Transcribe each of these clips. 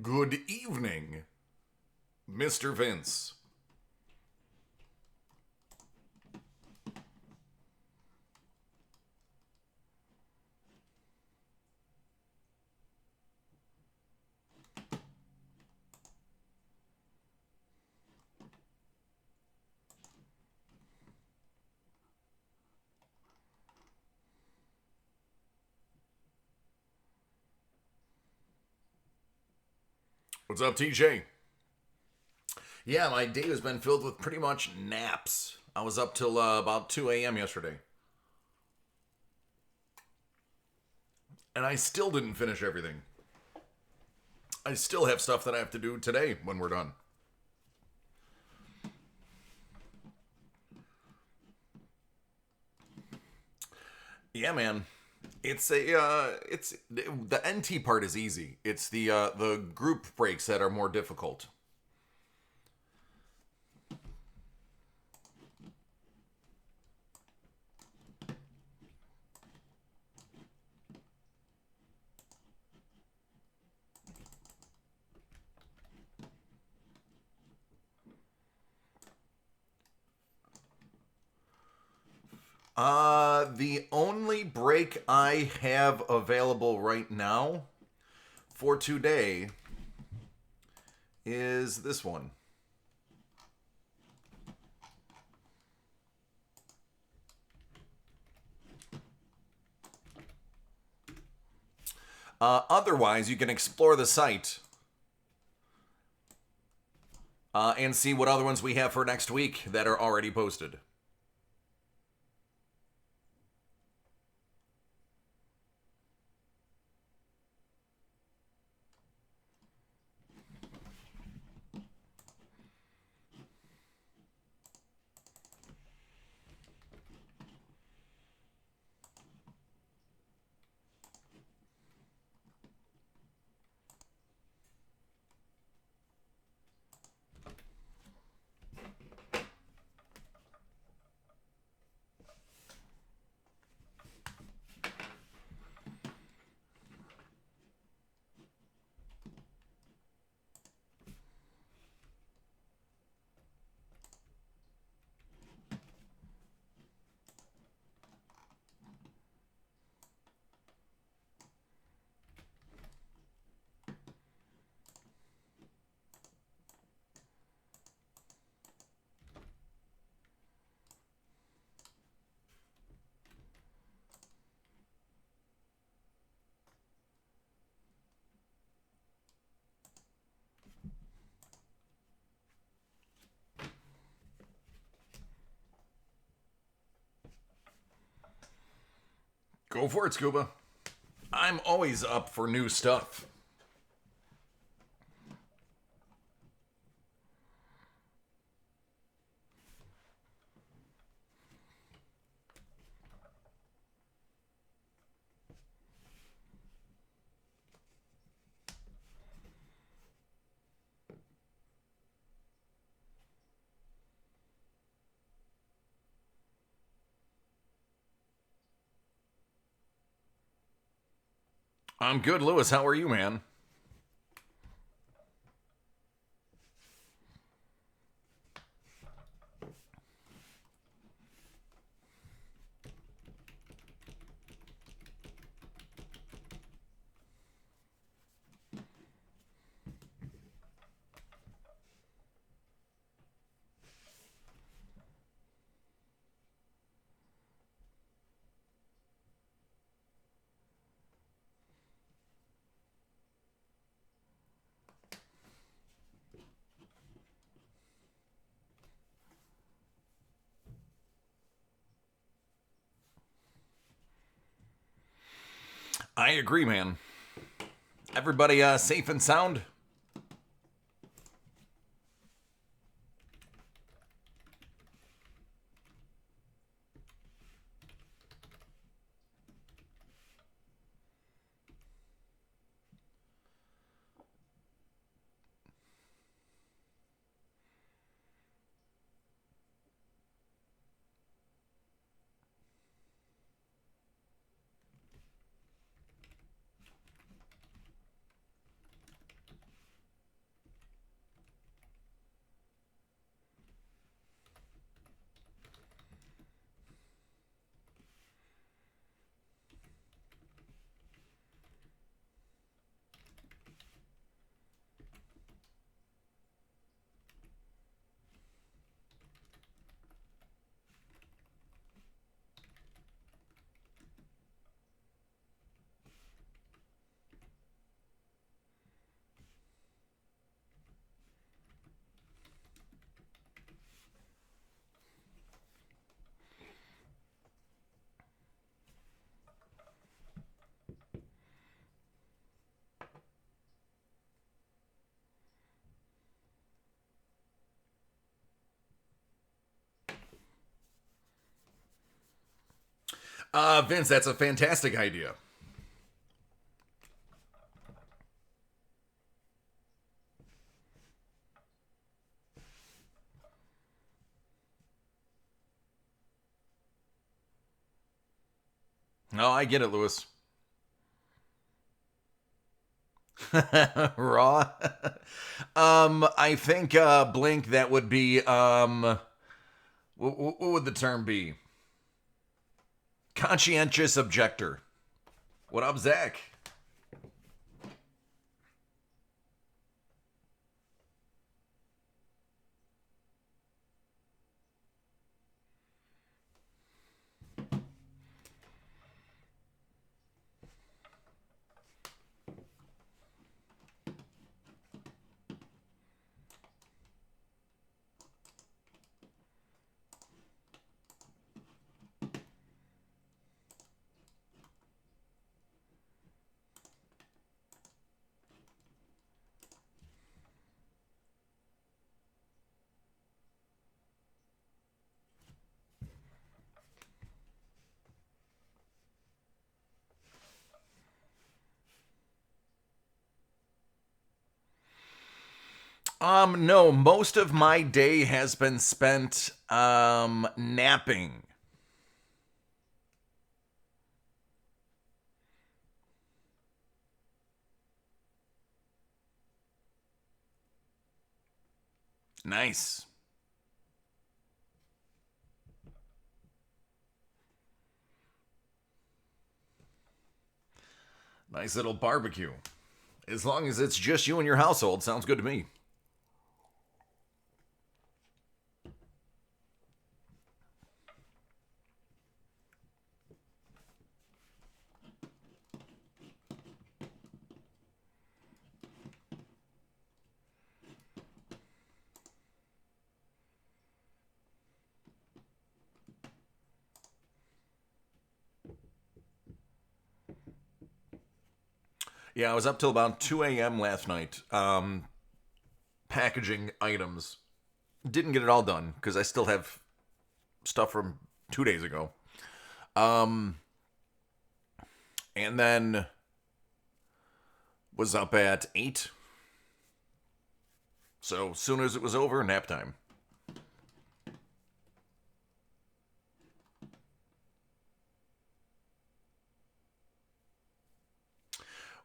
Good evening, Mr. Vince. What's up, TJ? Yeah, my day has been filled with pretty much naps. I was up till about 2 a.m. yesterday. And I still didn't finish everything. I still have stuff that I have to do today when we're done. Yeah, man. It's the NT part is easy. It's the group breaks that are more difficult. The only break I have available right now for today is this one. Otherwise, you can explore the site and see what other ones we have for next week that are already posted. Go for it, Scuba. I'm always up for new stuff. I'm good, Lewis. How are you, man? I agree, man. Everybody safe and sound? Vince, that's a fantastic idea. No, I get it, Lewis. Raw. I think Blink. That would be what would the term be? Conscientious objector. What up, Zach? No, most of my day has been spent napping. Nice. Nice little barbecue. As long as it's just you and your household, sounds good to me. Yeah, I was up till about 2 a.m. last night, packaging items. Didn't get it all done because I still have stuff from 2 days ago. Um, and then was up at 8. So as soon as it was over, nap time.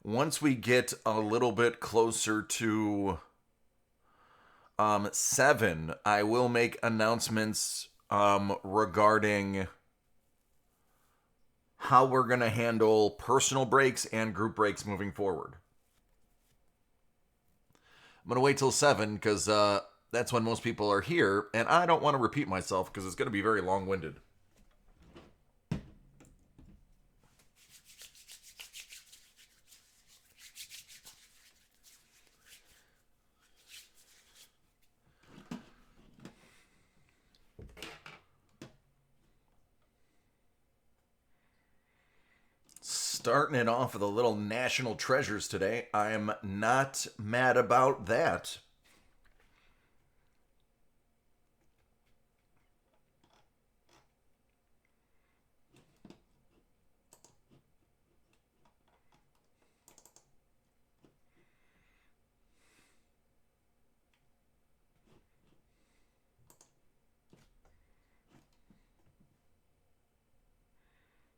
Once we get a little bit closer to 7, I will make announcements regarding how we're going to handle personal breaks and group breaks moving forward. I'm going to wait till 7 because that's when most people are here, and I don't want to repeat myself because it's going to be very long winded. Starting it off with a little national treasures today. I'm not mad about that.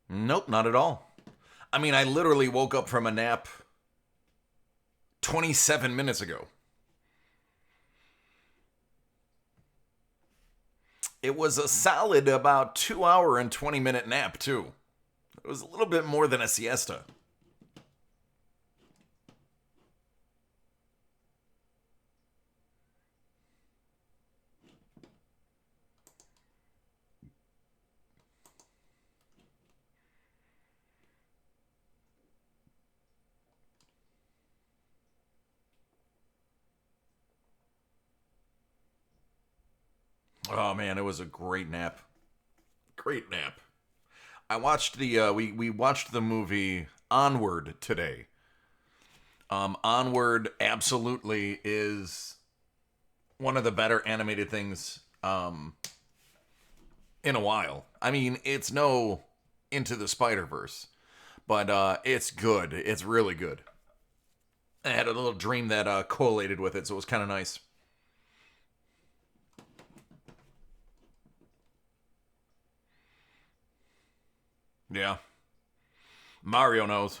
Nope, not at all. I mean, I literally woke up from a nap 27 minutes ago. It was a solid about 2 hour and 20-minute nap, too. It was a little bit more than a siesta. Oh man, it was a great nap. Great nap. I watched the we watched the movie Onward today. Onward absolutely is one of the better animated things in a while. I mean, it's no Into the Spider-Verse. But it's good. It's really good. I had a little dream that correlated with it, so it was kind of nice. Yeah. Mario knows.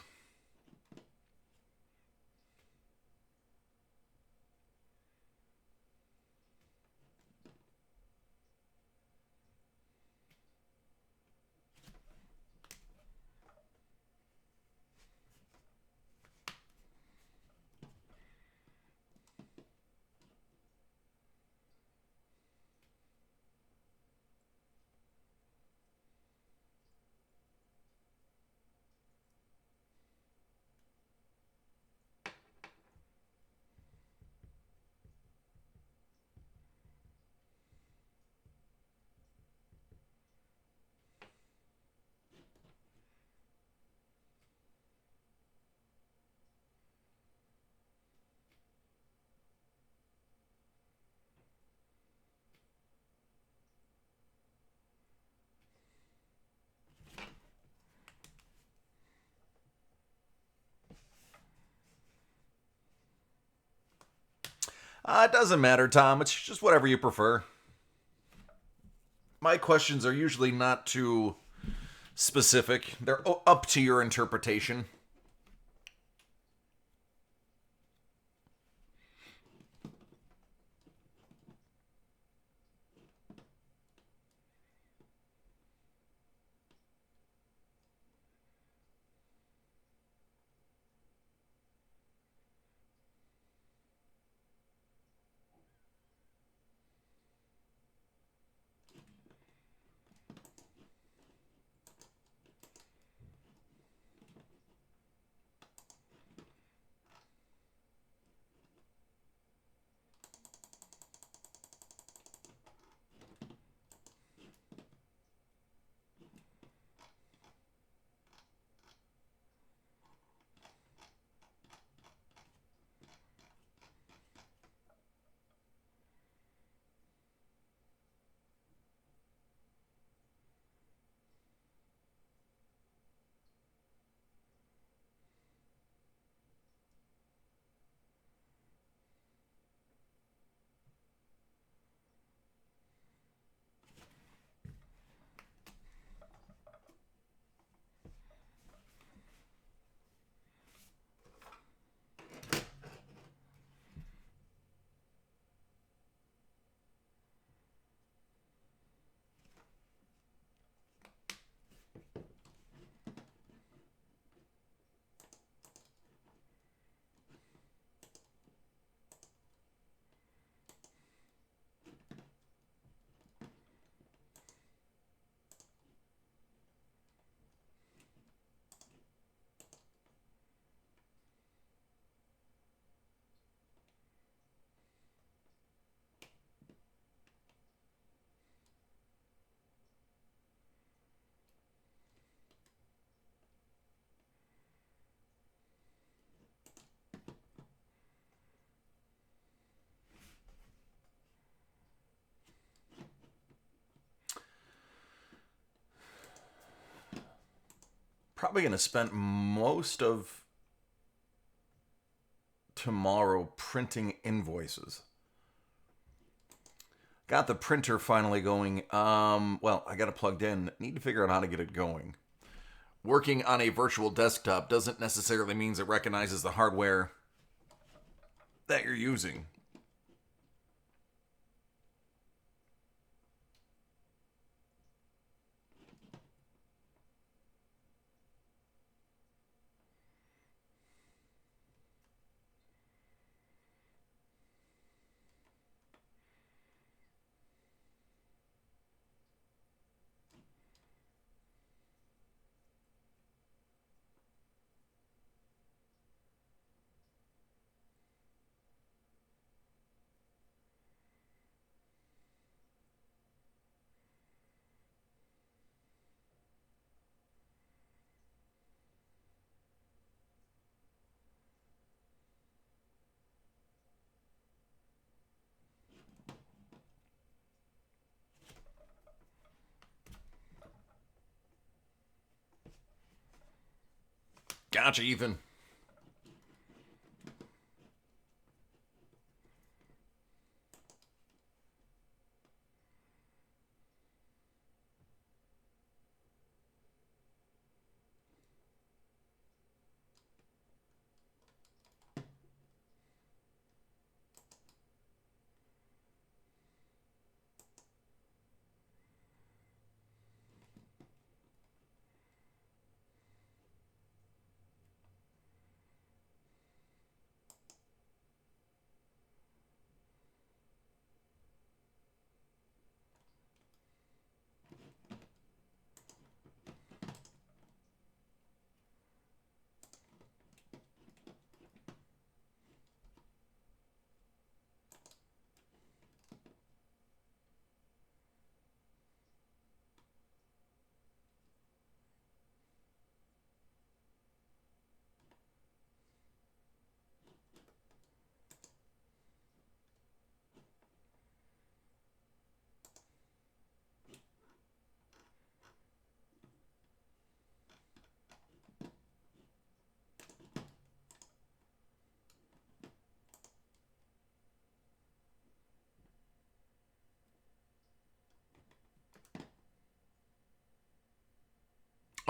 It doesn't matter, Tom. It's just whatever you prefer. My questions are usually not too specific, they're up to your interpretation. Probably going to spend most of tomorrow printing invoices. Got the printer finally going. Well, I got it plugged in. Need to figure out how to get it going. Working on a virtual desktop doesn't necessarily mean it recognizes the hardware that you're using. Gotcha, Ethan.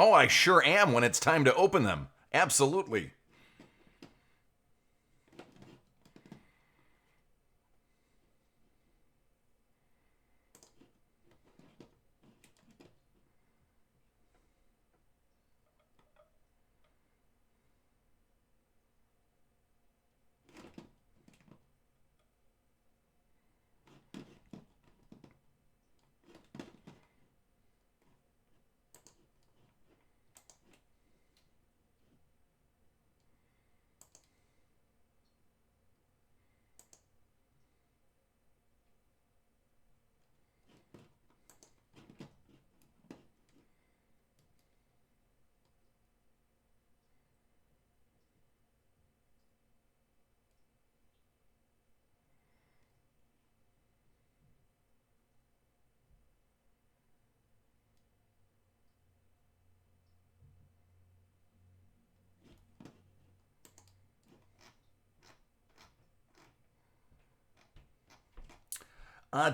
Oh, I sure am when it's time to open them. Absolutely.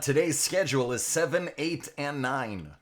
Today's schedule is 7, 8, and 9.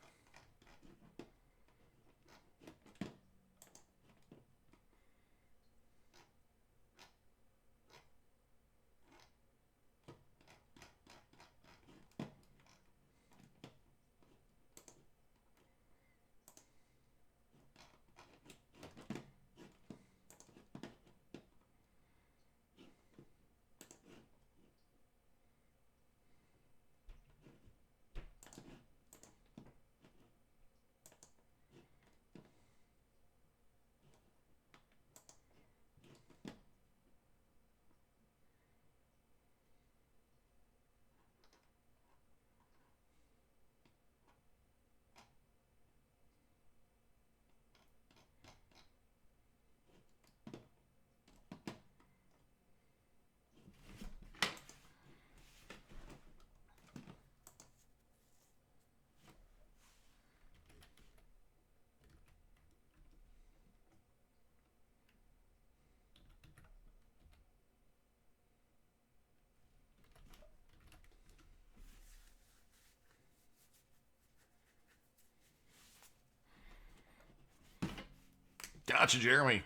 Gotcha, Jeremy.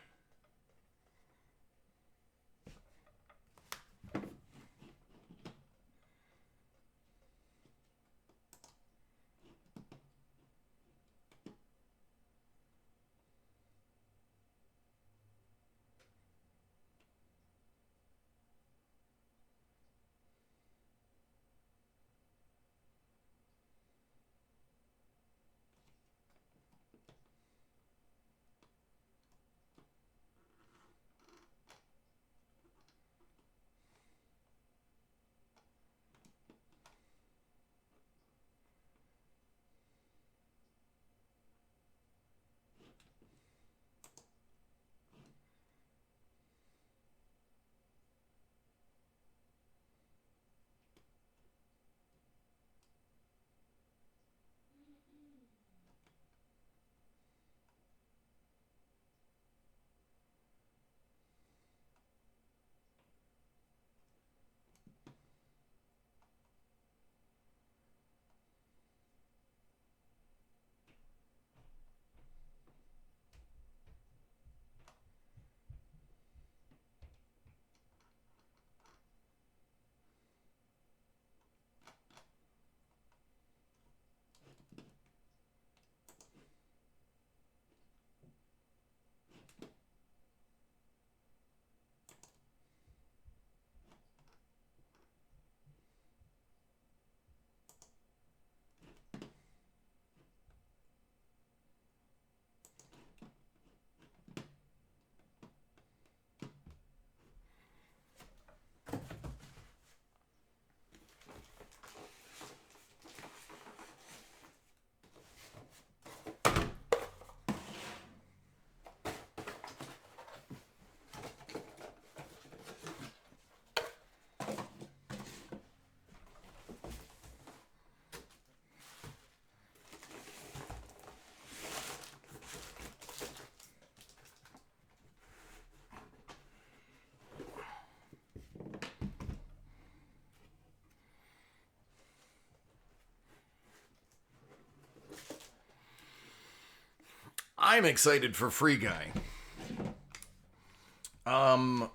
I'm excited for Free Guy.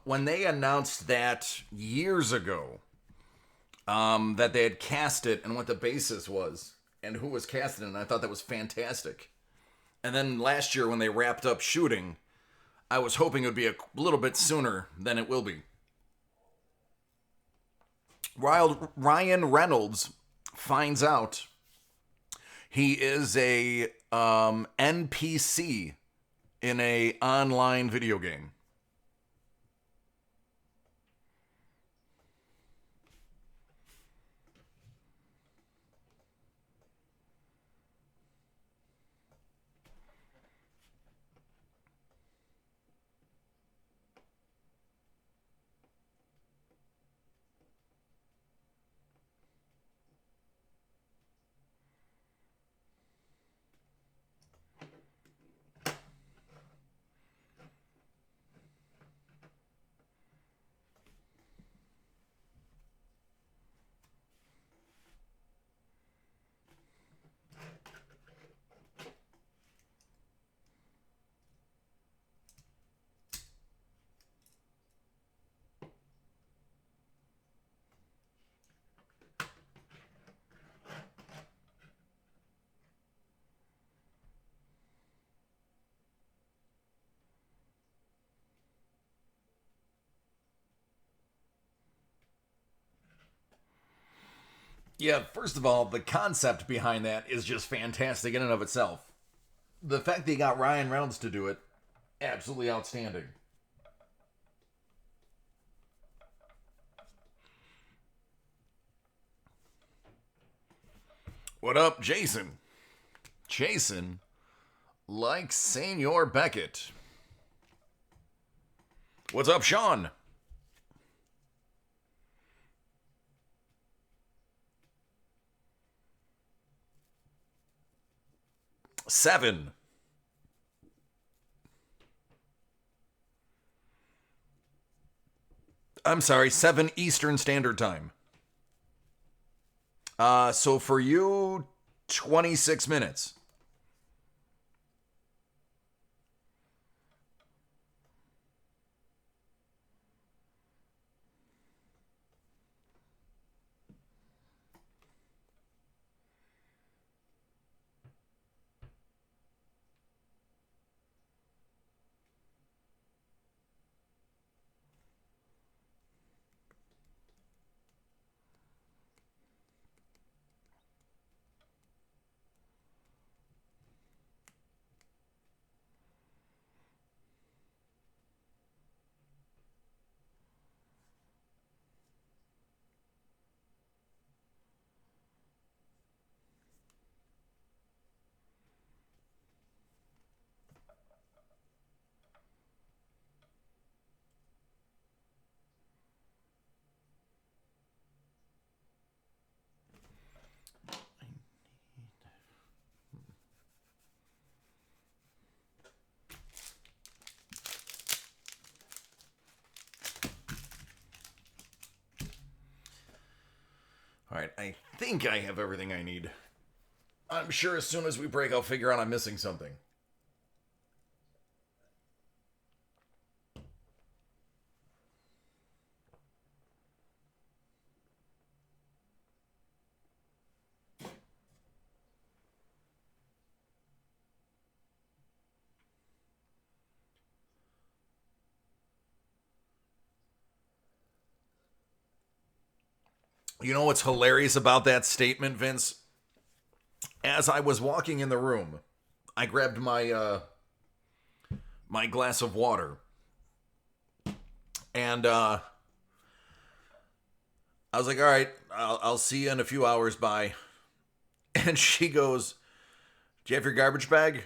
When they announced that years ago, that they had cast it and what the basis was and who was casted, and I thought that was fantastic. And then last year when they wrapped up shooting, I was hoping it would be a little bit sooner than it will be. Ryan Reynolds finds out he is a NPC in a online video game. Yeah, first of all, the concept behind that is just fantastic in and of itself. The fact that he got Ryan Reynolds to do it, absolutely outstanding. What up, Jason? Jason likes Senor Beckett. What's up, Sean? Seven. I'm sorry, 7 Eastern Standard Time. So for you, 26 minutes. All right, I think I have everything I need. I'm sure as soon as we break, I'll figure out I'm missing something. You know what's hilarious about that statement, Vince? As I was walking in the room, I grabbed my glass of water, and I was like, "All right, I'll see you in a few hours." Bye. And she goes, "Do you have your garbage bag?"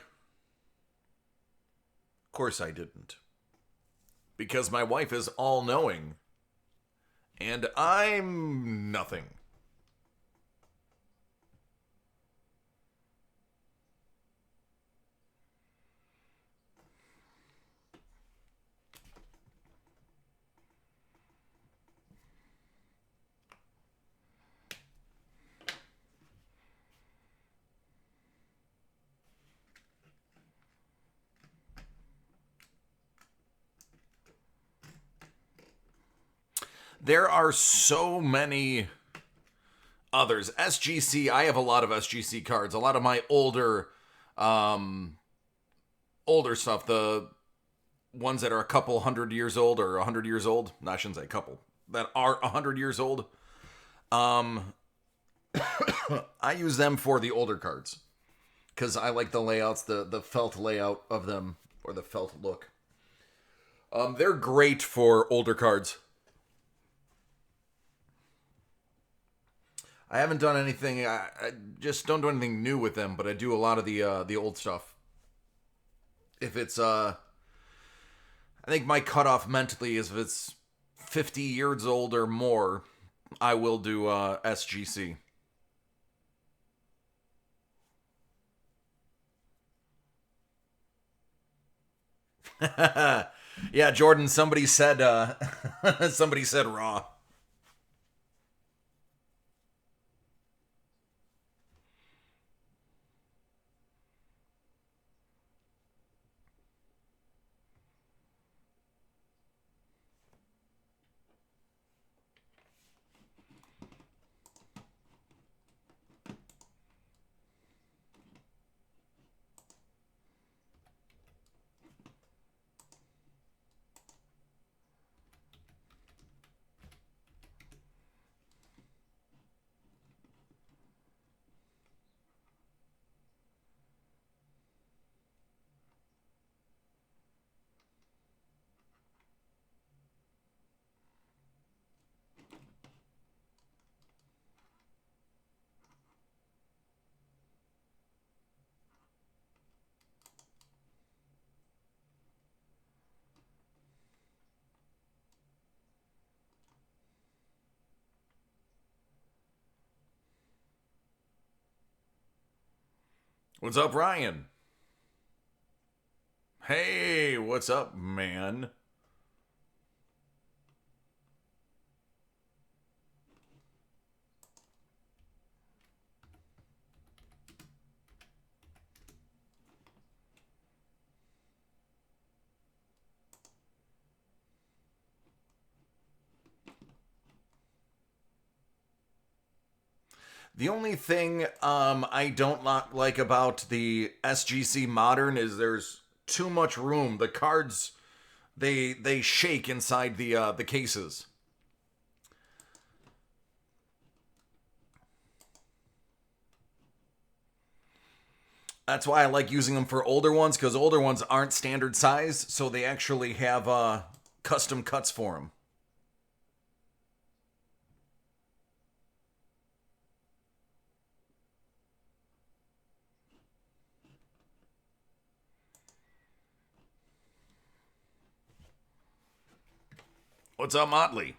Of course, I didn't, because my wife is all knowing, and I'm nothing. There are so many others. SGC, I have a lot of SGC cards. A lot of my older stuff, the ones that are a couple hundred years old or 100 years old. No, I shouldn't say a couple. That are 100 years old. I use them for the older cards because I like the layouts, the felt layout of them, or the felt look. They're great for older cards. I haven't done anything. I just don't do anything new with them, but I do a lot of the old stuff. If it's I think my cutoff mentally is if it's 50 years old or more, I will do SGC. Yeah, Jordan. Somebody said raw. What's up, Ryan? Hey, what's up, man? The only thing I don't like about the SGC Modern is there's too much room. The cards they shake inside the cases. That's why I like using them for older ones because older ones aren't standard size, so they actually have custom cuts for them. What's up, Motley?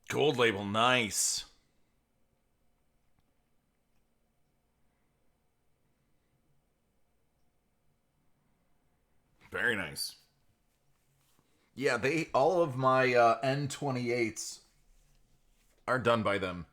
Gold label, nice. Very nice. Yeah, they all of my N28s are done by them.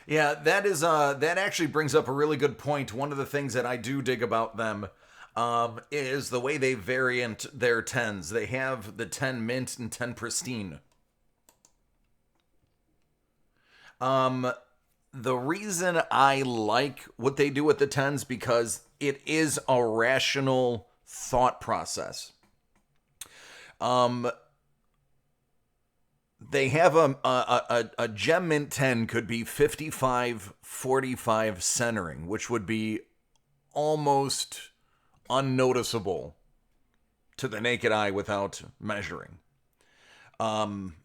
Yeah, that actually brings up a really good point. One of the things that I do dig about them is the way they variant their tens. They have the 10 mint and 10 pristine. Um, the reason I like what they do with the tens because it is a rational thought process. Um, they have a gem mint 10 could be 55-45 centering, which would be almost unnoticeable to the naked eye without measuring. Um,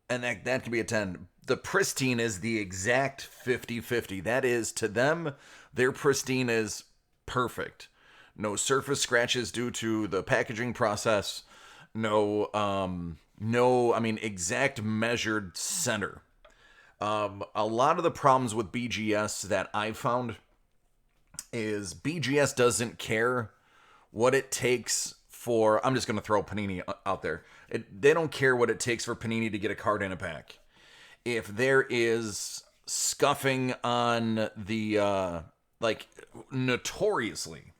and that can be a 10. The pristine is the exact 50-50. That is, to them, their pristine is perfect. No surface scratches due to the packaging process. No, I mean, exact measured center. A lot of the problems with BGS that I found is BGS doesn't care what it takes for. I'm just going to throw Panini out there. They don't care what it takes for Panini to get a card in a pack. If there is scuffing on the like notoriously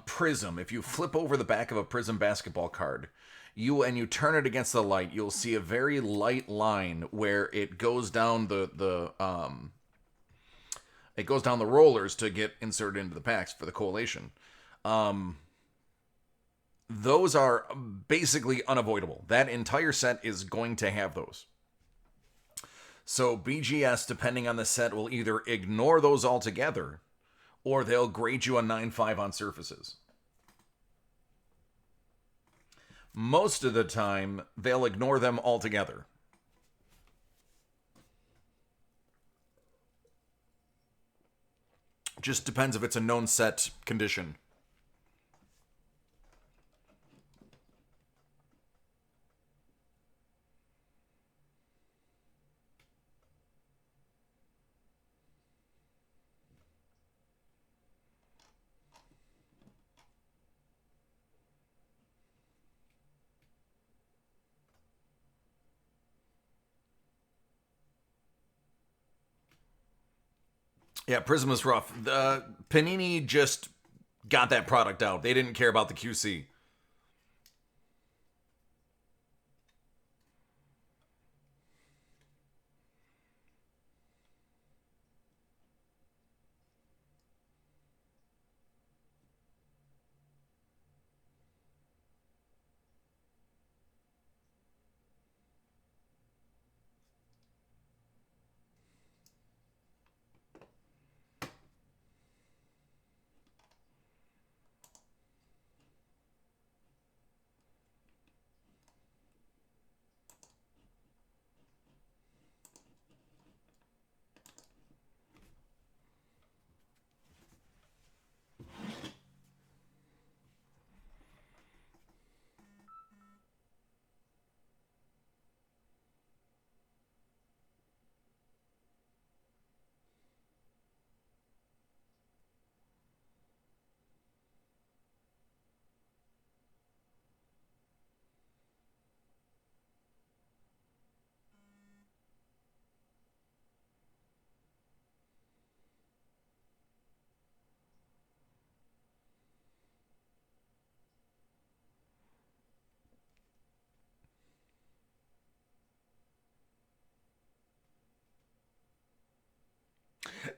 Prism, if you flip over the back of a Prism basketball card, you turn it against the light, you'll see a very light line where it goes down it goes down the rollers to get inserted into the packs for the collation. Those are basically unavoidable. That entire set is going to have those. So BGS, depending on the set, will either ignore those altogether or they'll grade you a 9.5 on surfaces. Most of the time, they'll ignore them altogether. Just depends if it's a known set condition. Yeah, Prism is rough. Panini just got that product out. They didn't care about the QC.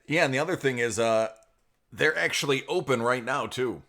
Yeah, and the other thing is, they're actually open right now too.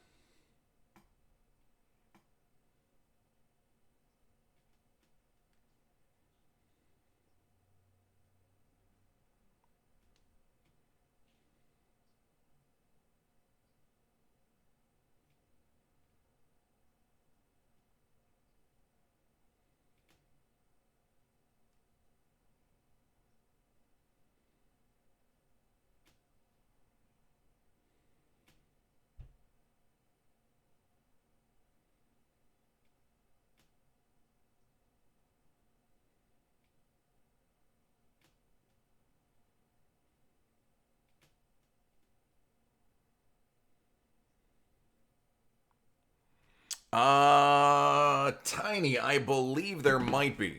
Tiny. I believe there might be.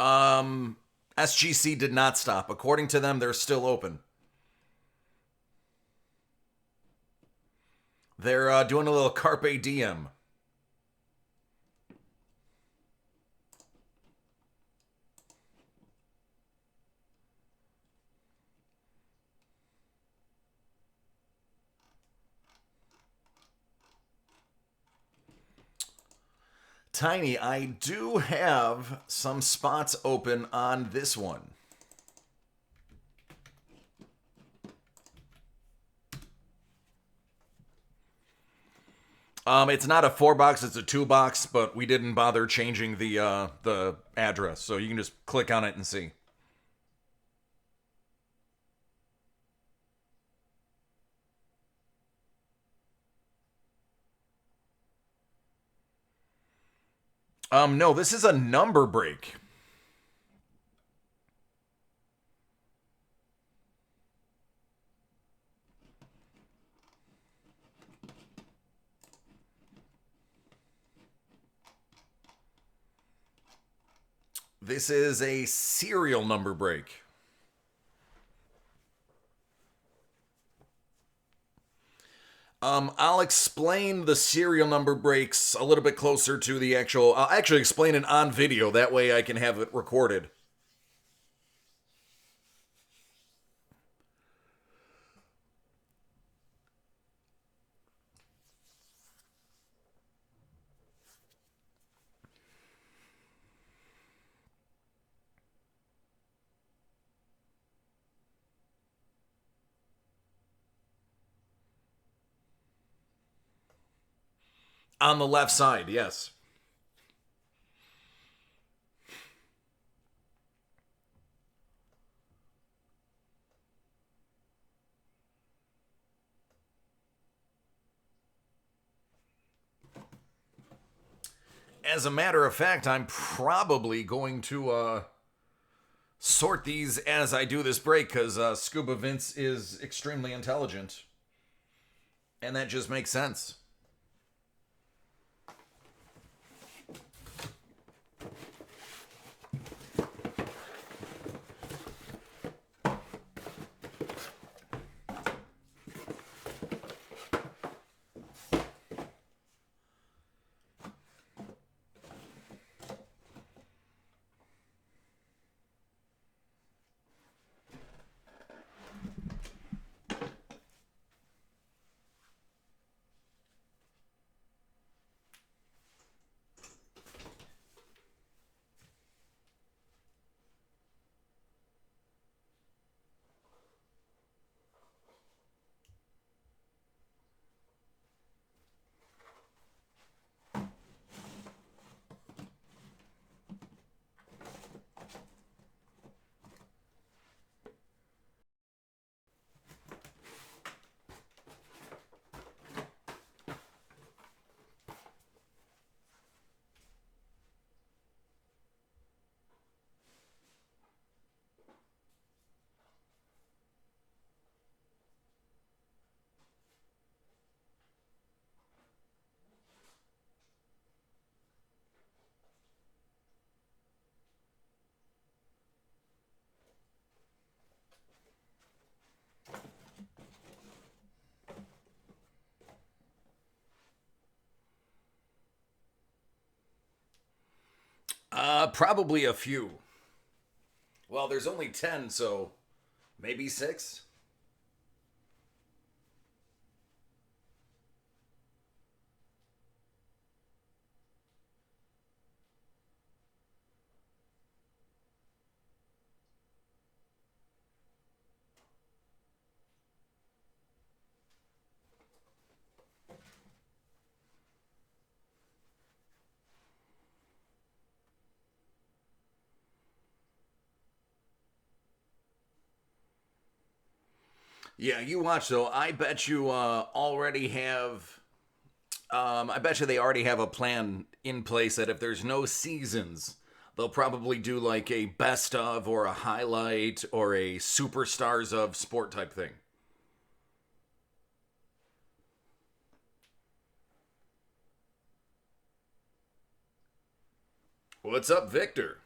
Um, SGC did not stop. According to them, they're still open. They're doing a little Carpe Diem. Tiny, I do have some spots open on this one. It's not a 4-box, it's a 2-box, but we didn't bother changing the address, so you can just click on it and see. No, this is a number break. This is a serial number break. I'll explain the serial number breaks a little bit closer to the actual. I'll actually explain it on video. That way I can have it recorded. On the left side, yes. As a matter of fact, I'm probably going to sort these as I do this break because Scuba Vince is extremely intelligent. And that just makes sense. Probably a few. Well, there's only 10, so maybe 6? Yeah, you watch though. I bet you already have. I bet you they already have a plan in place that if there's no seasons, they'll probably do like a best of or a highlight or a superstars of sport type thing. What's up, Victor?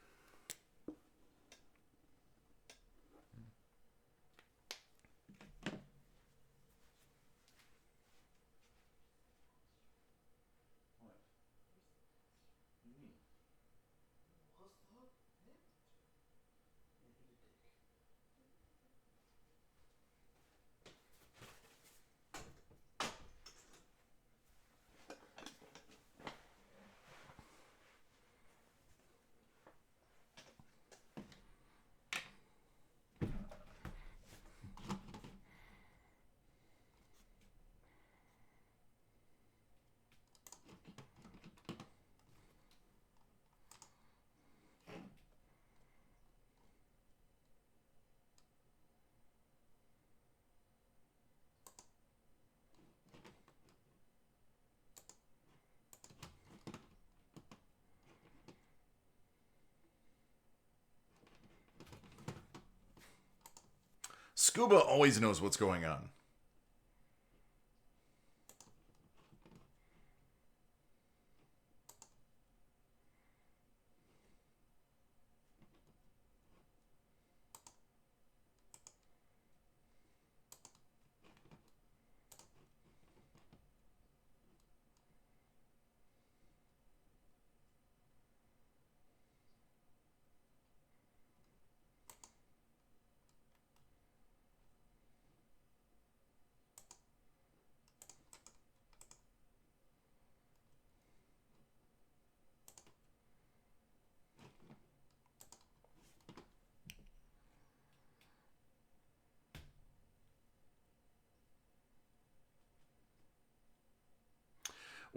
Scuba always knows what's going on.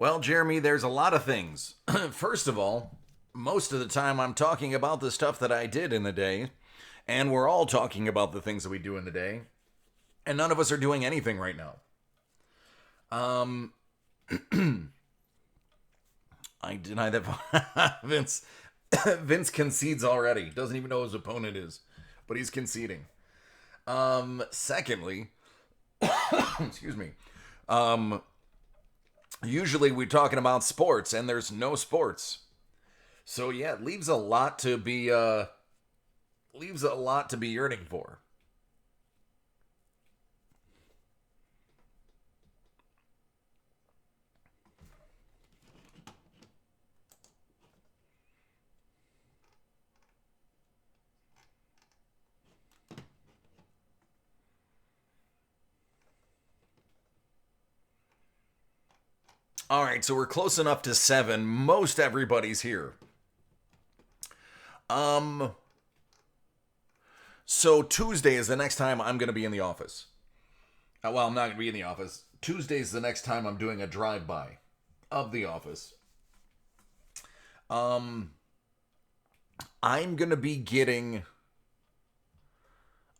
Well, Jeremy, there's a lot of things. First of all, most of the time I'm talking about the stuff that I did in the day, and we're all talking about the things that we do in the day, and none of us are doing anything right now. Um, I deny that Vince Vince concedes already. Doesn't even know who his opponent is, but he's conceding. Secondly, excuse me. Um, Usually we're talking about sports, and there's no sports. So yeah, it leaves a lot to be yearning for. All right, so we're close enough to 7. Most everybody's here. Um, so Tuesday is the next time I'm going to be in the office. Well, I'm not going to be in the office. Tuesday is the next time I'm doing a drive-by of the office. Um, I'm going to be getting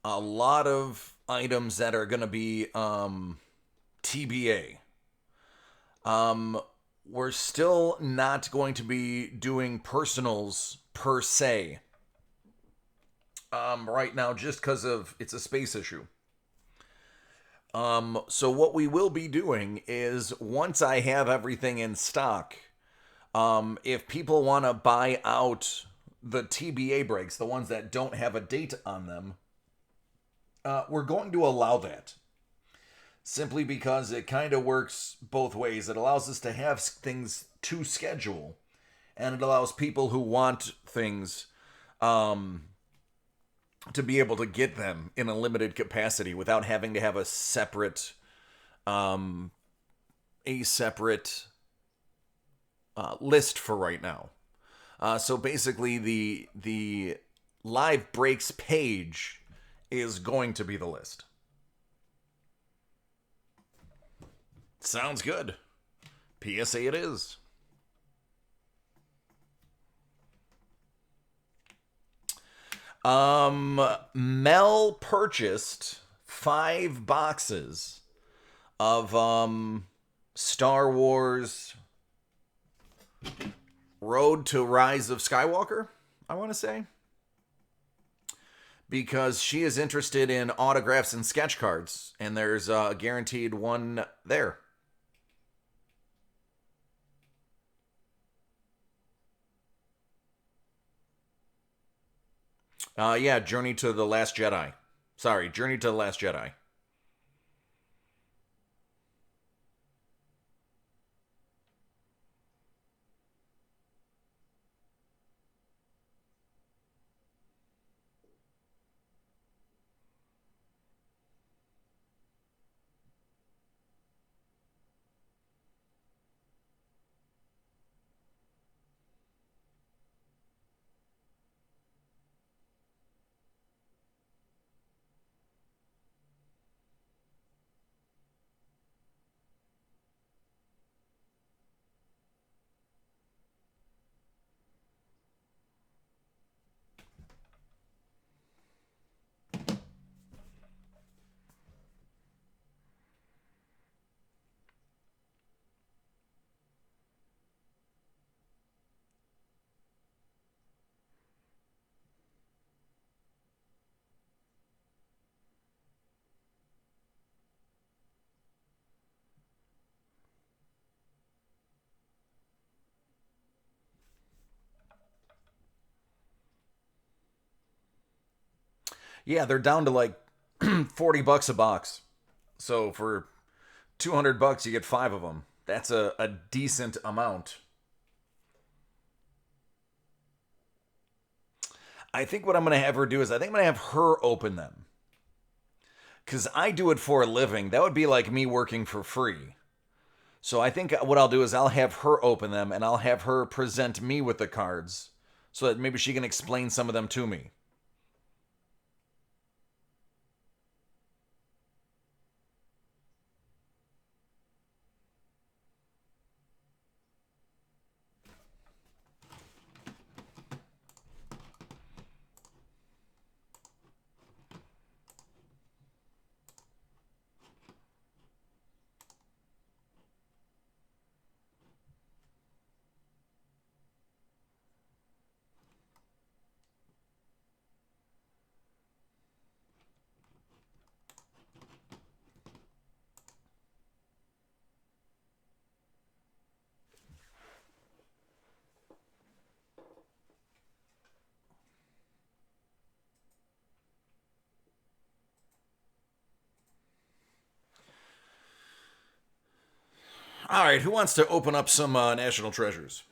a lot of items that are going to be TBA. Um, we're still not going to be doing personals per se. Right now, just because of it's a space issue. So what we will be doing is once I have everything in stock, if people want to buy out the TBA breaks, the ones that don't have a date on them, we're going to allow that. Simply because it kind of works both ways. It allows us to have things to schedule, and it allows people who want things to be able to get them in a limited capacity without having to have um, a separate list for right now. So basically, the live breaks page is going to be the list. Sounds good. PSA it is. Mel purchased 5 boxes of Star Wars Road to Rise of Skywalker, I want to say. Because she is interested in autographs and sketch cards, and there's a guaranteed one there. Yeah, Journey to the Last Jedi. Sorry, Journey to the Last Jedi. Yeah, they're down to like $40 a box. So for $200, you get 5 of them. That's a decent amount. I think what I'm going to have her do is I think I'm going to have her open them. Because I do it for a living. That would be like me working for free. So I think what I'll do is I'll have her open them and I'll have her present me with the cards so that maybe she can explain some of them to me. All right, who wants to open up some national treasures?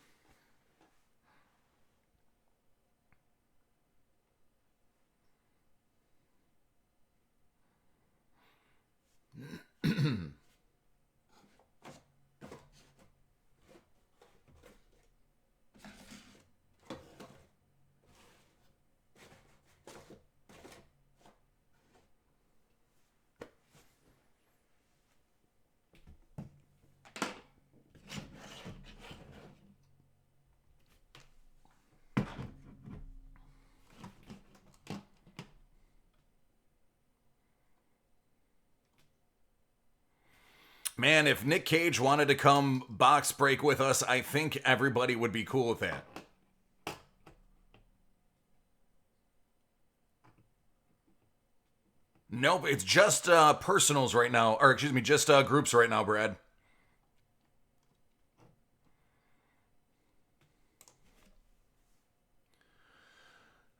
Man, if Nick Cage wanted to come box break with us, I think everybody would be cool with that. Nope, it's just personals right now, or excuse me, just groups right now, Brad.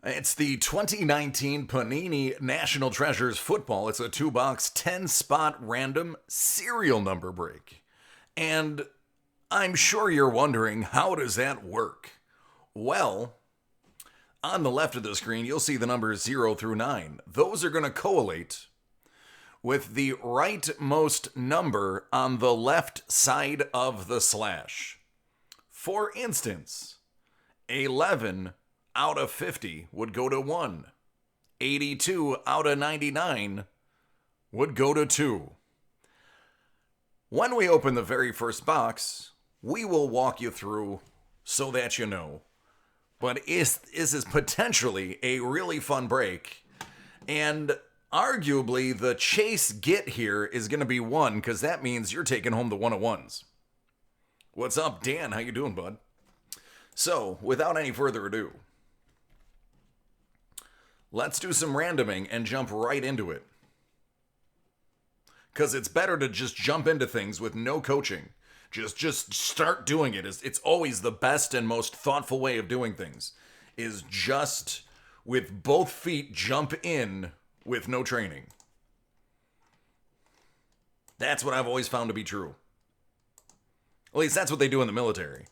It's the 2019 Panini National Treasures Football. It's a 2-box, 10-spot random serial number break. And I'm sure you're wondering, how does that work? Well, on the left of the screen, you'll see the numbers 0 through 9. Those are going to collate with the rightmost number on the left side of the slash. For instance, 11 out of 50 would go to 1. 82 out of 99 would go to 2. When we open the very first box, we will walk you through so that you know. But this is potentially a really fun break. And arguably, the chase get here is going to be 1, because that means you're taking home the 101s. What's up, Dan? How you doing, bud? So, without any further ado, let's do some randoming and jump right into it. Because it's better to just jump into things with no coaching. Just start doing it. It's always the best and most thoughtful way of doing things. Is just with both feet jump in with no training. That's what I've always found to be true. At least that's what they do in the military.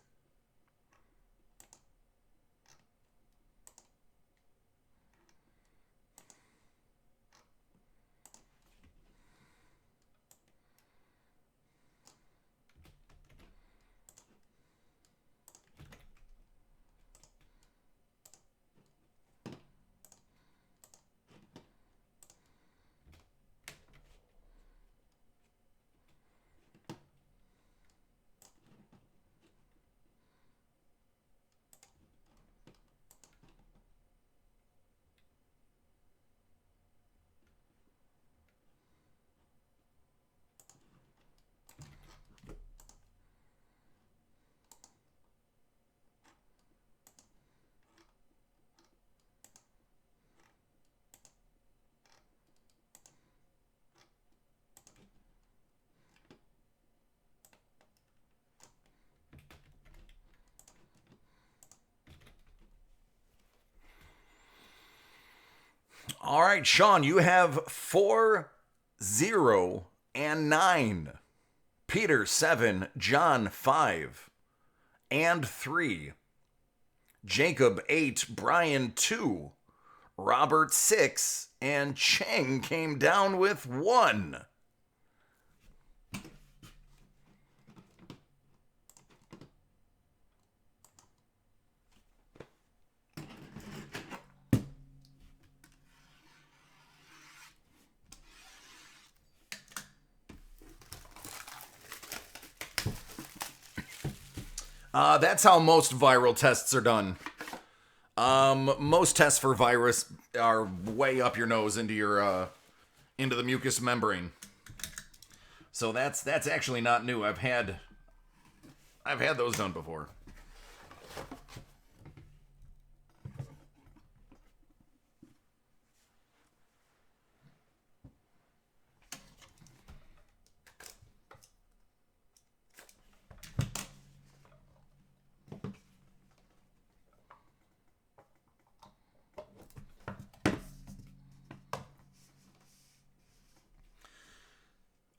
All right, Sean, you have 4, 0, and 9. Peter 7, John 5, and 3. Jacob 8, Brian 2, Robert 6, and Cheng came down with 1. That's how most viral tests are done. Most tests for virus are way up your nose into your into the mucous membrane. So that's actually not new. I've had those done before.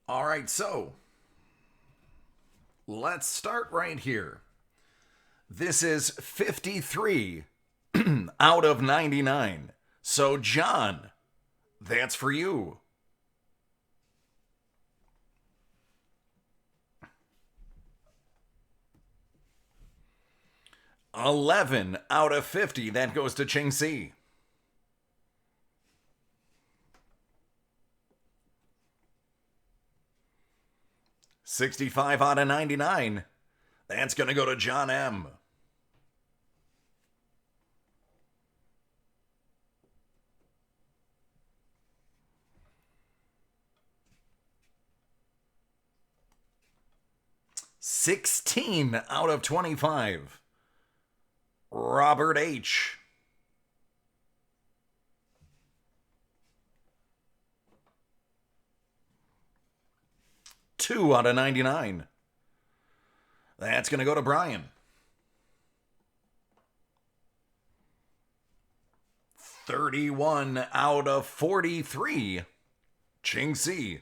All right, so let's start right here. This is 53 out of 99. So, John, that's for you. $11 out of 50. That goes to Ching Si. $65 out of 99. That's going to go to John M. $16 out of 25. Robert H. $2 out of 99. That's going to go to Brian. $31 out of 43. Ching Si.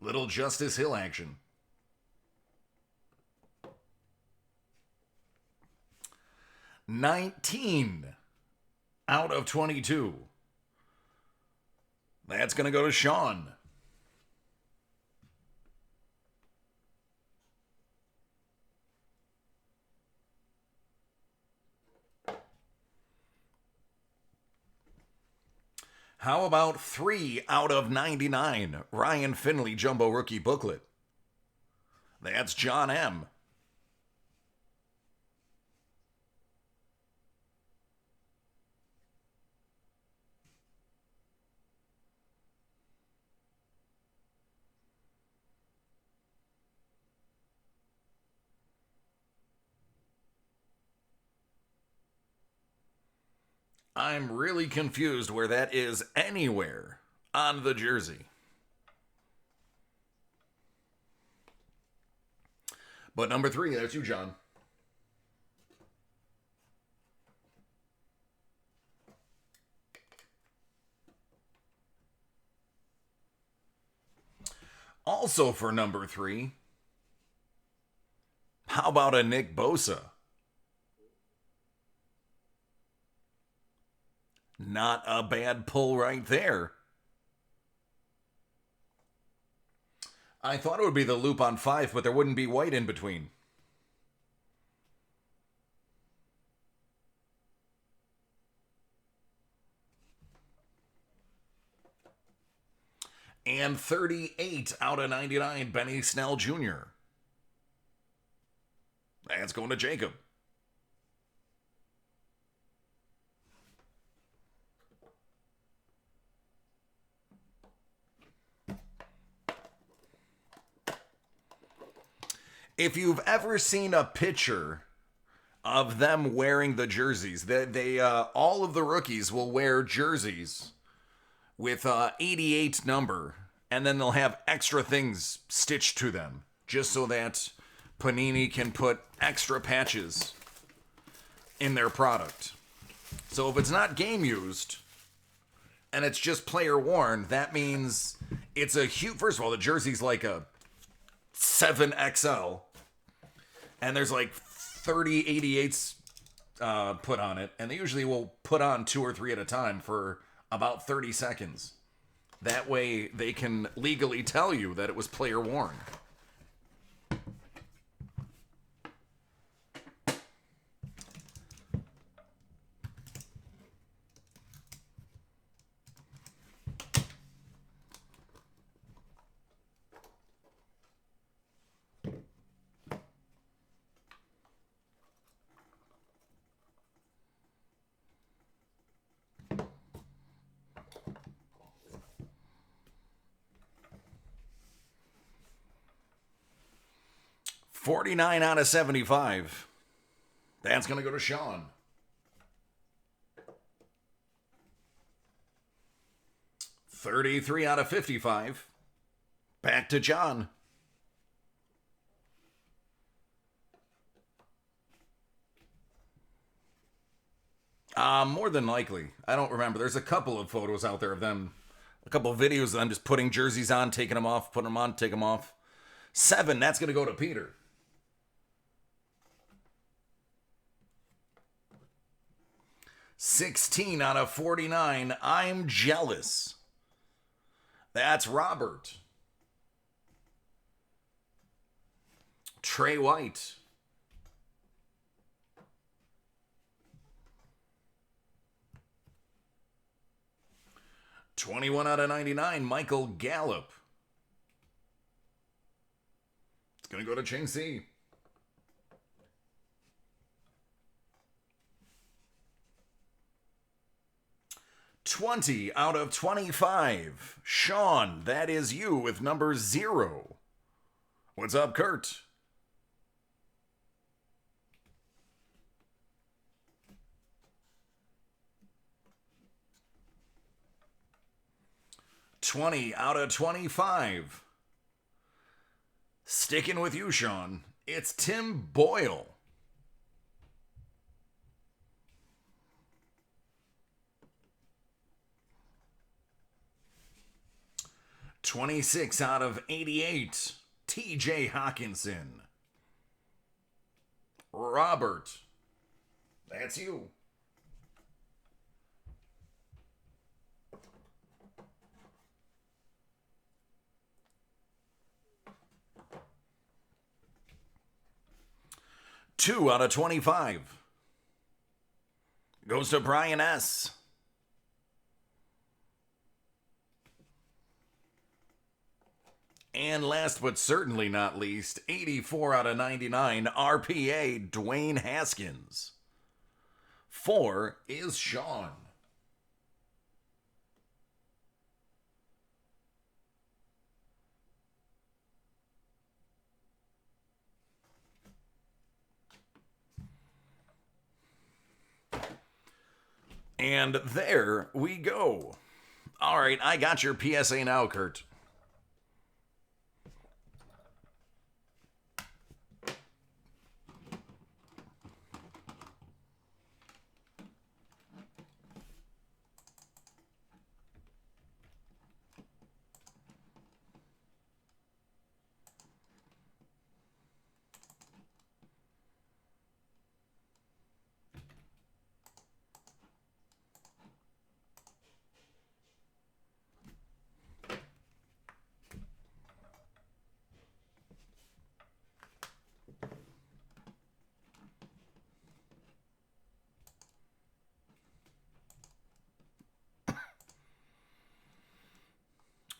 Little Justice Hill action. $19 out of 22. That's going to go to Sean. How about 3 out of 99? Ryan Finley Jumbo Rookie Booklet. That's John M. I'm really confused where that is anywhere on the jersey. But number 3, that's you, John. Also for number 3, how about a Nick Bosa? Not a bad pull right there. I thought it would be the loop on 5, but there wouldn't be white in between. And 38 out of 99, Benny Snell Jr. That's going to Jacob. If you've ever seen a picture of them wearing the jerseys, they all of the rookies will wear jerseys with 88 number, and then they'll have extra things stitched to them just so that Panini can put extra patches in their product. So if it's not game used and it's just player worn, that means it's a huge. First of all, the jersey's like a 7XL, and there's like 30 88s put on it, and they usually will put on 2 or 3 at a time for about 30 seconds. That way, they can legally tell you that it was player worn. $49 out of $75. That's going to go to Sean. $33 out of $55. Back to John. More than likely. I don't remember. There's a couple of photos out there of them. A couple of videos of them just putting jerseys on, taking them off, putting them on, take them off. 7, that's going to go to Peter. $16 out of $49. I'm jealous. That's Robert. Trey White. $21 out of $99. Michael Gallup. It's going to go to Ching C. $20 out of $25. Sean, that is you with number 0. What's up, Kurt? $20 out of $25. Sticking with you, Sean. It's Tim Boyle. $26 out of $88. TJ Hawkinson. Robert. That's you. $2 out of $25. Goes to Brian S. And last but certainly not least, 84 out of 99, RPA, Dwayne Haskins. 4 is Sean. And there we go. All right, I got your PSA now, Kurt.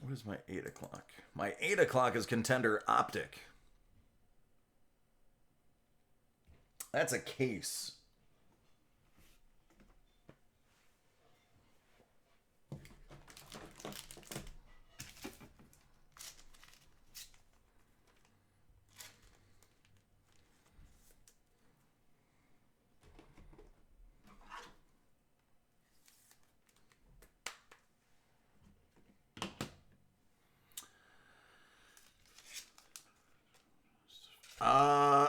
What is my 8 o'clock? My 8 o'clock is Contender Optic. That's a case.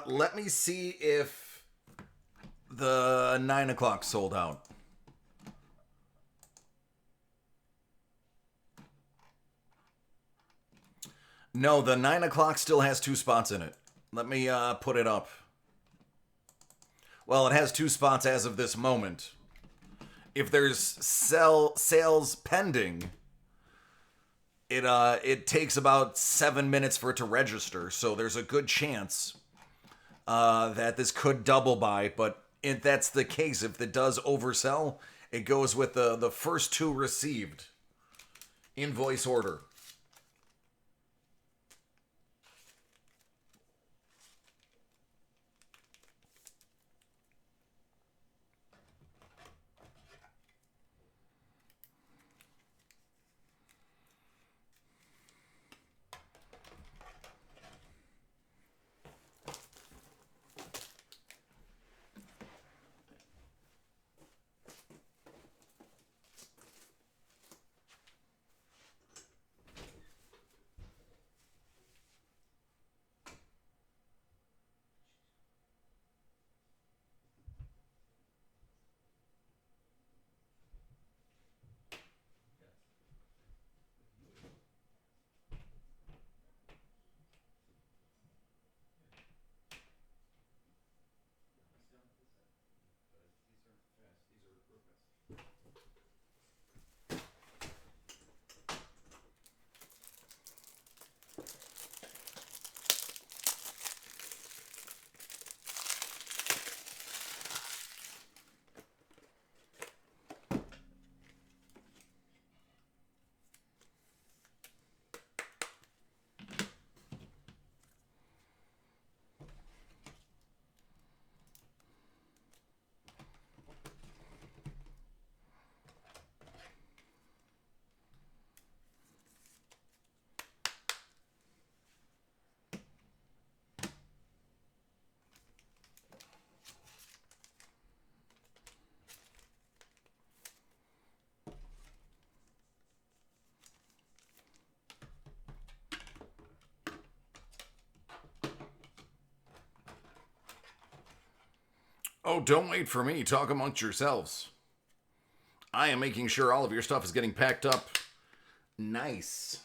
Let me see if the 9 o'clock sold out. No, the 9 o'clock still has 2 spots in it. Let me put it up. Well, it has 2 spots as of this moment. If there's sales pending, it takes about 7 minutes for it to register. So there's a good chance that this could double by. But if that's the case, if it does oversell, it goes with the first 2 received invoice order. Oh, don't wait for me. Talk amongst yourselves. I am making sure all of your stuff is getting packed up nice.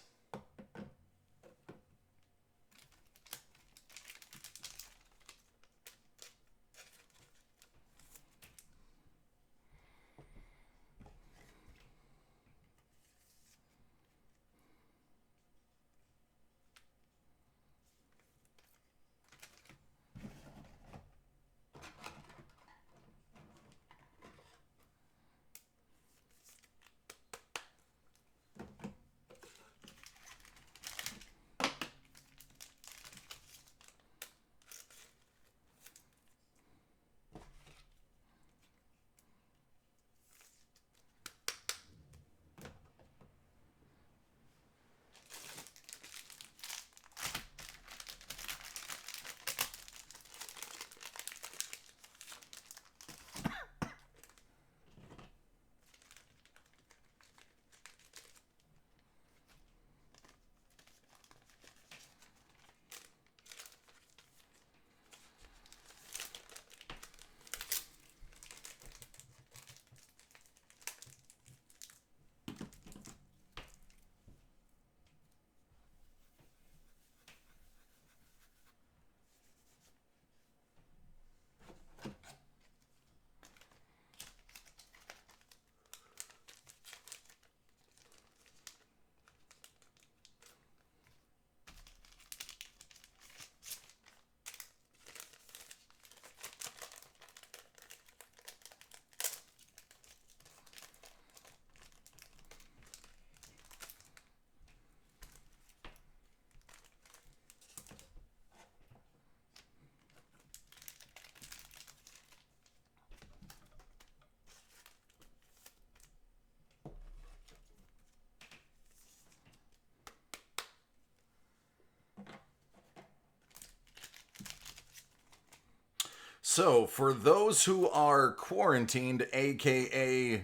So, for those who are quarantined, aka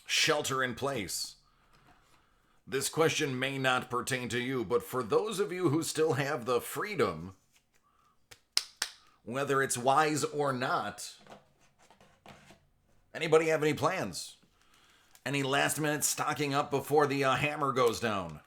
shelter in place, this question may not pertain to you, but for those of you who still have the freedom, whether it's wise or not, anybody have any plans? Any last minute stocking up before the hammer goes down?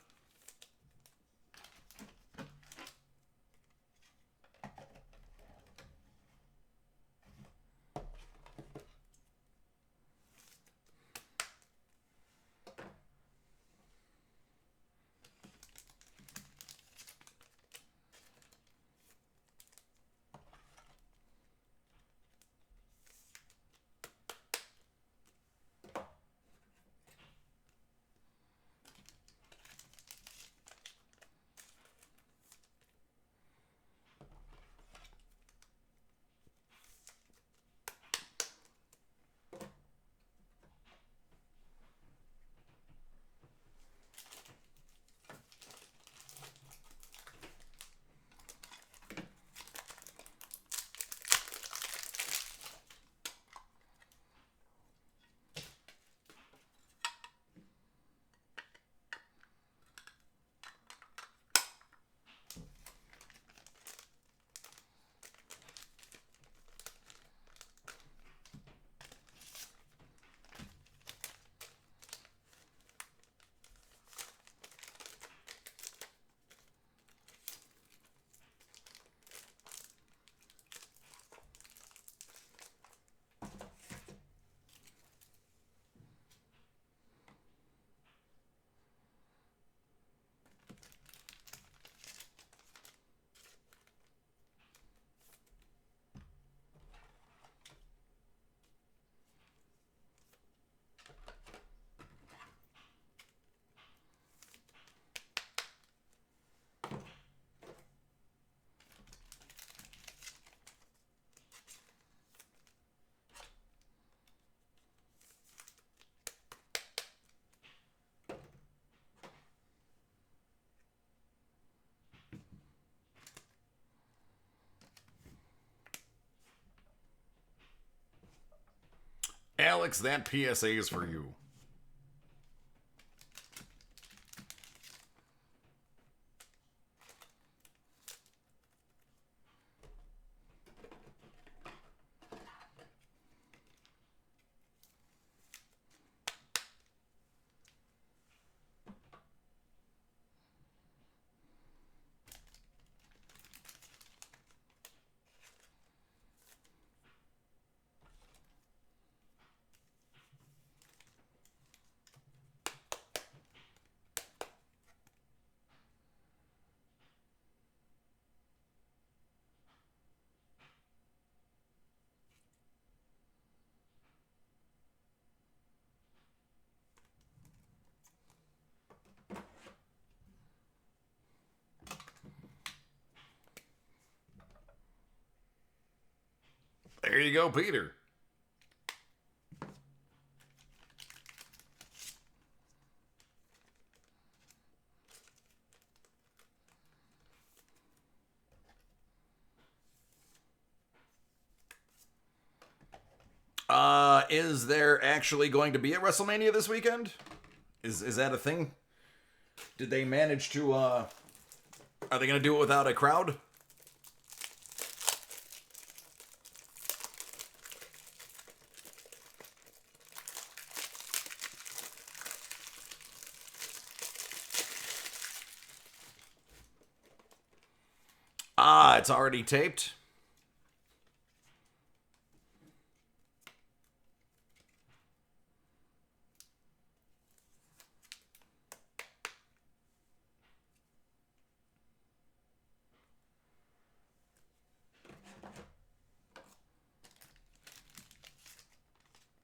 Alex, that PSA is for you. There you go, Peter. Is there actually going to be a WrestleMania this weekend? Is that a thing? Did they manage to, are they going to do it without a crowd? Ah, it's already taped.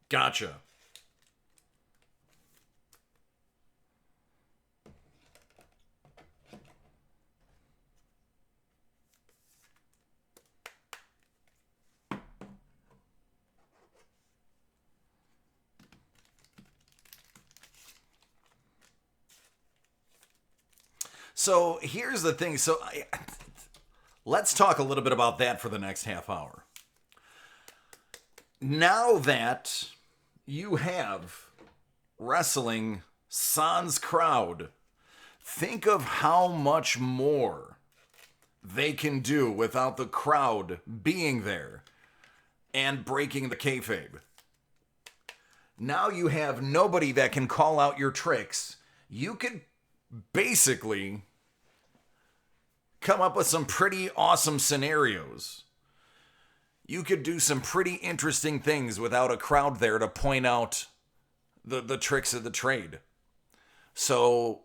Gotcha. So here's the thing. Let's talk a little bit about that for the next half hour. Now that you have wrestling sans crowd, think of how much more they can do without the crowd being there and breaking the kayfabe. Now you have nobody that can call out your tricks. You could basically come up with some pretty awesome scenarios. You could do some pretty interesting things without a crowd there to point out the tricks of the trade. So,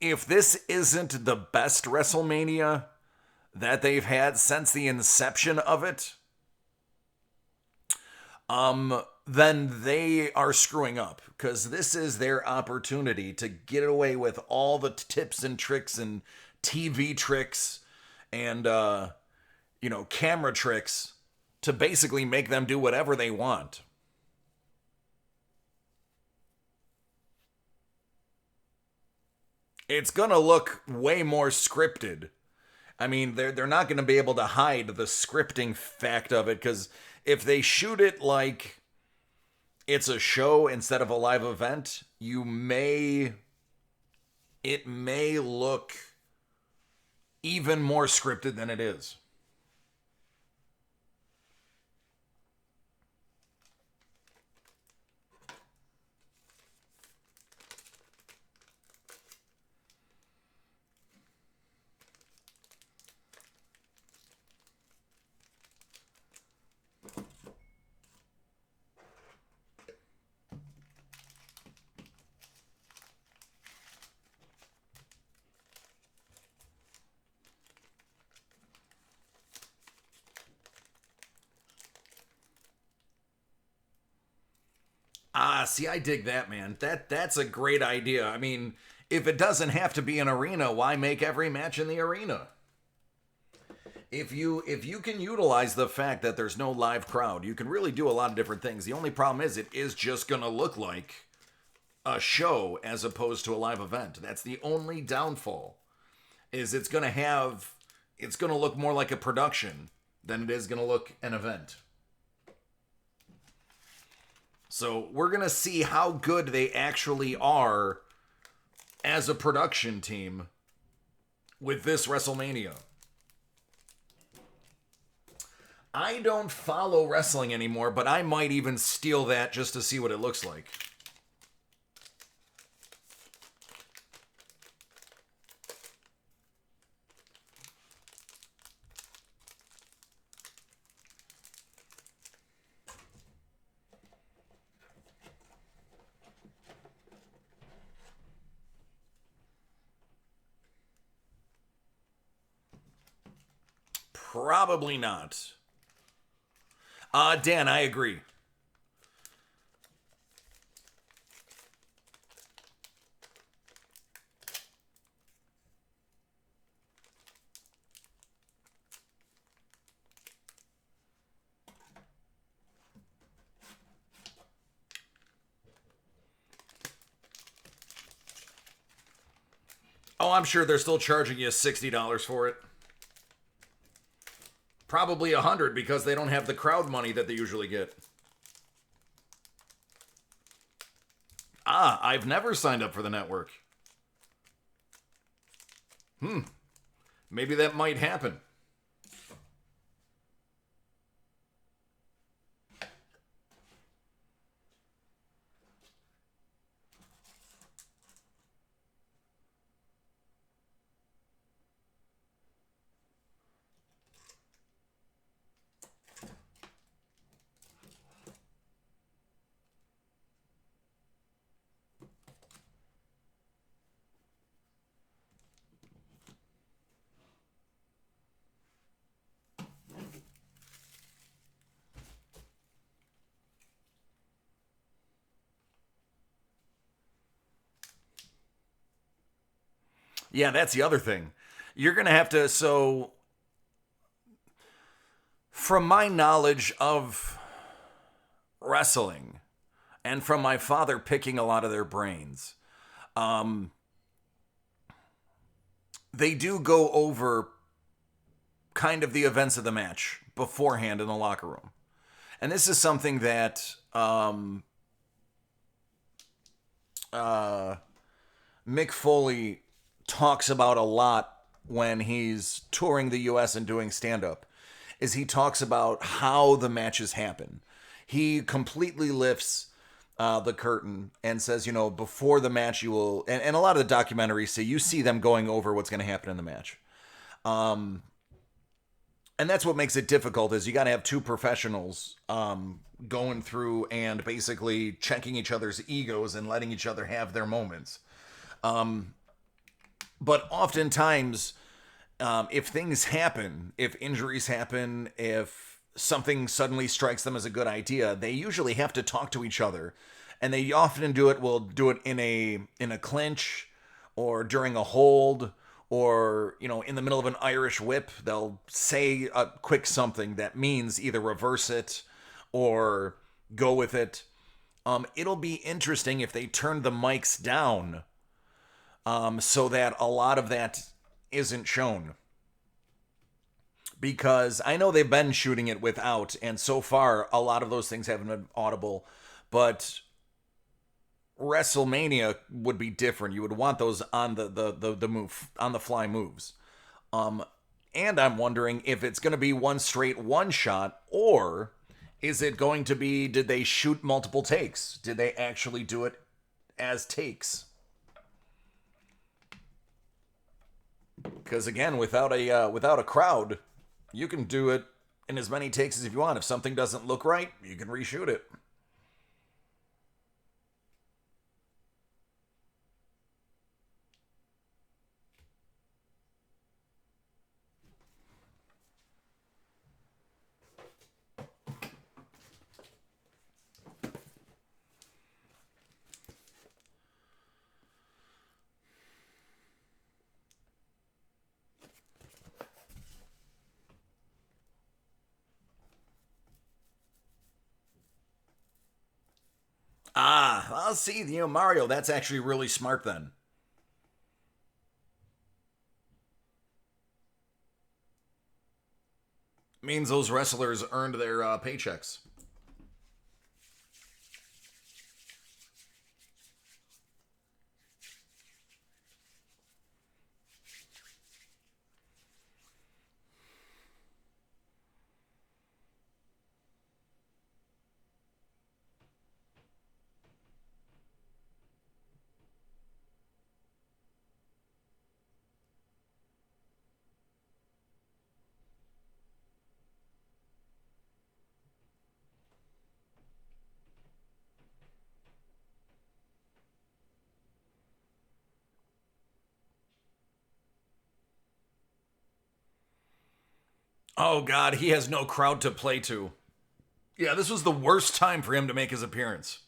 if this isn't the best WrestleMania that they've had since the inception of it, then they are screwing up, because this is their opportunity to get away with all the tips and tricks and TV tricks and, camera tricks to basically make them do whatever they want. It's gonna look way more scripted. I mean, they're not gonna be able to hide the scripting fact of it, because if they shoot it like it's a show instead of a live event, it may look even more scripted than it is. Ah, see, I dig that, man. That's a great idea. I mean, if it doesn't have to be an arena, why make every match in the arena? If you can utilize the fact that there's no live crowd, you can really do a lot of different things. The only problem is it is just going to look like a show as opposed to a live event. That's the only downfall. Is it's going to look more like a production than it is going to look an event. So we're going to see how good they actually are as a production team with this WrestleMania. I don't follow wrestling anymore, but I might even steal that just to see what it looks like. Probably not. Dan, I agree. Oh, I'm sure they're still charging you $60 for it. Probably $100 because they don't have the crowd money that they usually get. I've never signed up for the network. Maybe that might happen. Yeah, that's the other thing. You're going to have to. So, from my knowledge of wrestling and from my father picking a lot of their brains, they do go over kind of the events of the match beforehand in the locker room. And this is something that Mick Foley talks about a lot when he's touring the US and doing stand-up, is he talks about how the matches happen. He completely lifts the curtain and says, before the match you will, and a lot of the documentaries say you see them going over what's going to happen in the match. And that's what makes it difficult is you got to have two professionals going through and basically checking each other's egos and letting each other have their moments. But oftentimes, if things happen, if injuries happen, if something suddenly strikes them as a good idea, they usually have to talk to each other. And they often will do it in a clinch or during a hold or, in the middle of an Irish whip. They'll say a quick something that means either reverse it or go with it. It'll be interesting if they turn the mics down so that a lot of that isn't shown. Because I know they've been shooting it without, and so far a lot of those things haven't been audible. But WrestleMania would be different. You would want those on the move, on the fly moves. And I'm wondering if it's going to be one straight one shot, or is it going to be, did they shoot multiple takes? Did they actually do it as takes? Because again, without a crowd, you can do it in as many takes as you want. If something doesn't look right, you can reshoot it. I'll see. Mario, that's actually really smart then. Means those wrestlers earned their paychecks. Oh, God, he has no crowd to play to. Yeah, this was the worst time for him to make his appearance.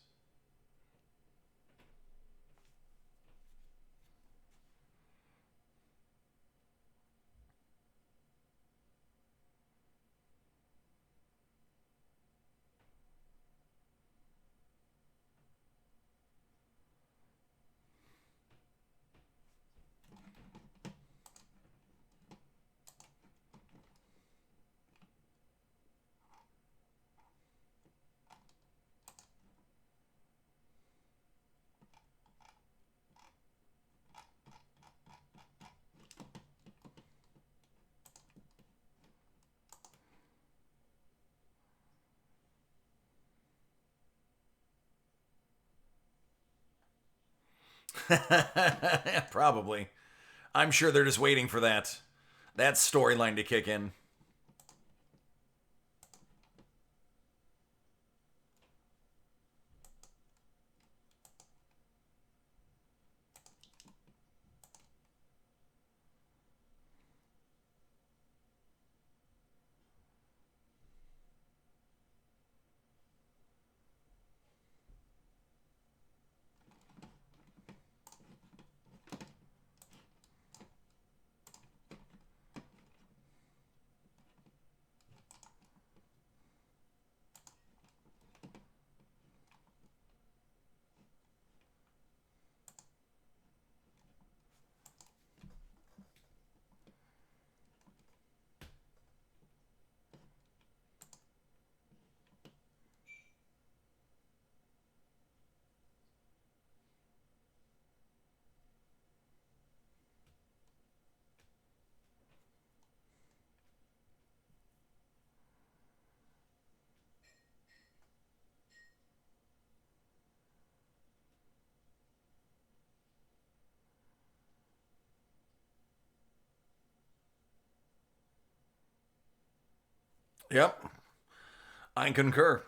Probably. I'm sure they're just waiting for that storyline to kick in. Yep, I concur.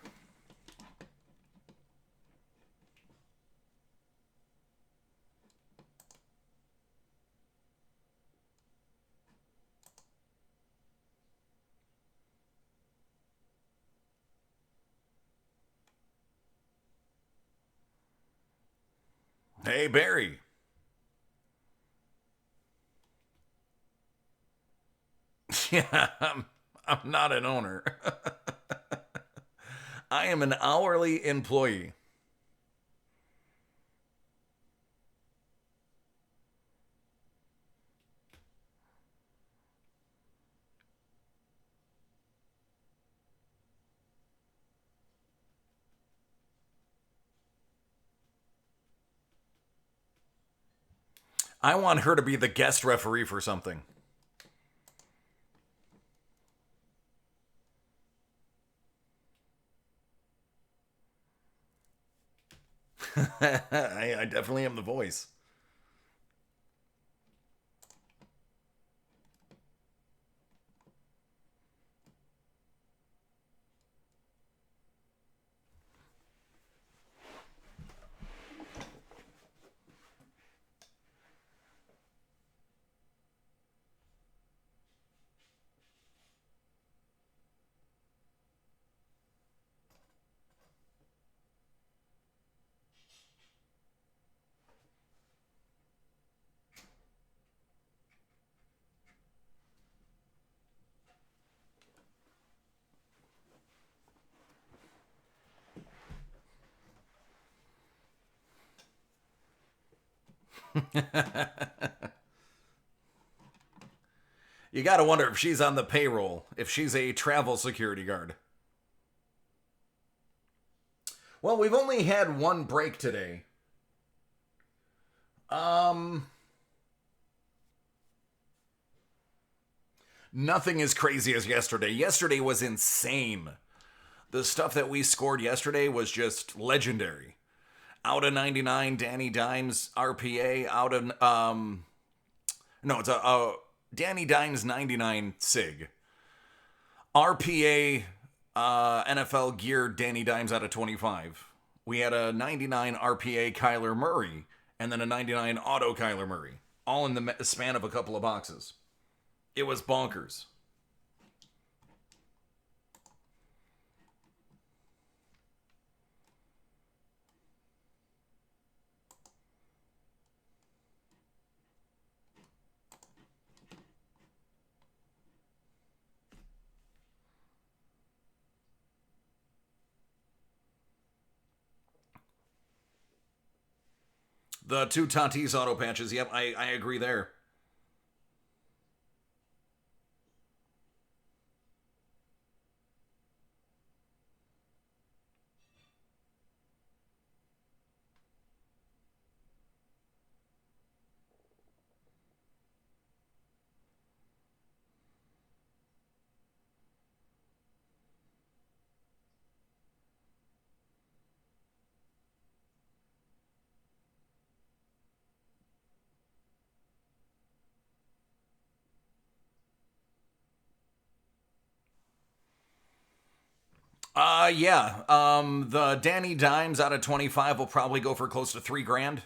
Hey, Barry. Yeah, I'm not an owner. I am an hourly employee. I want her to be the guest referee for something. I definitely am the voice. You gotta wonder if she's on the payroll, if she's a travel security guard. Well, we've only had one break today. Um, Nothing as crazy as yesterday. Yesterday was insane. The stuff that we scored yesterday was just legendary. Out of 99, Danny Dimes RPA. Out of no, it's a Danny Dimes 99 Sig. RPA NFL geared Danny Dimes out of 25. We had a 99 RPA Kyler Murray and then a 99 auto Kyler Murray, all in the span of a couple of boxes. It was bonkers. The two Tatis auto patches. Yep, I agree there. Yeah. The Danny Dimes out of 25 will probably go for close to 3 grand.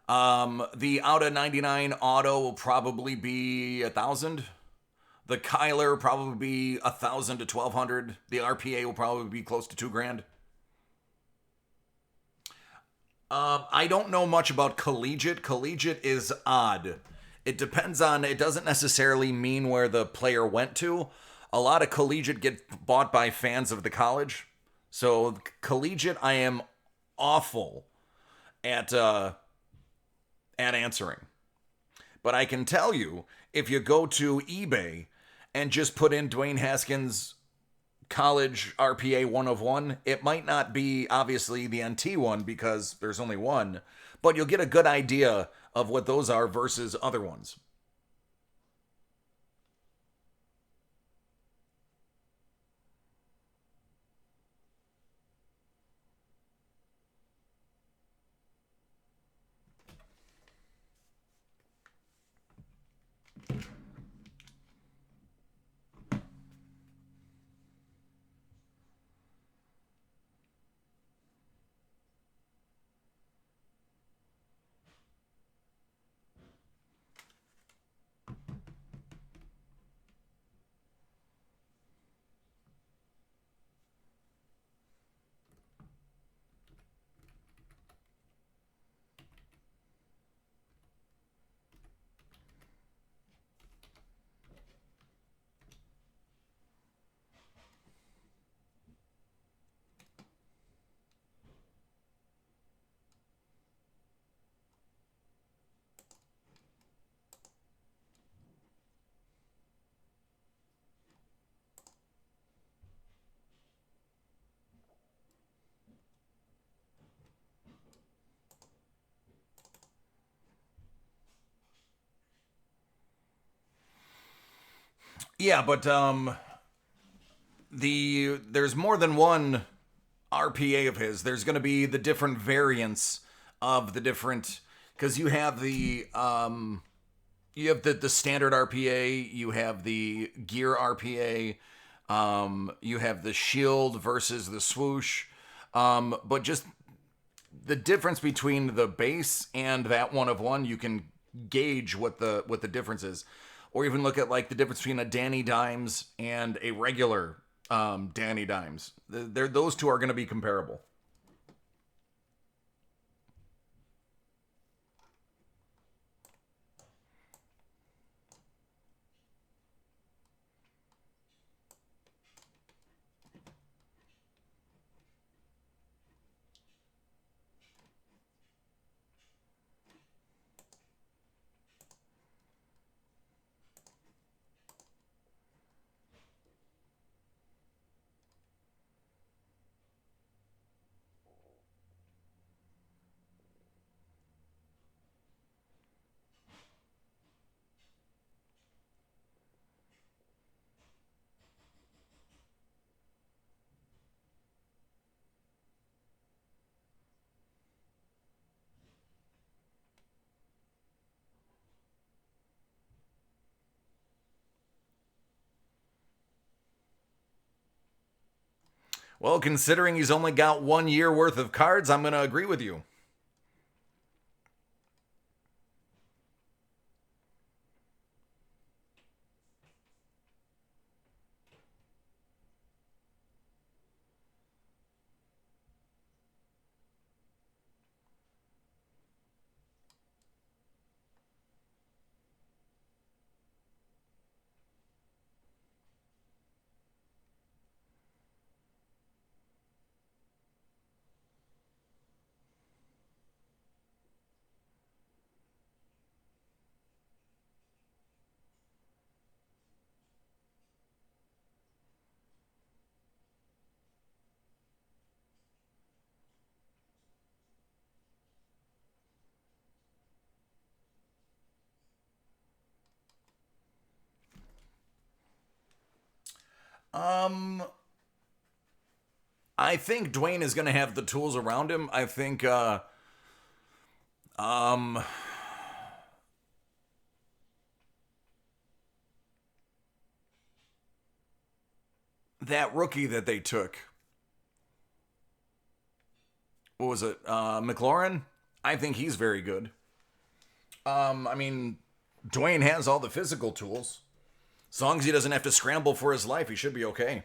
The out of 99 auto will probably be 1,000. The Kyler probably be 1,000 to 1,200. The RPA will probably be close to 2 grand. I don't know much about collegiate. Collegiate is odd. It depends on, it doesn't necessarily mean where the player went to. A lot of collegiate get bought by fans of the college. So collegiate, I am awful at answering. But I can tell you, if you go to eBay and just put in Dwayne Haskins college RPA 1 of 1, it might not be obviously the NT one because there's only one, but you'll get a good idea of what those are versus other ones. Yeah, but there's more than one RPA of his. There's going to be the different variants of the different, because you have the standard RPA, you have the gear RPA, you have the shield versus the swoosh, but just the difference between the base and that 1 of 1, you can gauge what the difference is, or even look at like the difference between a Danny Dimes and a regular Danny Dimes. Those two are going to be comparable. Well, considering he's only got 1 year worth of cards, I'm going to agree with you. Um, I think Dwayne is going to have the tools around him. I think, um, that rookie that they took, what was it? McLaurin? I think he's very good. I mean, Dwayne has all the physical tools. As long as he doesn't have to scramble for his life, he should be okay.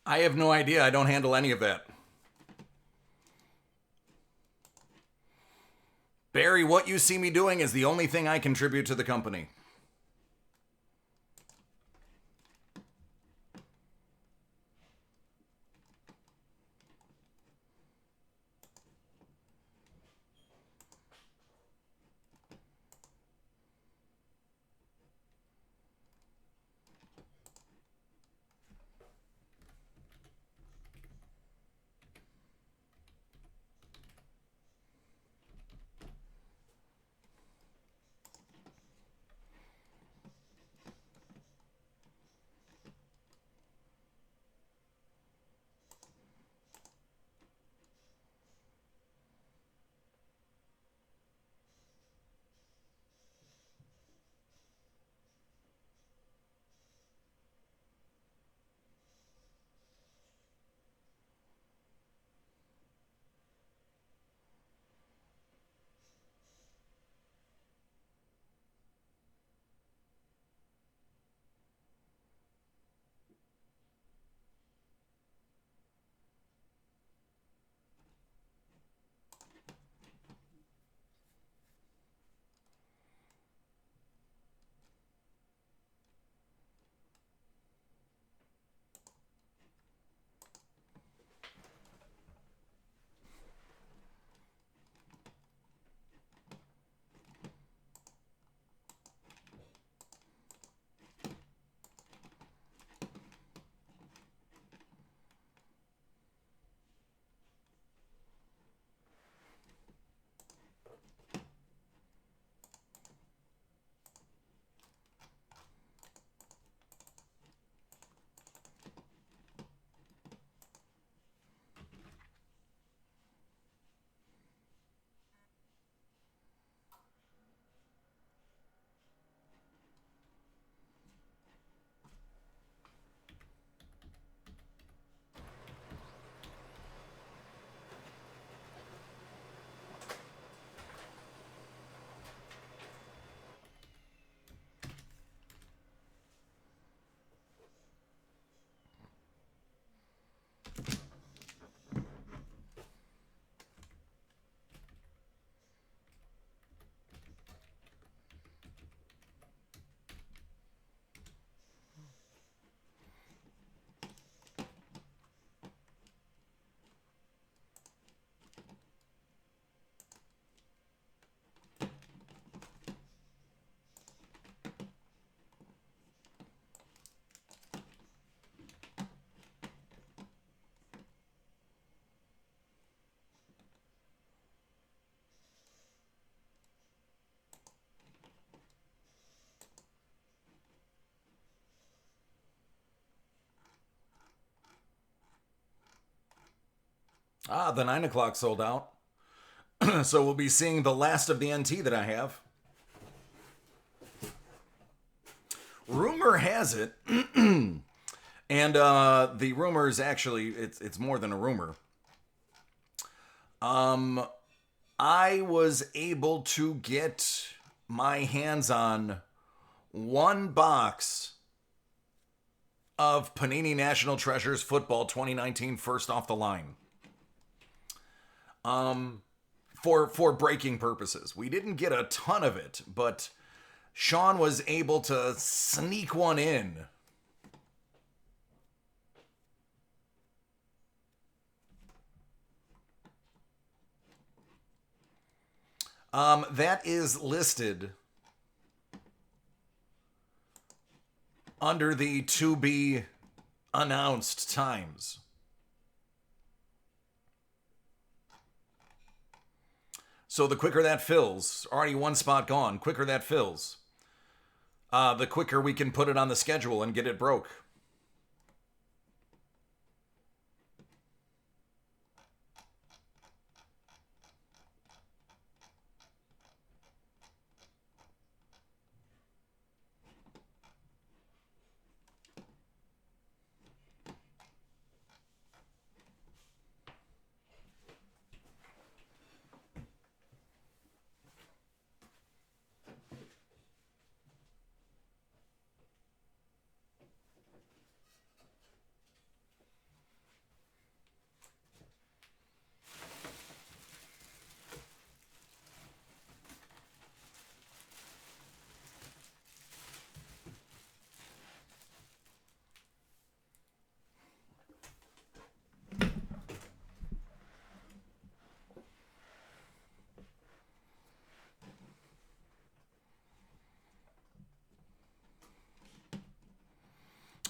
I have no idea. I don't handle any of that. Barry, what you see me doing is the only thing I contribute to the company. The 9 o'clock sold out. So we'll be seeing the last of the NT that I have. Rumor has it, and the rumor is actually, it's more than a rumor. I was able to get my hands on one box of Panini National Treasures Football 2019 first off the line. For breaking purposes. We didn't get a ton of it, but Sean was able to sneak one in. That is listed under the to be announced times. So the quicker that fills, already one spot gone, quicker that fills, the quicker we can put it on the schedule and get it broke.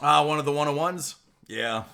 One of the 101s? Yeah.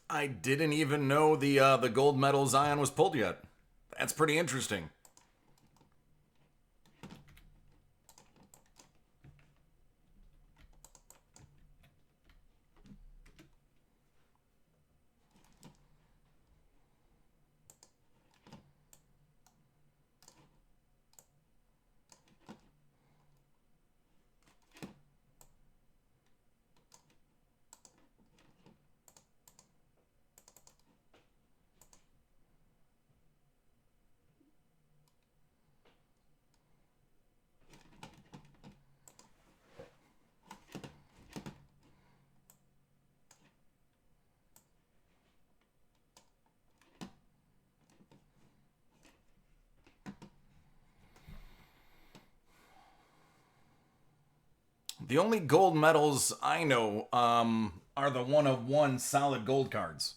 I didn't even know the gold medal Zion was pulled yet. That's pretty interesting. The only gold medals I know are the 1 of 1 solid gold cards.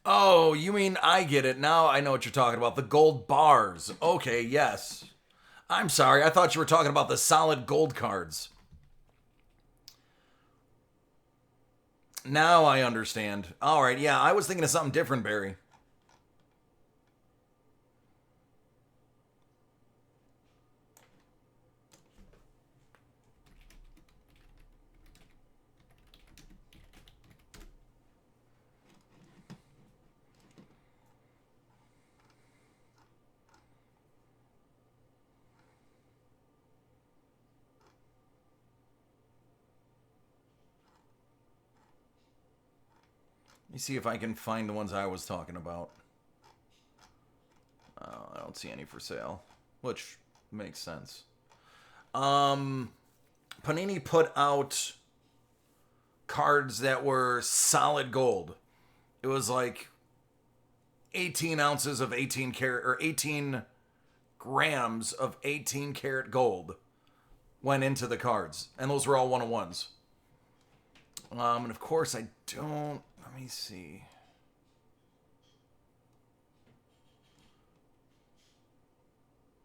Oh, you mean I get it. Now I know what you're talking about. The gold bars. Okay, yes. I'm sorry. I thought you were talking about the solid gold cards. Now I understand. All right, yeah, I was thinking of something different, Barry. Let me see if I can find the ones I was talking about. I don't see any for sale, which makes sense. Um, Panini put out cards that were solid gold. It was like 18 ounces of 18 karat or 18 grams of 18 karat gold went into the cards, and those were all 101s. And of course, I don't. Let me see.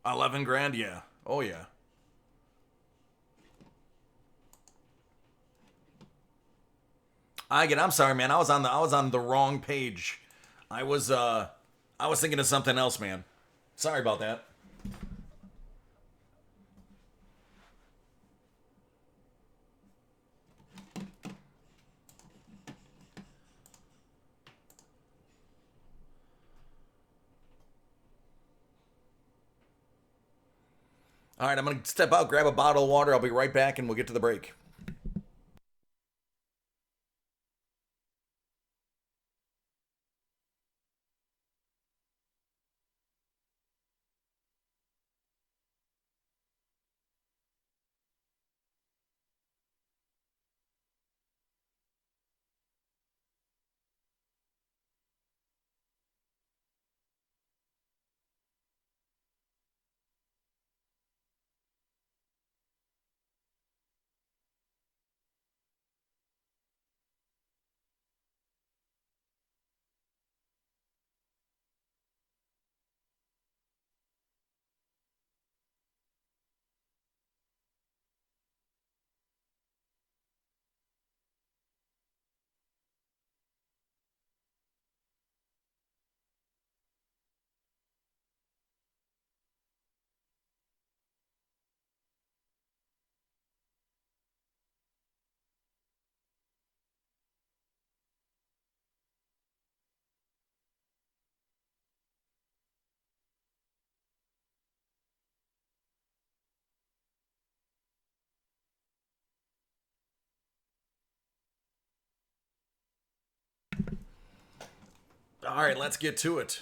$11 grand, yeah. Oh yeah. I'm sorry, man. I was on the wrong page. I was uh I was thinking of something else, man. Sorry about that. All right, I'm gonna step out, grab a bottle of water. I'll be right back, and we'll get to the break. All right, let's get to it.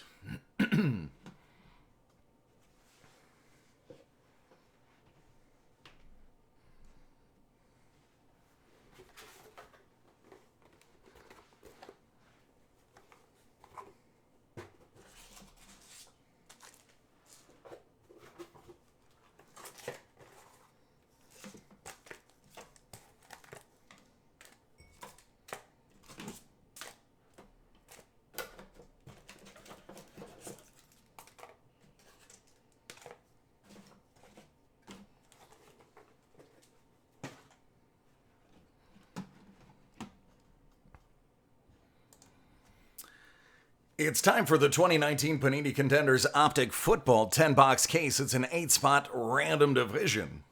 It's time for the 2019 Panini Contenders Optic Football 10 box case. It's an 8-spot random division.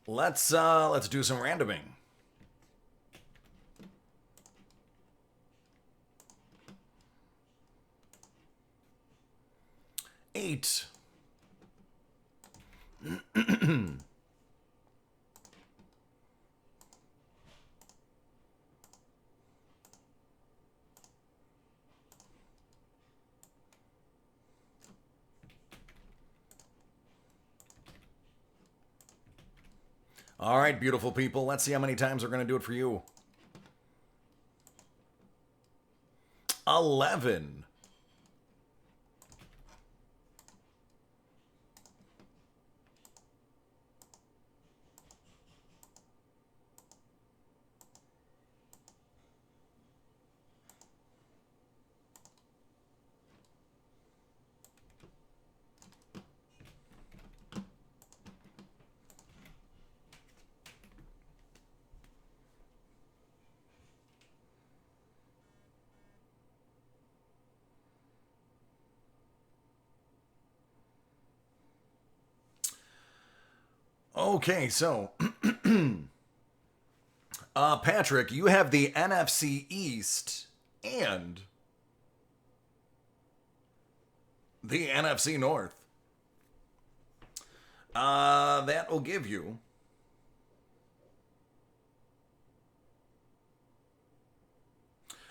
Let's do some randoming. Eight. All right, beautiful people. Let's see how many times we're going to do it for you. 11. Okay, so Patrick, you have the NFC East and the NFC North. That will give you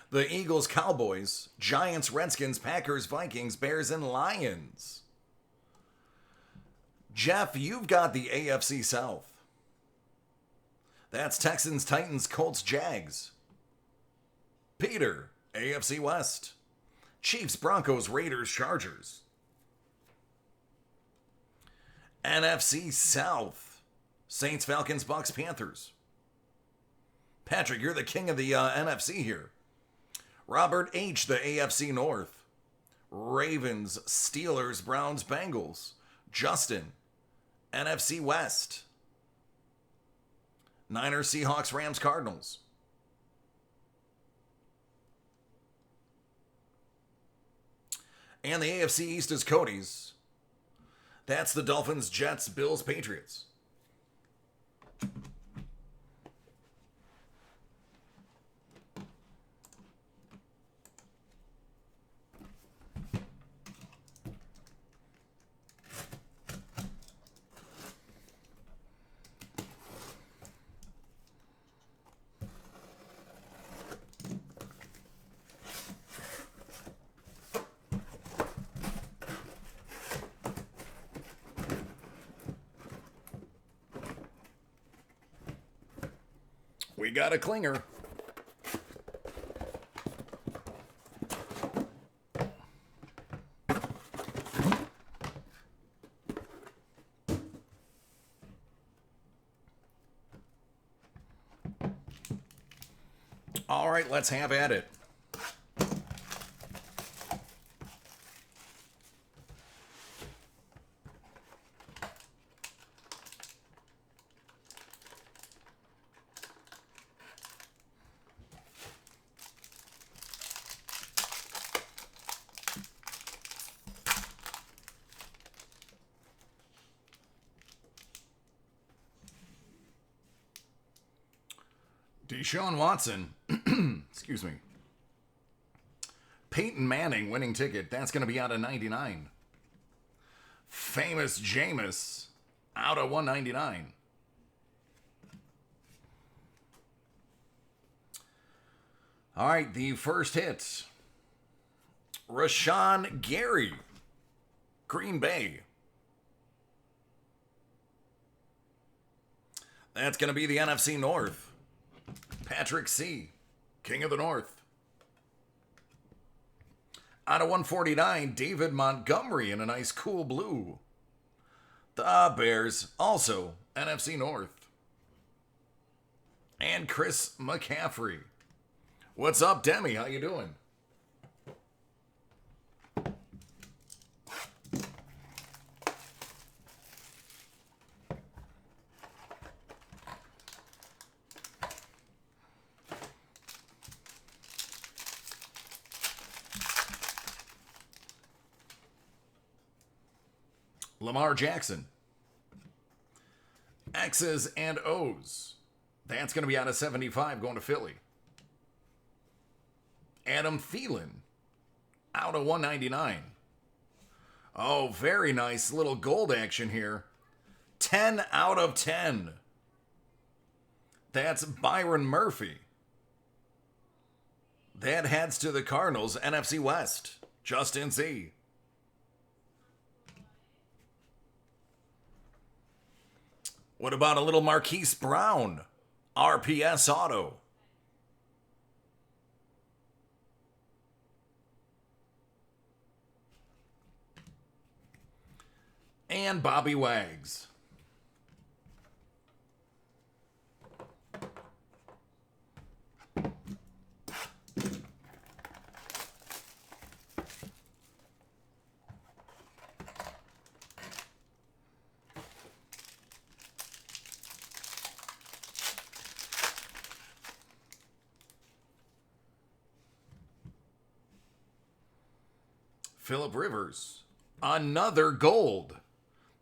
the Eagles, Cowboys, Giants, Redskins, Packers, Vikings, Bears, and Lions. Jeff, you've got the AFC South. That's Texans, Titans, Colts, Jags. Peter, AFC West. Chiefs, Broncos, Raiders, Chargers. NFC South. Saints, Falcons, Bucks, Panthers. Patrick, you're the king of the NFC here. Robert H., the AFC North. Ravens, Steelers, Browns, Bengals. Justin, NFC West. Niners, Seahawks, Rams, Cardinals. And the AFC East is Cody's. That's the Dolphins, Jets, Bills, Patriots. We got a clinger. All right, let's have at it. Deshaun Watson, excuse me. Peyton Manning winning ticket. That's going to be out of 99. Famous Jameis out of 199. All right, the first hit. Rashawn Gary, Green Bay. That's going to be the NFC North. Patrick C., King of the North. Out of 149, David Montgomery in a nice cool blue. The Bears, also NFC North. And Chris McCaffrey. What's up, Demi? How you doing? Lamar Jackson. X's and O's. That's going to be out of 75 going to Philly. Adam Thielen. Out of 199. Oh, very nice little gold action here. 10 out of 10. That's Byron Murphy. That heads to the Cardinals, NFC West. Justin Z. What about a little Marquise Brown? RPS Auto. And Bobby Wags. Phillip Rivers. Another gold.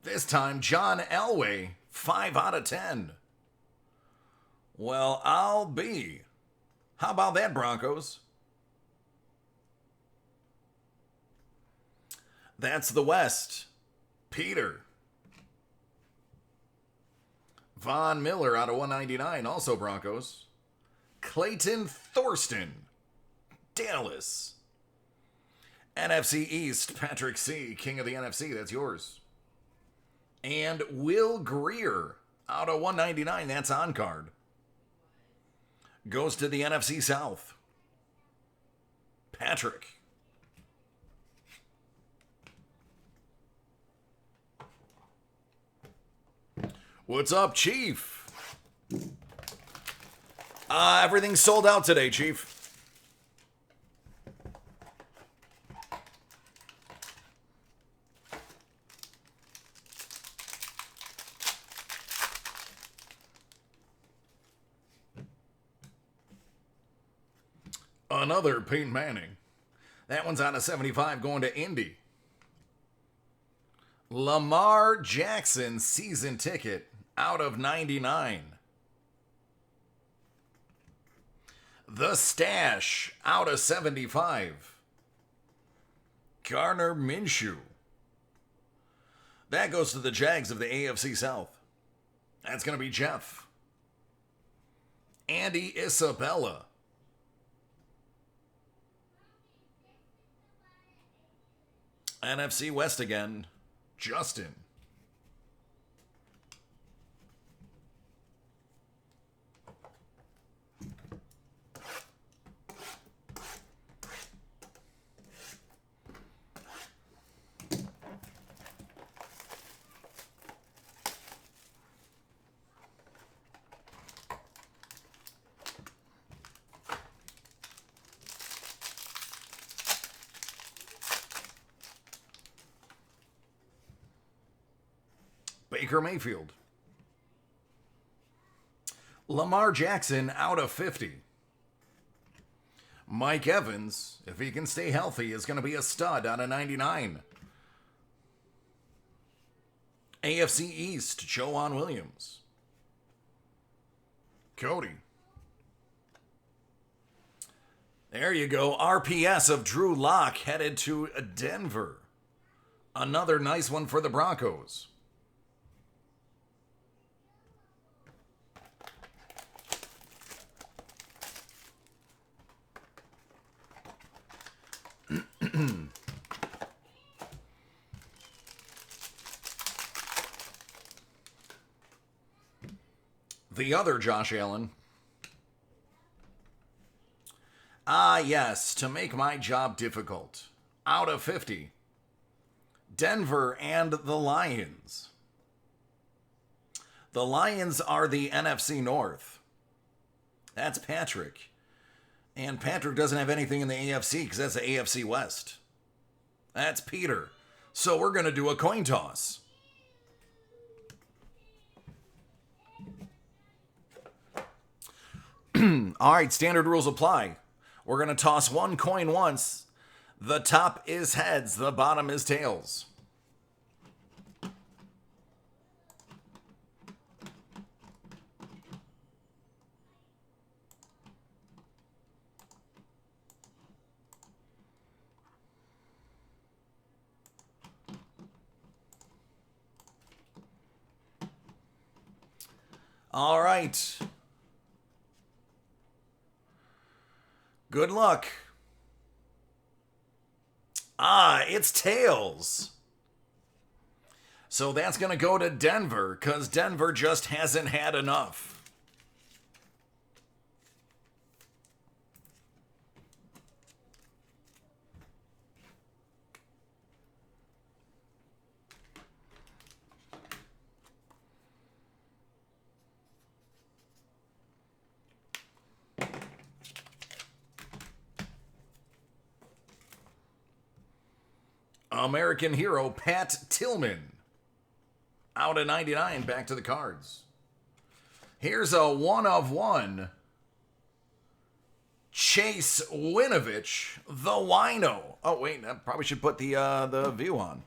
This time, John Elway 5 out of 10. Well, I'll be. How about that, Broncos? That's the West. Peter. Von Miller out of 199, also Broncos. Clayton Thorsten. Dallas. NFC East, Patrick C., King of the NFC, that's yours. And Will Greer out of 199, that's on card. Goes to the NFC South. Patrick. What's up, Chief? Everything's sold out today, Chief. Another Peyton Manning. That one's out of 75 going to Indy. Lamar Jackson season ticket out of 99. The Stash out of 75. Gardner Minshew. That goes to the Jags of the AFC South. That's going to be Jeff. Andy Isabella. NFC West again, Justin. Baker Mayfield. Lamar Jackson out of 50. Mike Evans, if he can stay healthy, is going to be a stud out of 99. AFC East, Joanne Williams. Cody. There you go. RPS of Drew Lock headed to Denver. Another nice one for the Broncos. The other Josh Allen. Ah, yes, to make my job difficult. Out of 50. Denver and the Lions. The Lions are the NFC North. That's Patrick. And Patrick doesn't have anything in the AFC because that's the AFC West. That's Peter. So we're going to do a coin toss. All right, standard rules apply. We're going to toss one coin once. The top is heads, the bottom is tails. All right. Good luck. Ah, it's tails. So that's going to go to Denver because Denver just hasn't had enough. American hero Pat Tillman. Out of 99, back to the Cards. Here's a 1/1. Chase Winovich, the Wino. Oh, wait, I probably should put the view on.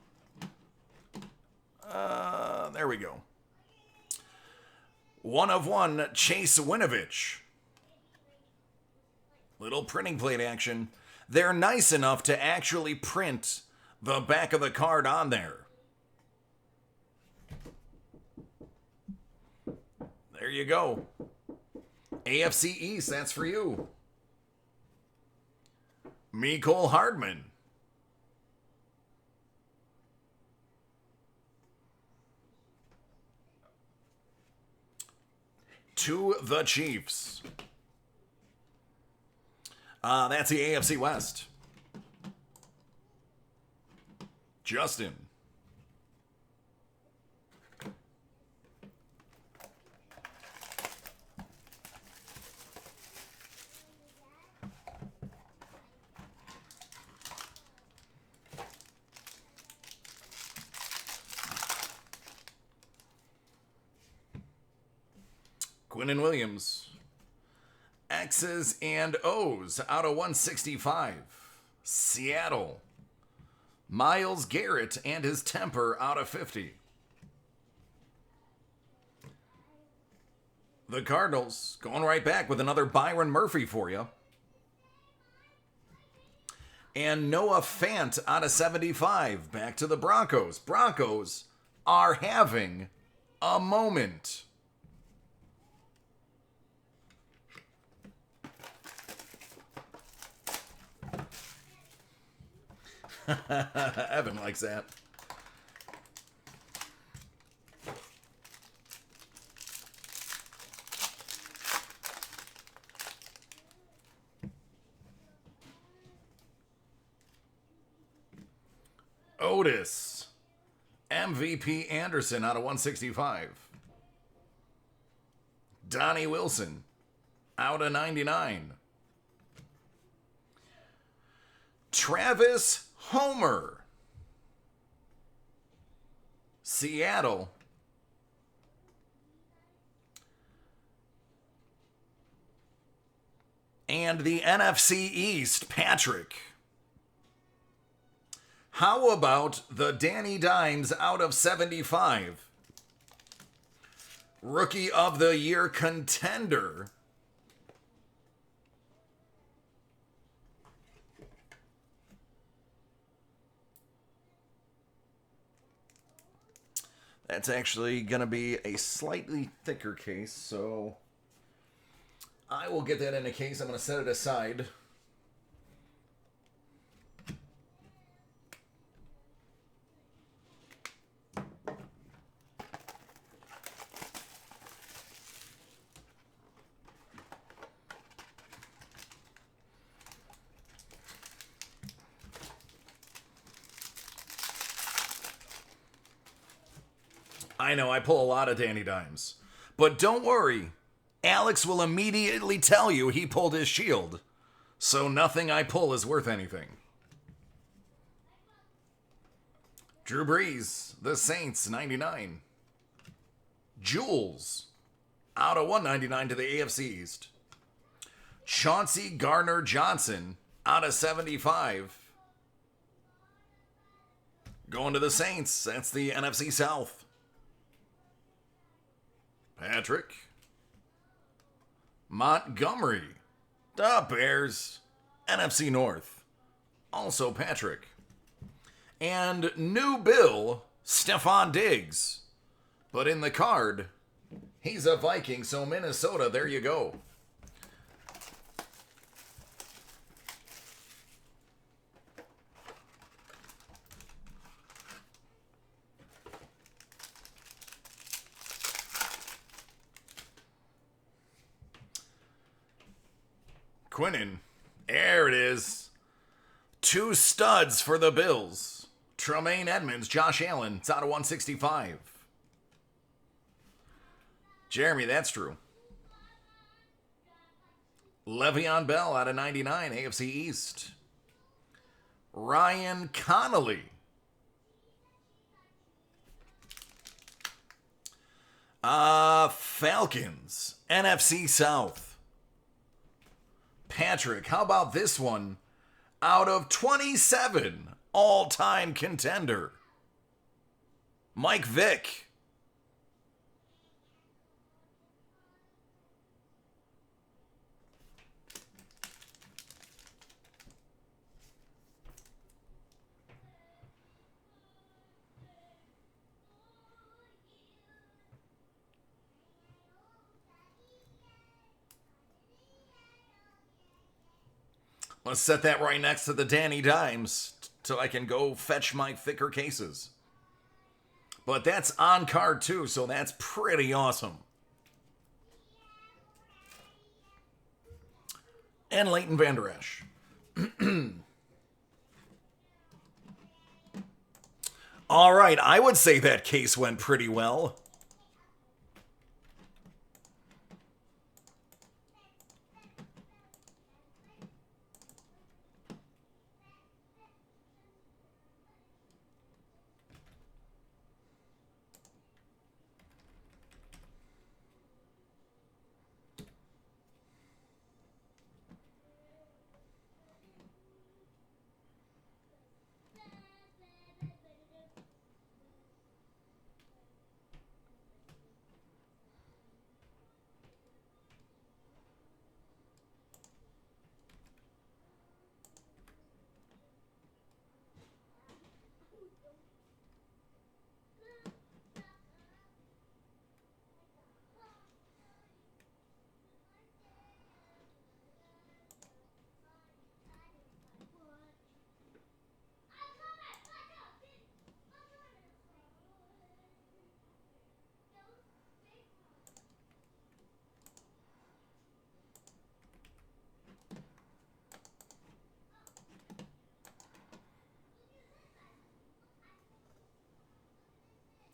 There we go. 1/1, Chase Winovich. Little printing plate action. They're nice enough to actually print the back of the card on there. There you go. AFC East, that's for you. Mecole Hardman. To the Chiefs. That's the AFC West. Justin. Quinnen Williams. X's and O's out of 165. Seattle. Myles Garrett and his temper out of 50. The Cardinals going right back with another Byron Murphy for you. And Noah Fant out of 75. Back to the Broncos. Broncos are having a moment. Evan likes that. Otis. MVP Anderson out of 165. Donnie Wilson out of 99. Travis Homer. Seattle. And the NFC East, Patrick. How about the Danny Dimes out of 75? Rookie of the Year contender. That's actually going to be a slightly thicker case, so I will get that in a case. I'm going to set it aside. I know, I pull a lot of Danny Dimes. But don't worry, Alex will immediately tell you he pulled his shield. So nothing I pull is worth anything. Drew Brees, the Saints, 99. Jules, out of 199 to the AFC East. Chauncey Gardner-Johnson, out of 75. Going to the Saints, that's the NFC South. Patrick. Montgomery. The Bears. NFC North. Also Patrick. And new Bill, Stephon Diggs. But in the card, he's a Viking, so Minnesota, there you go. Quinnen. There it is. Two studs for the Bills. Tremaine Edmonds, Josh Allen. It's out of 165. Jeremy, that's true. Le'Veon Bell out of 99, AFC East. Ryan Connolly. Falcons, NFC South. Patrick, how about this one? Out of 27, all-time contender. Mike Vick. Let's set that right next to the Danny Dimes so I can go fetch my thicker cases. But that's on card too, so that's pretty awesome. And Leighton Vander Esch. All right, I would say that case went pretty well.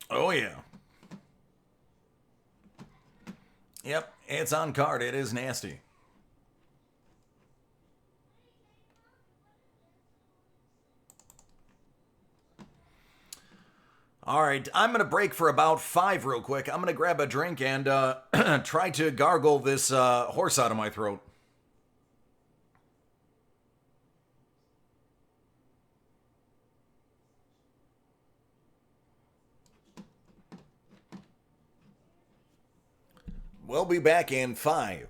Oh, yeah. Yep, it's on card. It is nasty. All right, I'm going to break for about 5 real quick. I'm going to grab a drink and try to gargle this horse out of my throat. We'll be back in 5.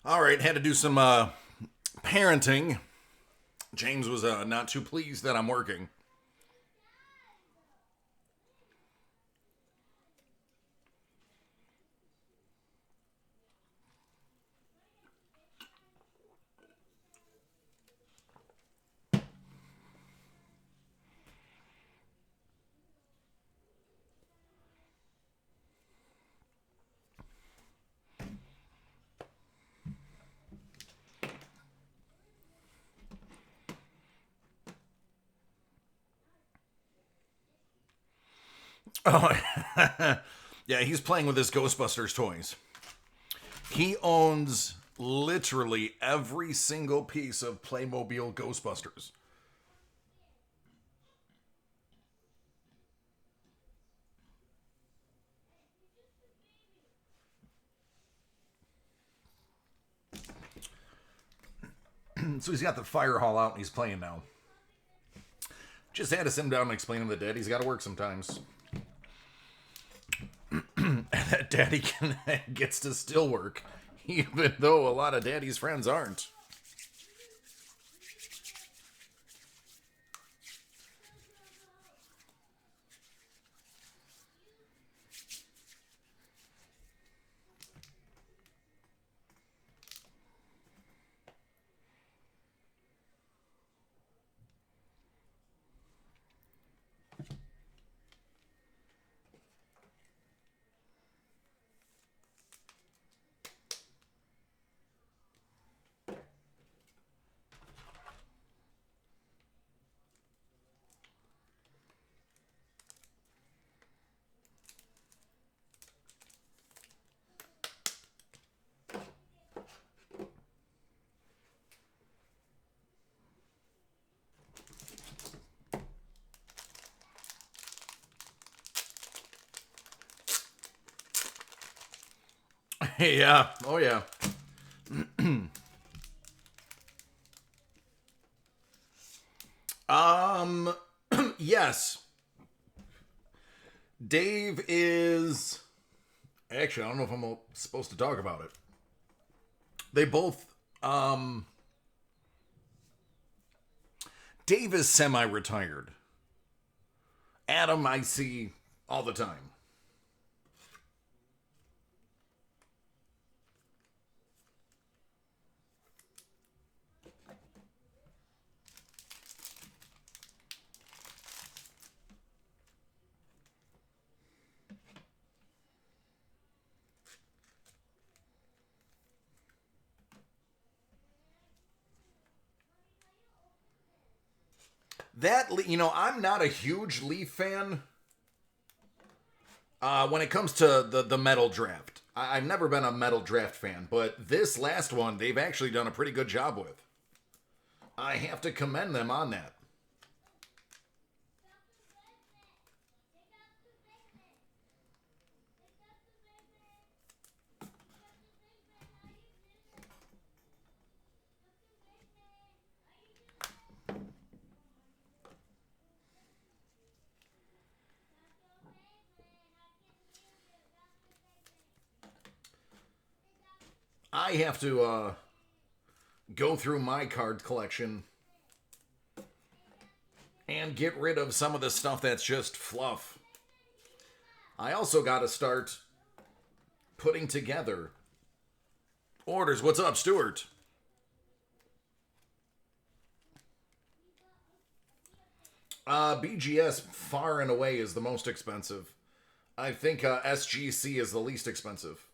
All right, had to do some parenting. James was not too pleased that I'm working. Oh, yeah, he's playing with his Ghostbusters toys. He owns literally every single piece of Playmobil Ghostbusters. So he's got the fire hall out and he's playing now. Just had to sit him down and explain him that Daddy's got to work sometimes. And that Daddy gets to still work, even though a lot of Daddy's friends aren't. Yeah. Oh, yeah. um, yes. Dave is. Actually, I don't know if I'm supposed to talk about it. They both. Dave is semi retired. Adam, I see all the time. I'm not a huge Leaf fan when it comes to the metal draft. I've never been a metal draft fan, but this last one, they've actually done a pretty good job with. I have to commend them on that. I have to go through my card collection and get rid of some of the stuff that's just fluff. I also got to start putting together orders. What's up, Stuart? BGS far and away is the most expensive. I think SGC is the least expensive.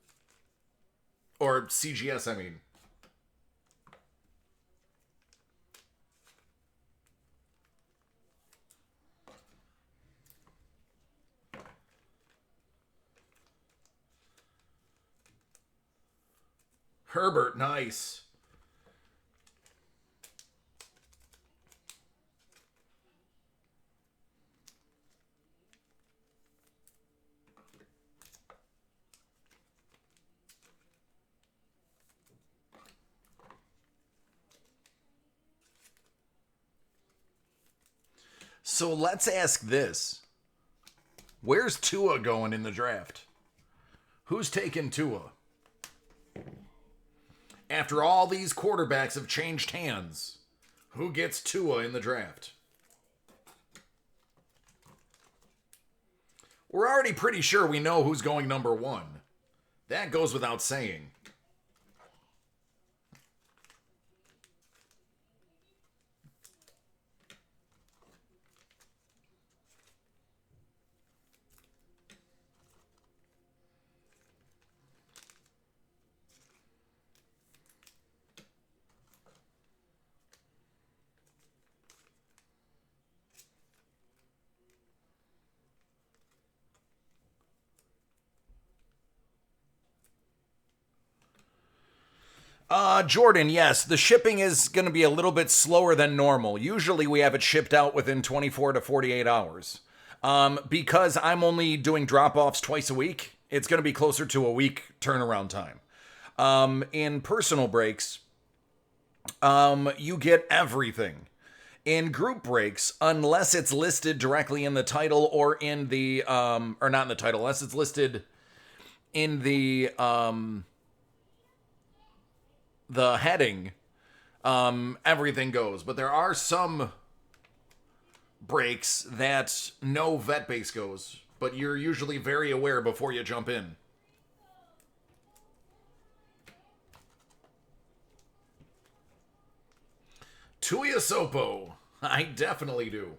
Or CGS, I mean. Herbert, nice. So let's ask this. Where's Tua going in the draft? Who's taking Tua? After all these quarterbacks have changed hands, who gets Tua in the draft? We're already pretty sure we know who's going number 1. That goes without saying. Jordan, yes, the shipping is going to be a little bit slower than normal. Usually we have it shipped out within 24 to 48 hours. Because I'm only doing drop-offs twice a week, it's going to be closer to a week turnaround time. In personal breaks, you get everything. In group breaks, unless it's listed directly in the title or in the, or not in the title, unless it's listed in the heading, everything goes. But there are some breaks that no vet base goes, but you're usually very aware before you jump in. Tuiasopo. I definitely do.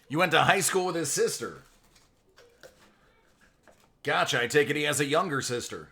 You went to high school with his sister. Gotcha, I take it he has a younger sister.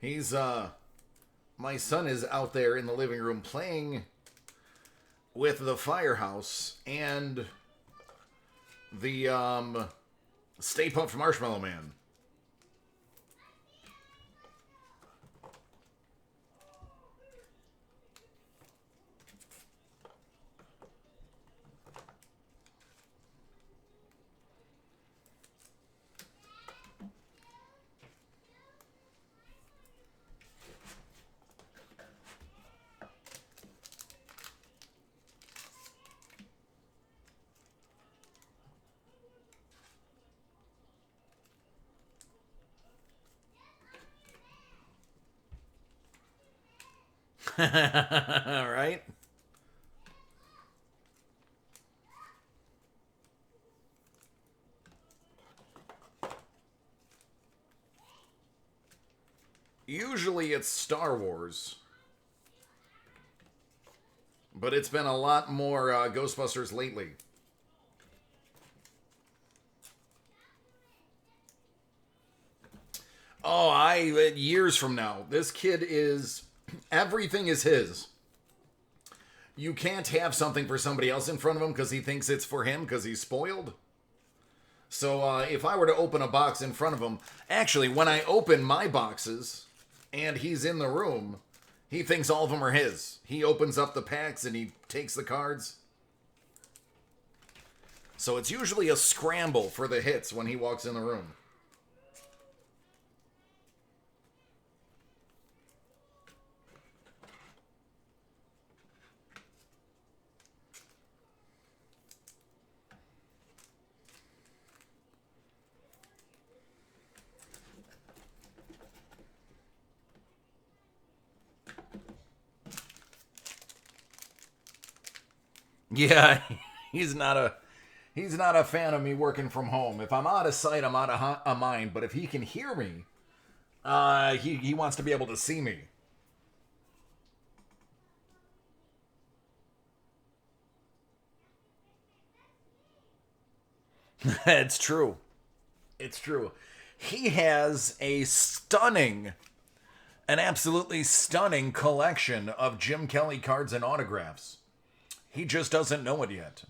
He's, my son is out there in the living room playing with the Firehouse and the, Stay Puft Marshmallow Man. Right? Usually it's Star Wars. But it's been a lot more Ghostbusters lately. Oh, years from now. This kid is, everything is his. You can't have something for somebody else in front of him because he thinks it's for him because he's spoiled. So if I were to open a box in front of him, actually, when I open my boxes and he's in the room, he thinks all of them are his. He opens up the packs and he takes the cards. So it's usually a scramble for the hits when he walks in the room. Yeah, he's not a he's not a fan of me working from home. If I'm out of sight, I'm out of mind. But if he can hear me, he wants to be able to see me. It's true. It's true. He has an absolutely stunning collection of Jim Kelly cards and autographs. He just doesn't know it yet.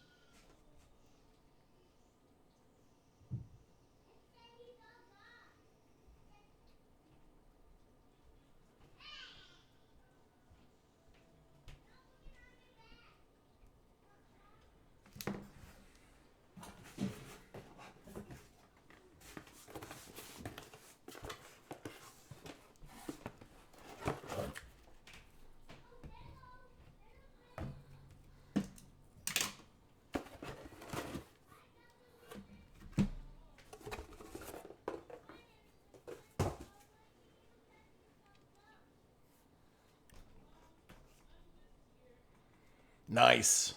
Nice.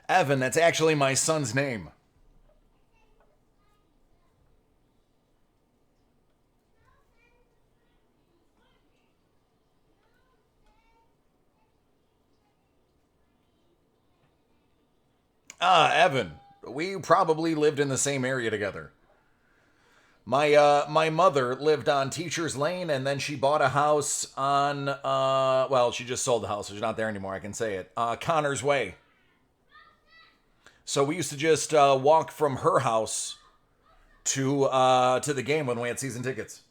Evan, that's actually my son's name. Ah, Evan. We probably lived in the same area together. My mother lived on Teachers Lane, and then she bought a house on well, she just sold the house. She's not there anymore. I can say it. Connors Way. So we used to just walk from her house to the game when we had season tickets.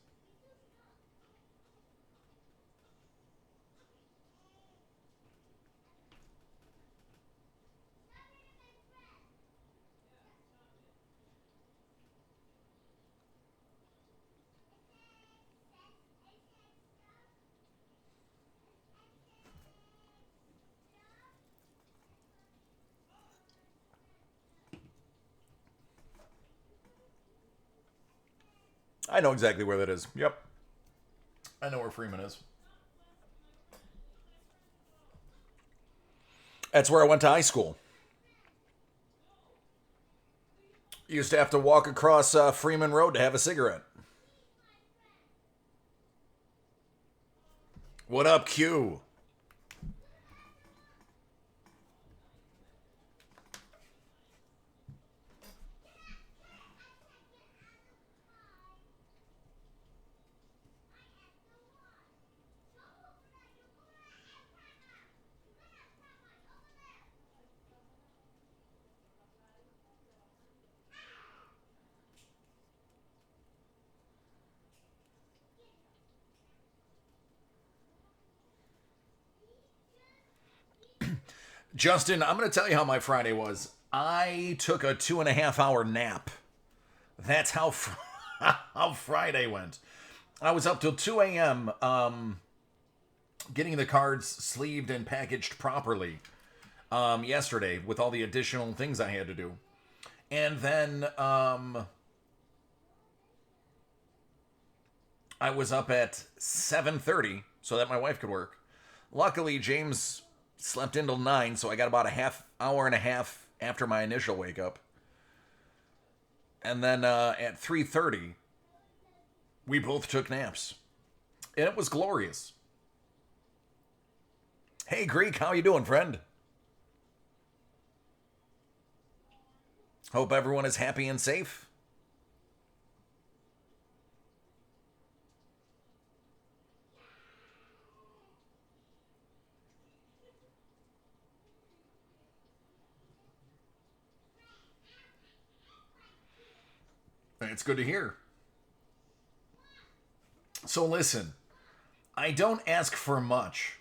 I know exactly where that is. Yep, I know where Freeman is. That's where I went to high school. You used to have to walk across Freeman Road to have a cigarette. What up, Q? Justin, I'm going to tell you how my Friday was. I took a 2.5 hour nap. That's how how Friday went. I was up till 2 a.m. Getting the cards sleeved and packaged properly yesterday with all the additional things I had to do. And then I was up at 7:30 so that my wife could work. Luckily, James slept until 9, so I got about a half hour and a half after my initial wake up. And then at 3:30, we both took naps. And it was glorious. Hey, Greek, how you doing, friend? Hope everyone is happy and safe. It's good to hear. So listen, I don't ask for much,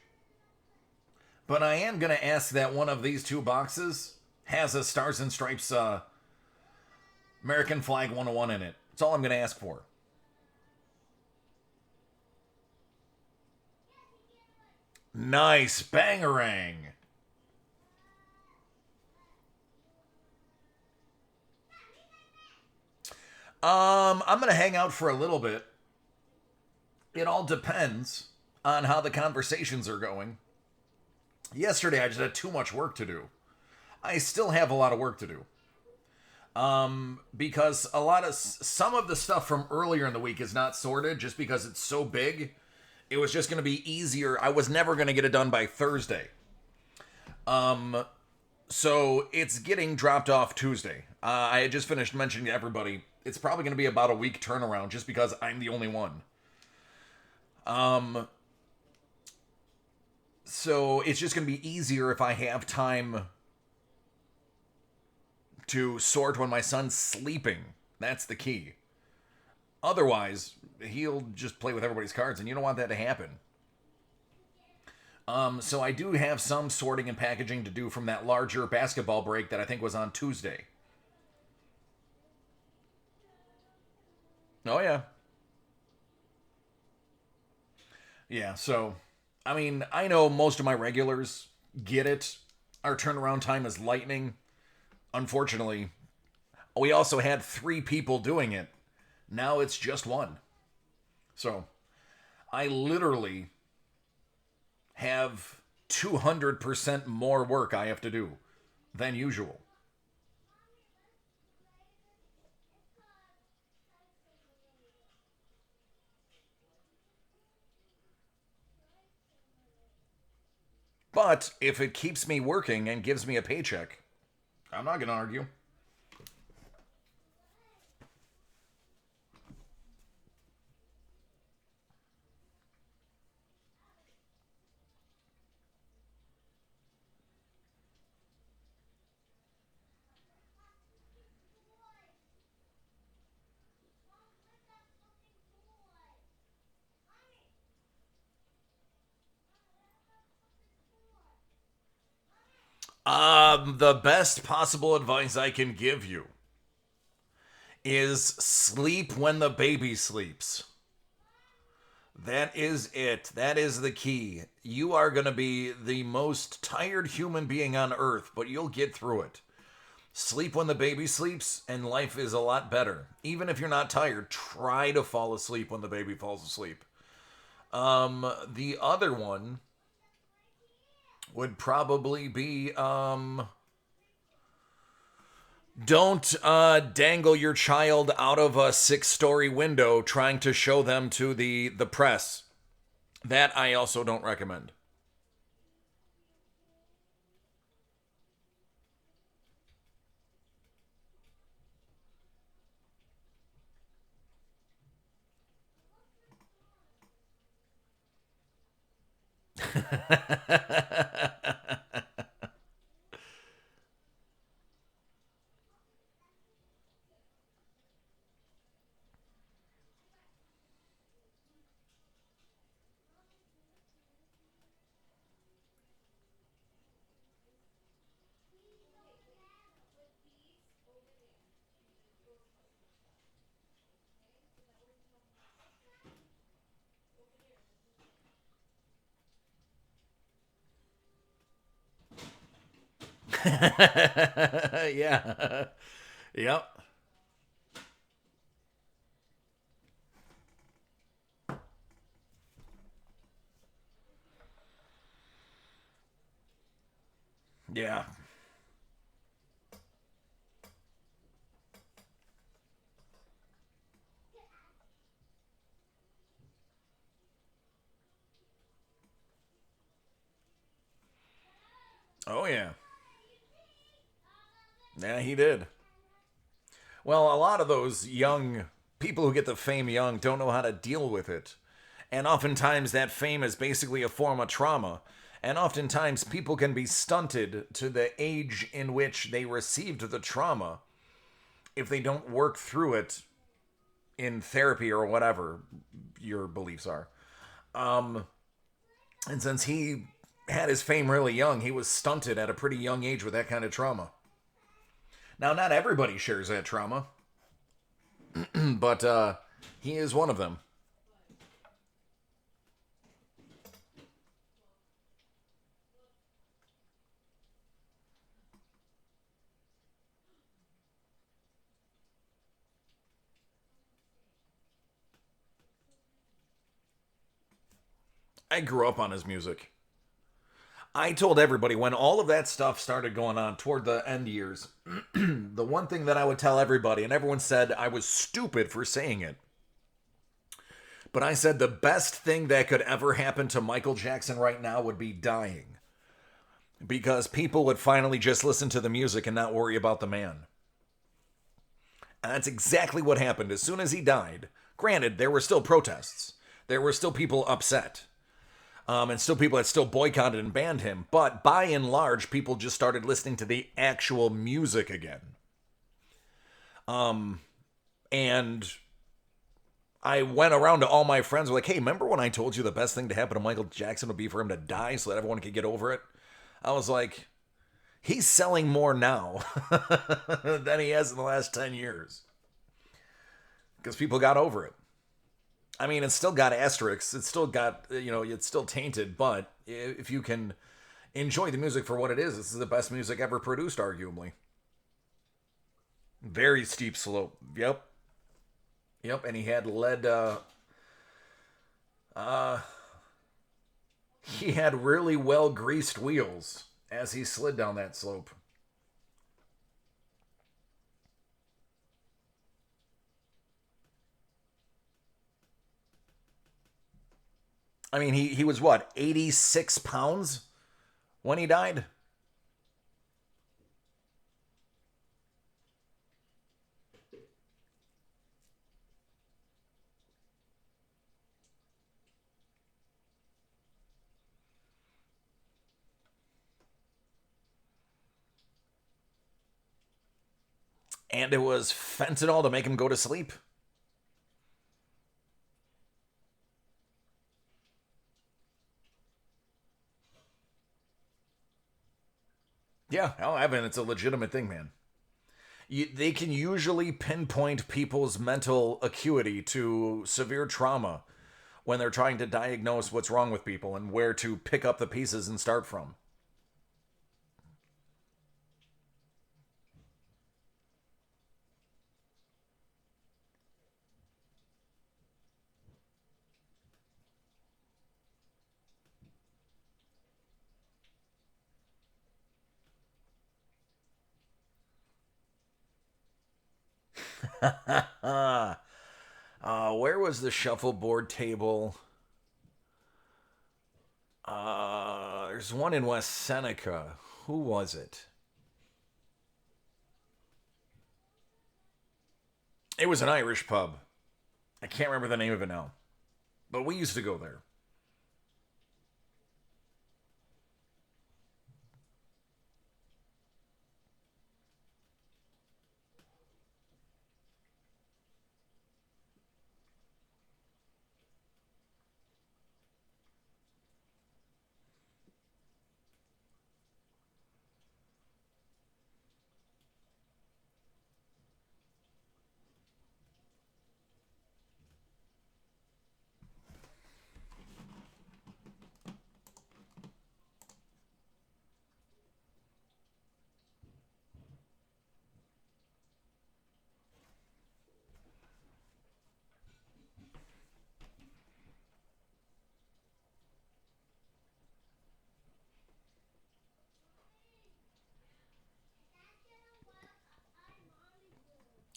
but I am going to ask that one of these two boxes has a Stars and Stripes American Flag 101 in it. That's all I'm going to ask for. Nice. Bangarang. I'm going to hang out for a little bit. It all depends on how the conversations are going. Yesterday, I just had too much work to do. I still have a lot of work to do. Because some of the stuff from earlier in the week is not sorted just because it's so big. It was just going to be easier. I was never going to get it done by Thursday. So it's getting dropped off Tuesday. I had just finished mentioning to everybody it's probably going to be about a week turnaround just because I'm the only one. So it's just going to be easier if I have time to sort when my son's sleeping. That's the key. Otherwise, he'll just play with everybody's cards, and you don't want that to happen. So I do have some sorting and packaging to do from that larger basketball break that I think was on Tuesday. Oh, yeah. Yeah, so, I mean, I know most of my regulars get it. Our turnaround time is lightning. Unfortunately, we also had 3 people doing it. Now it's just one. So, I literally have 200% more work I have to do than usual. But if it keeps me working and gives me a paycheck, I'm not going to argue. The best possible advice I can give you is sleep when the baby sleeps. That is it. That is the key. You are going to be the most tired human being on earth, but you'll get through it. Sleep when the baby sleeps, and life is a lot better. Even if you're not tired, try to fall asleep when the baby falls asleep. The other one would probably be don't dangle your child out of a 6-story window trying to show them to the press. That I also don't recommend. Yeah. Yep. Yeah. Oh yeah. Yeah, he did. Well, a lot of those young people who get the fame young don't know how to deal with it. And oftentimes that fame is basically a form of trauma. And oftentimes people can be stunted to the age in which they received the trauma if they don't work through it in therapy or whatever your beliefs are. And since he had his fame really young, he was stunted at a pretty young age with that kind of trauma. Now, not everybody shares that trauma, but he is one of them. I grew up on his music. I told everybody when all of that stuff started going on toward the end years, the one thing that I would tell everybody, and everyone said I was stupid for saying it, but I said the best thing that could ever happen to Michael Jackson right now would be dying. Because people would finally just listen to the music and not worry about the man. And that's exactly what happened. As soon as he died, granted, there were still protests. There were still people upset. And still people that still boycotted and banned him. But by and large, people just started listening to the actual music again. And I went around to all my friends, like, hey, remember when I told you the best thing to happen to Michael Jackson would be for him to die so that everyone could get over it? I was like, he's selling more now than he has in the last 10 years. Because people got over it. I mean, it's still got asterisks. It's still got, it's still tainted. But if you can enjoy the music for what it is, this is the best music ever produced, arguably. Very steep slope. Yep. Yep, and he had he had really well greased wheels as he slid down that slope. I mean, he was what, 86 pounds when he died? And it was fentanyl to make him go to sleep. Yeah, oh, Evan, it's a legitimate thing, man. They can usually pinpoint people's mental acuity to severe trauma when they're trying to diagnose what's wrong with people and where to pick up the pieces and start from. Where was the shuffleboard table? There's one in West Seneca. Who was it? It was an Irish pub. I can't remember the name of it now. But we used to go there.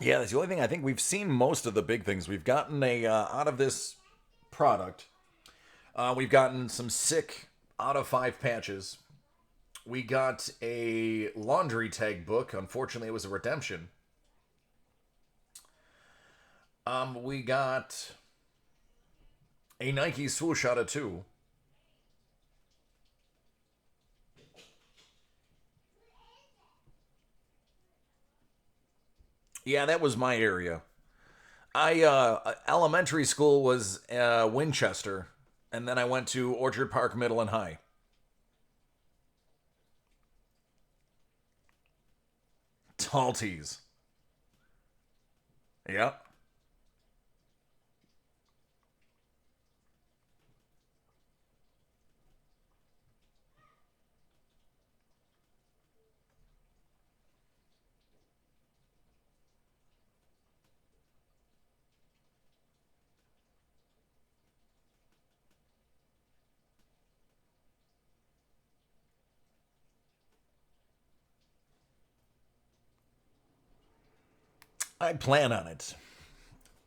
Yeah, that's the only thing. I think we've seen most of the big things. We've gotten a out of this product. We've gotten some sick out of five patches. We got a laundry tag book. Unfortunately, it was a redemption. We got a Nike swoosh out of two. Yeah, that was my area. I elementary school was Winchester, and then I went to Orchard Park Middle and High. Talties. Yep. I plan on it.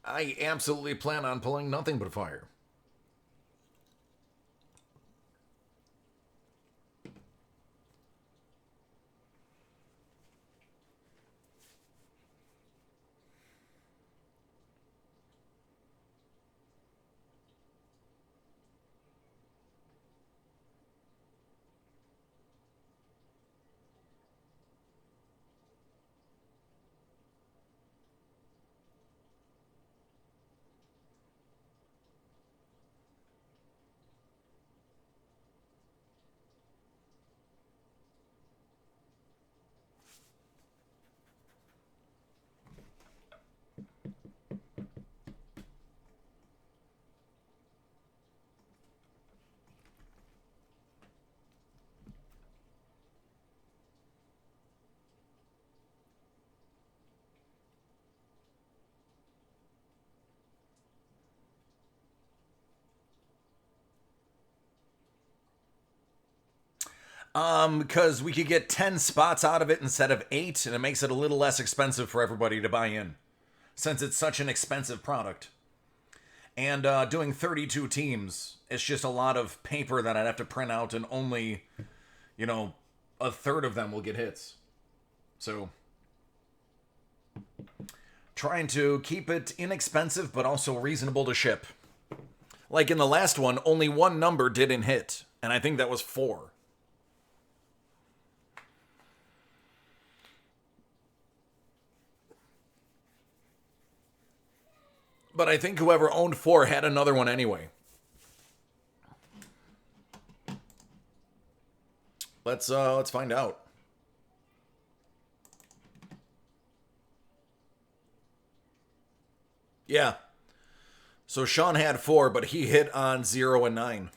I absolutely plan on pulling nothing but fire. Because we could get 10 spots out of it instead of 8, and it makes it a little less expensive for everybody to buy in, since it's such an expensive product. And doing 32 teams, it's just a lot of paper that I'd have to print out, and only, a third of them will get hits. So, trying to keep it inexpensive, but also reasonable to ship. Like in the last one, only one number didn't hit, and I think that was 4. But I think whoever owned 4 had another one anyway. Let's find out. Yeah. So Sean had 4, but he hit on 0 and 9.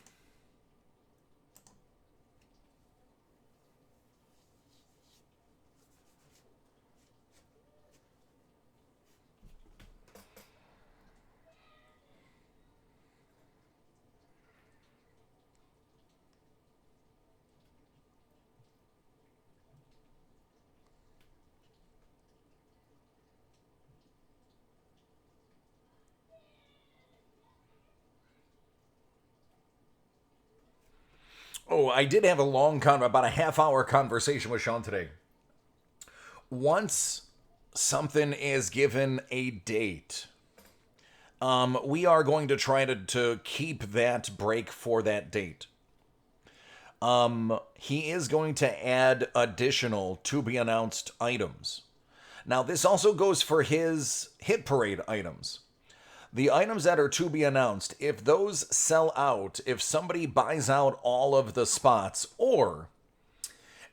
Oh, I did have a about a half-hour conversation with Sean today. Once something is given a date, we are going to try to keep that break for that date. He is going to add additional to be announced items. Now, this also goes for his hit parade items. The items that are to be announced, if those sell out, if somebody buys out all of the spots, or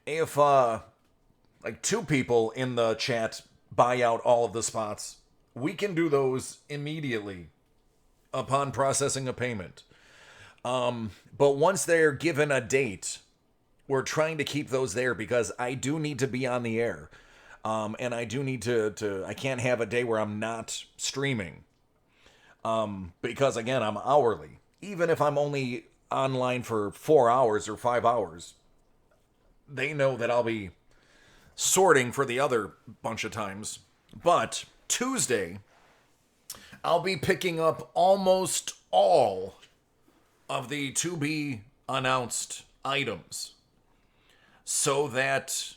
if like 2 people in the chat buy out all of the spots, we can do those immediately upon processing a payment. But once they're given a date, we're trying to keep those there because I do need to be on the air. And I do need to I can't have a day where I'm not streaming. Because again, I'm hourly. Even if I'm only online for 4 hours or 5 hours, they know that I'll be sorting for the other bunch of times. But Tuesday, I'll be picking up almost all of the to be announced items so that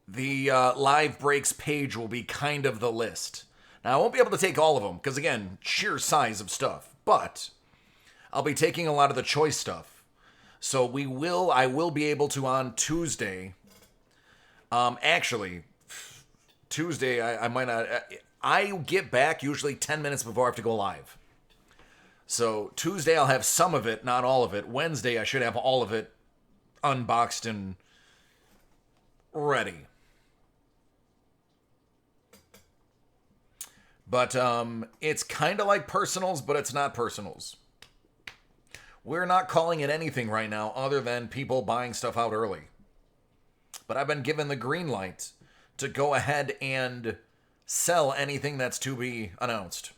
the live breaks page will be kind of the list. Now, I won't be able to take all of them because, again, sheer size of stuff. But I'll be taking a lot of the choice stuff. So I will be able to on Tuesday. Actually, Tuesday, I might not. I get back usually 10 minutes before I have to go live. So Tuesday, I'll have some of it, not all of it. Wednesday, I should have all of it unboxed and ready. But it's kind of like personals, but it's not personals. We're not calling it anything right now other than people buying stuff out early. But I've been given the green light to go ahead and sell anything that's to be announced.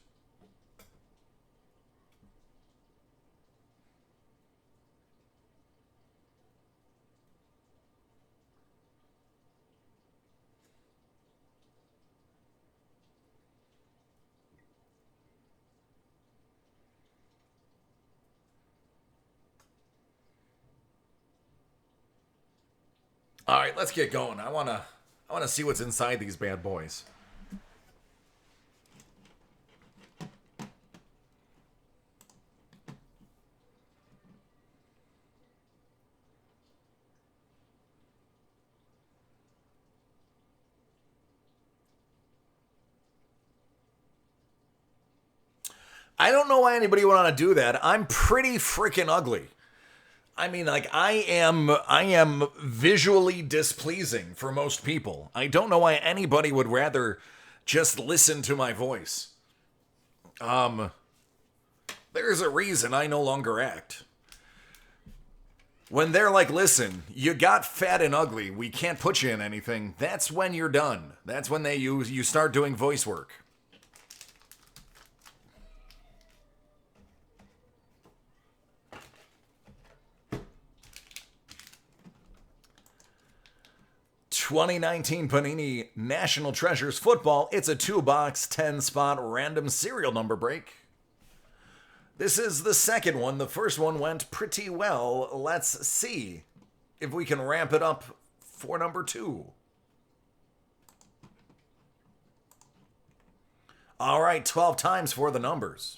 All right, let's get going. I wanna see what's inside these bad boys. I don't know why anybody would want to do that. I'm pretty freaking ugly. I mean, like I am visually displeasing for most people. I don't know why anybody would rather just listen to my voice. There's a reason I no longer act. When they're like, listen, you got fat and ugly, we can't put you in anything, that's when you're done. That's when you start doing voice work. '19 Panini National Treasures Football. It's a 2-box, 10-spot random serial number break. This is the second one. The first one went pretty well. Let's see if we can ramp it up for number 2. All right, 12 times for the numbers.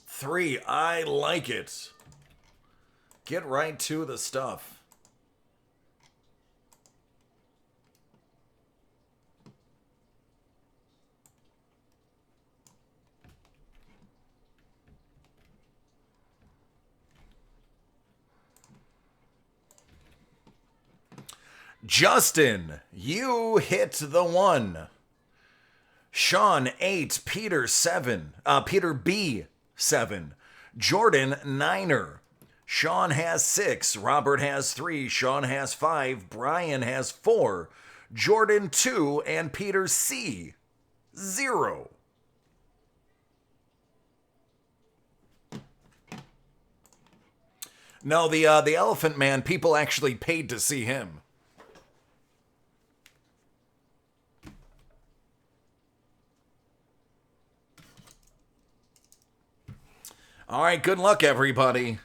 Three, I like it. Get right to the stuff. Justin, you hit the 1. Sean 8, Peter 7, Peter B 7, Jordan 9er. Sean has 6, Robert has 3, Sean has 5, Brian has 4, Jordan 2, and Peter C 0. No, the Elephant Man, people actually paid to see him. All right, good luck, everybody.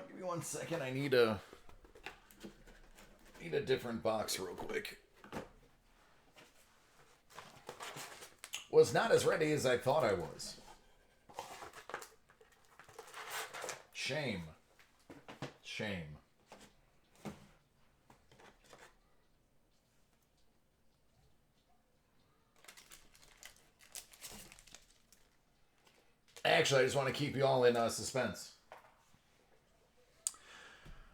Give me 1 second. I need a different box real quick. Was not as ready as I thought I was. Shame. Shame. Actually, I just want to keep you all in suspense.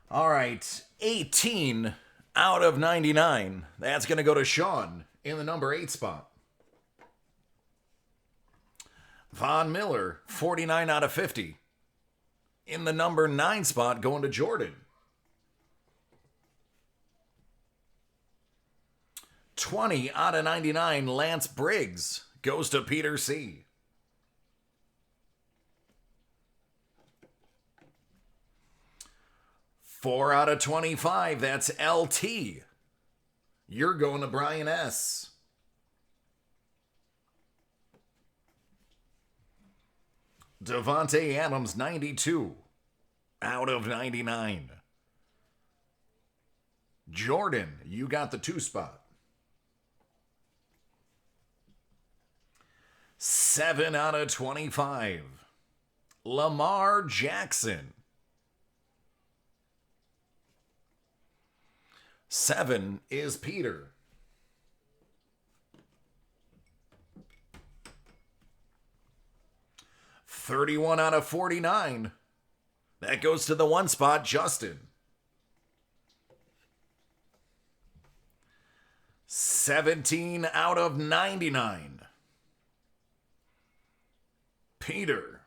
All right, 18 out of 99. That's going to go to Sean in the number 8 spot. Von Miller, 49 out of 50. In the number 9 spot, going to Jordan. 20 out of 99, Lance Briggs goes to Peter C. 4 out of 25, that's LT. You're going to Brian S. Devontae Adams, 92 out of 99. Jordan, you got the 2 spot. 7 out of 25. Lamar Jackson. 7 is Peter. $31 out of 49. That goes to the 1 spot, Justin. 17 out of 99. Peter.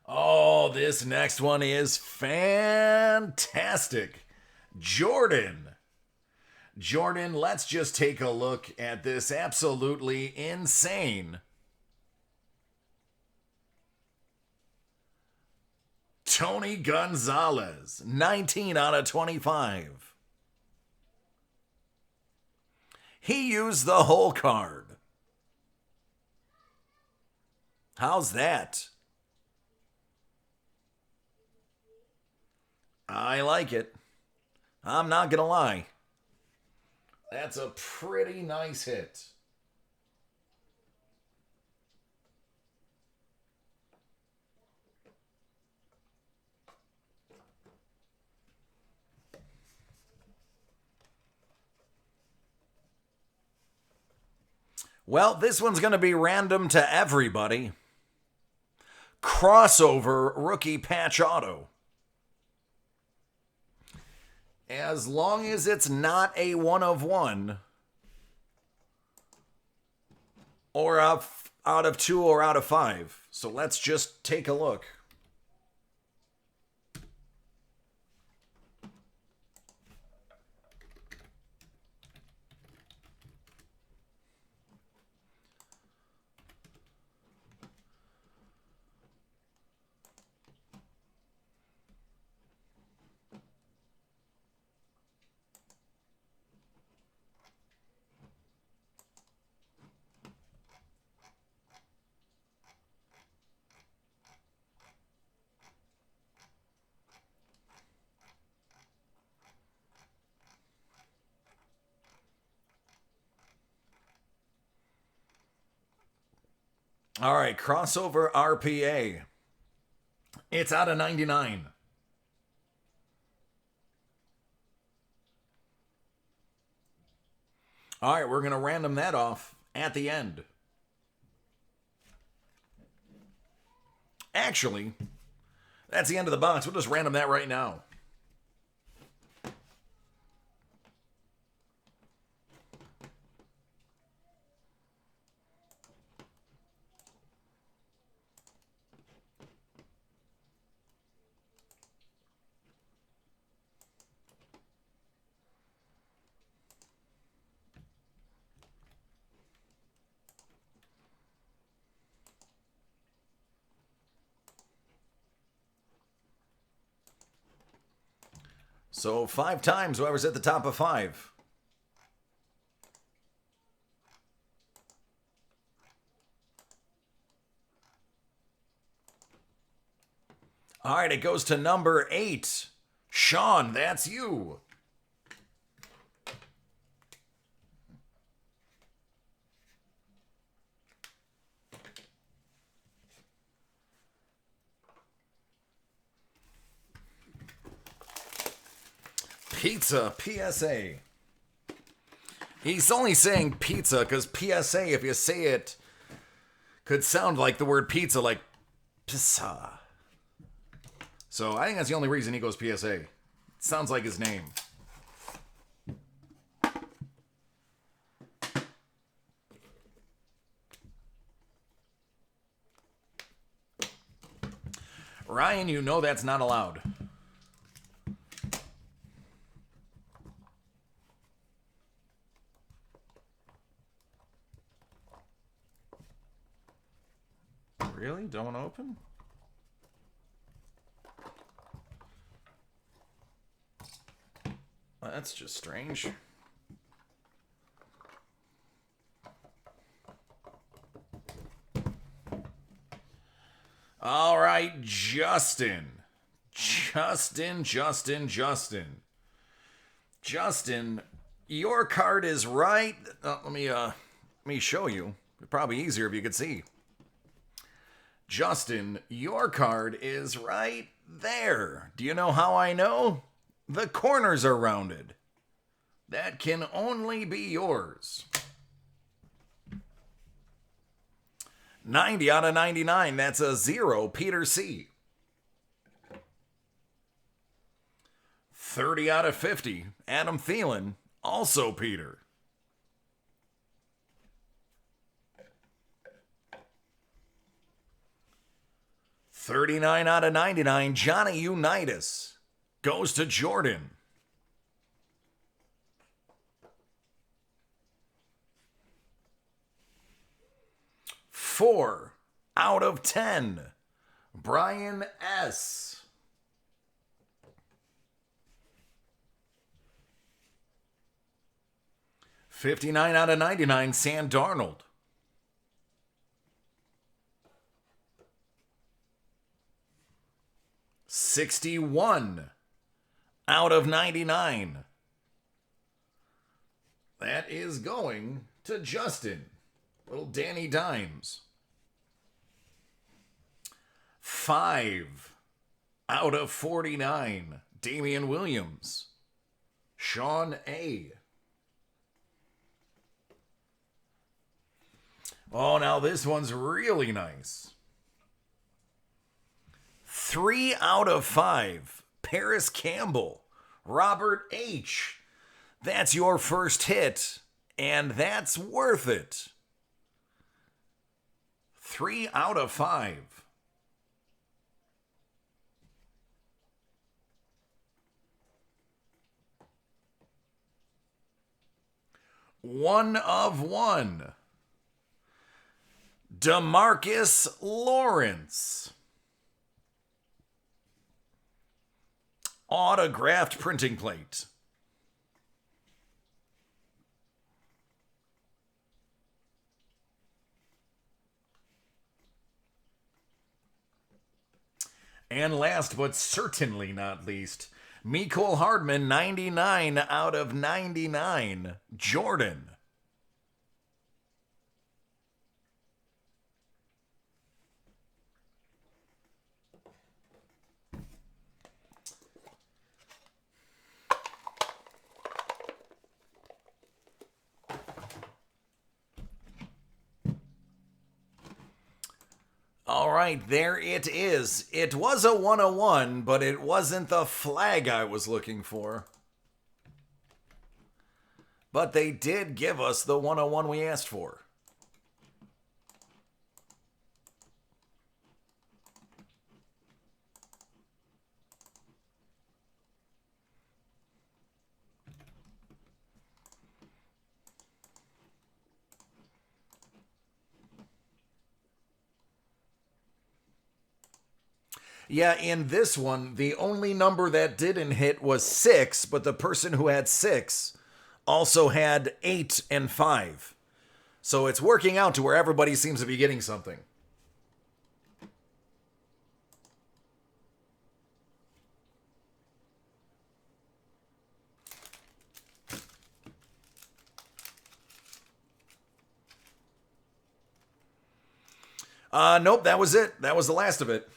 Oh, this next one is fantastic. Jordan. Jordan, let's just take a look at this absolutely insane Tony Gonzalez, 19 out of 25. He used the whole card. How's that? I like it. I'm not gonna lie. That's a pretty nice hit. Well, this one's going to be random to everybody. Crossover rookie patch auto. As long as it's not a 1 of 1, or out of 2 or out of 5. So let's just take a look. All right, crossover RPA. It's out of 99. All right, we're going to random that off at the end. Actually, that's the end of the box. We'll just random that right now. So 5 times whoever's at the top of 5. All right, it goes to number 8. Sean, that's you. Pizza PSA. He's only saying pizza because PSA, if you say it, could sound like the word pizza, like pizza. So I think that's the only reason he goes PSA. It sounds like his name. Ryan, you know that's not allowed. Really? Don't open? That's just strange. All right, Justin. Justin, your card is right. Let me show you. It'd probably be easier if you could see. Justin, your card is right there. Do you know how I know? The corners are rounded. That can only be yours. 90 out of 99. That's a 0, Peter C. 30 out of 50, Adam Thielen, also Peter. 39 out of 99, Johnny Unitas goes to Jordan. 4 out of 10, Brian S. 59 out of 99, Sam Darnold. 61 out of 99. That is going to Justin. Little Danny Dimes. 5 out of 49. Damian Williams. Sean A. Oh, now this one's really nice. 3 out of 5. Paris Campbell. Robert H. That's your first hit, and that's worth it. 3 out of 5. One of 1. DeMarcus Lawrence. Autographed printing plate. And last but certainly not least, Mecole Hardman, 99 out of 99, Jordan. All right, there it is. It was a 101, but it wasn't the flag I was looking for. But they did give us the 101 we asked for. Yeah, in this one, the only number that didn't hit was 6, but the person who had 6 also had 8 and 5. So it's working out to where everybody seems to be getting something. Nope, that was it. That was the last of it.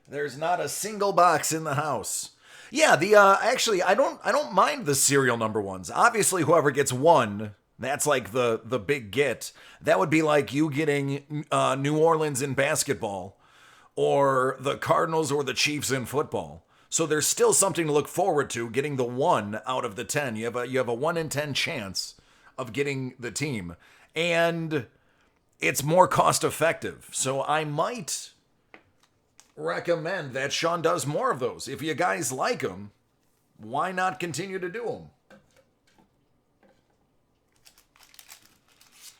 There's not a single box in the house. Yeah, actually I don't mind the serial number ones. Obviously, whoever gets 1, that's like the big get. That would be like you getting New Orleans in basketball, or the Cardinals or the Chiefs in football. So there's still something to look forward to, getting the 1 out of the 10. You have a 1 in 10 chance of getting the team, and it's more cost effective. So I might recommend that Sean does more of those. If you guys like them, why not continue to do them?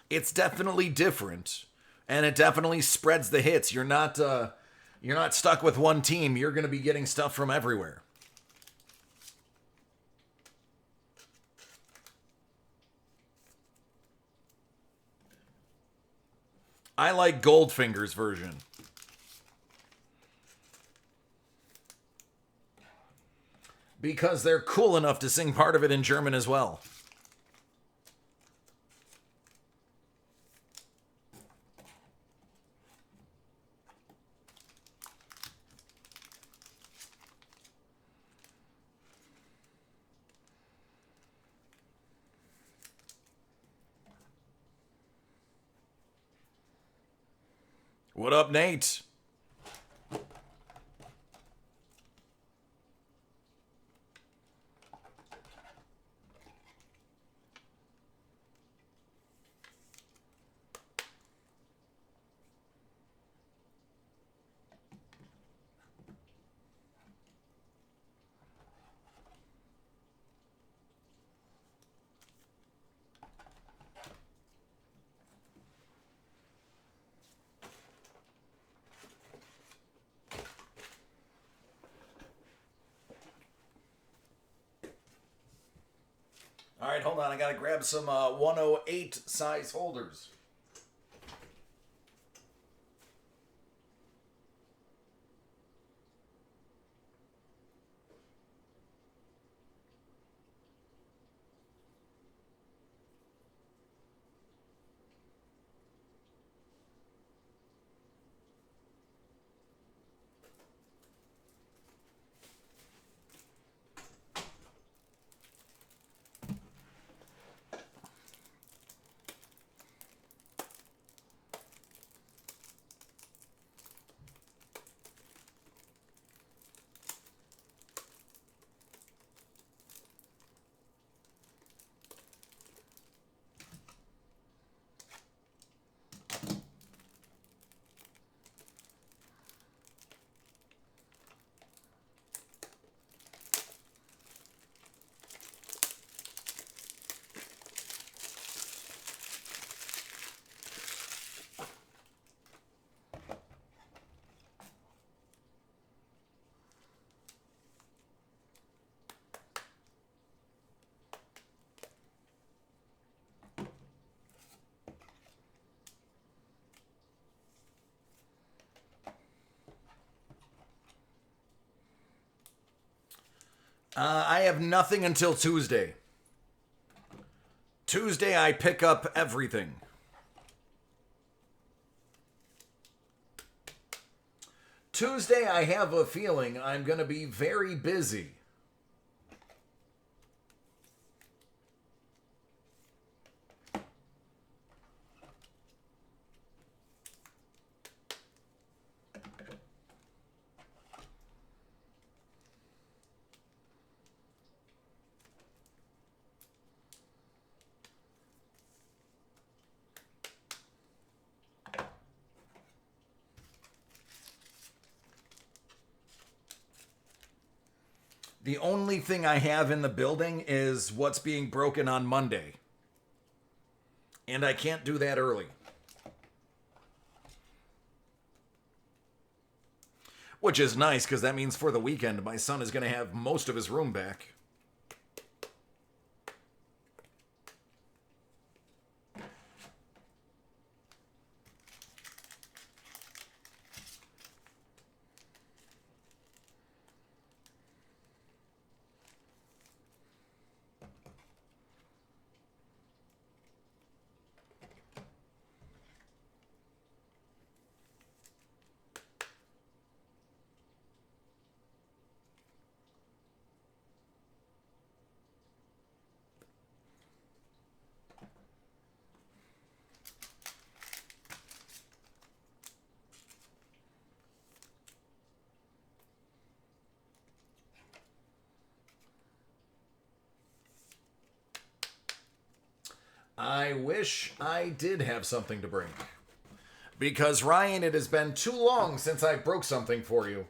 It's definitely different, and it definitely spreads the hits. You're not stuck with one team. You're going to be getting stuff from everywhere. I like Goldfinger's version. Because they're cool enough to sing part of it in German as well. What up, Nate? All right, hold on. I got to grab some 108 size holders. I have nothing until Tuesday. Tuesday, I pick up everything. Tuesday, I have a feeling I'm going to be very busy. The only thing I have in the building is what's being broken on Monday. And I can't do that early. Which is nice, because that means for the weekend, my son is going to have most of his room back. I wish I did have something to bring. Because, Ryan, it has been too long since I broke something for you.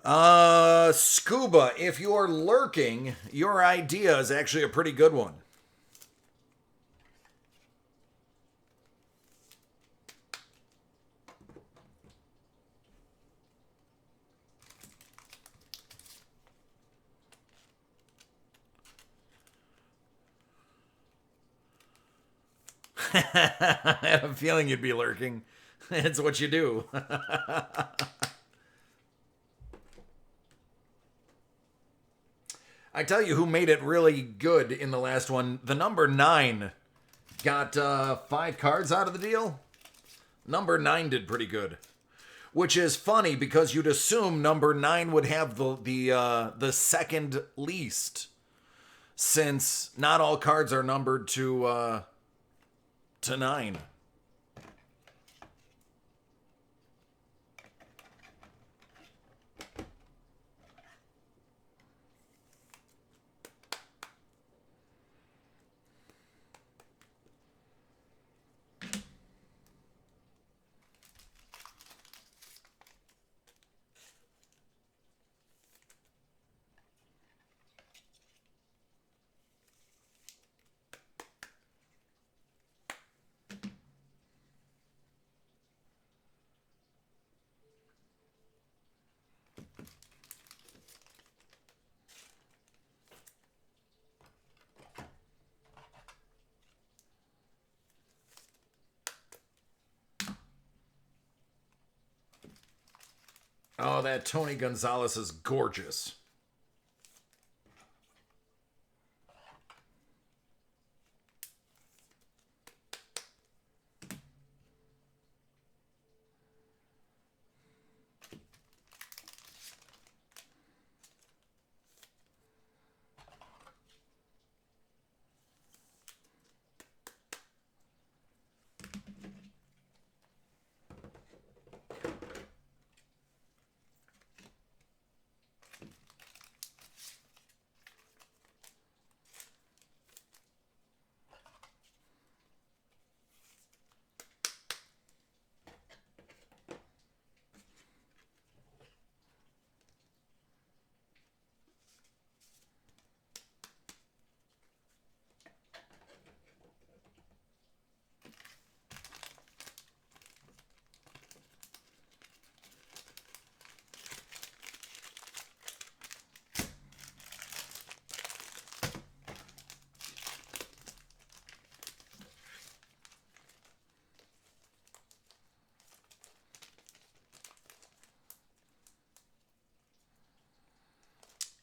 Scuba, if you're lurking, your idea is actually a pretty good one. I had a feeling you'd be lurking. It's what you do. I tell you who made it really good in the last one. The number 9 got 5 cards out of the deal. Number 9 did pretty good. Which is funny because you'd assume number 9 would have the second least, since not all cards are numbered to 9. Oh, that Tony Gonzalez is gorgeous.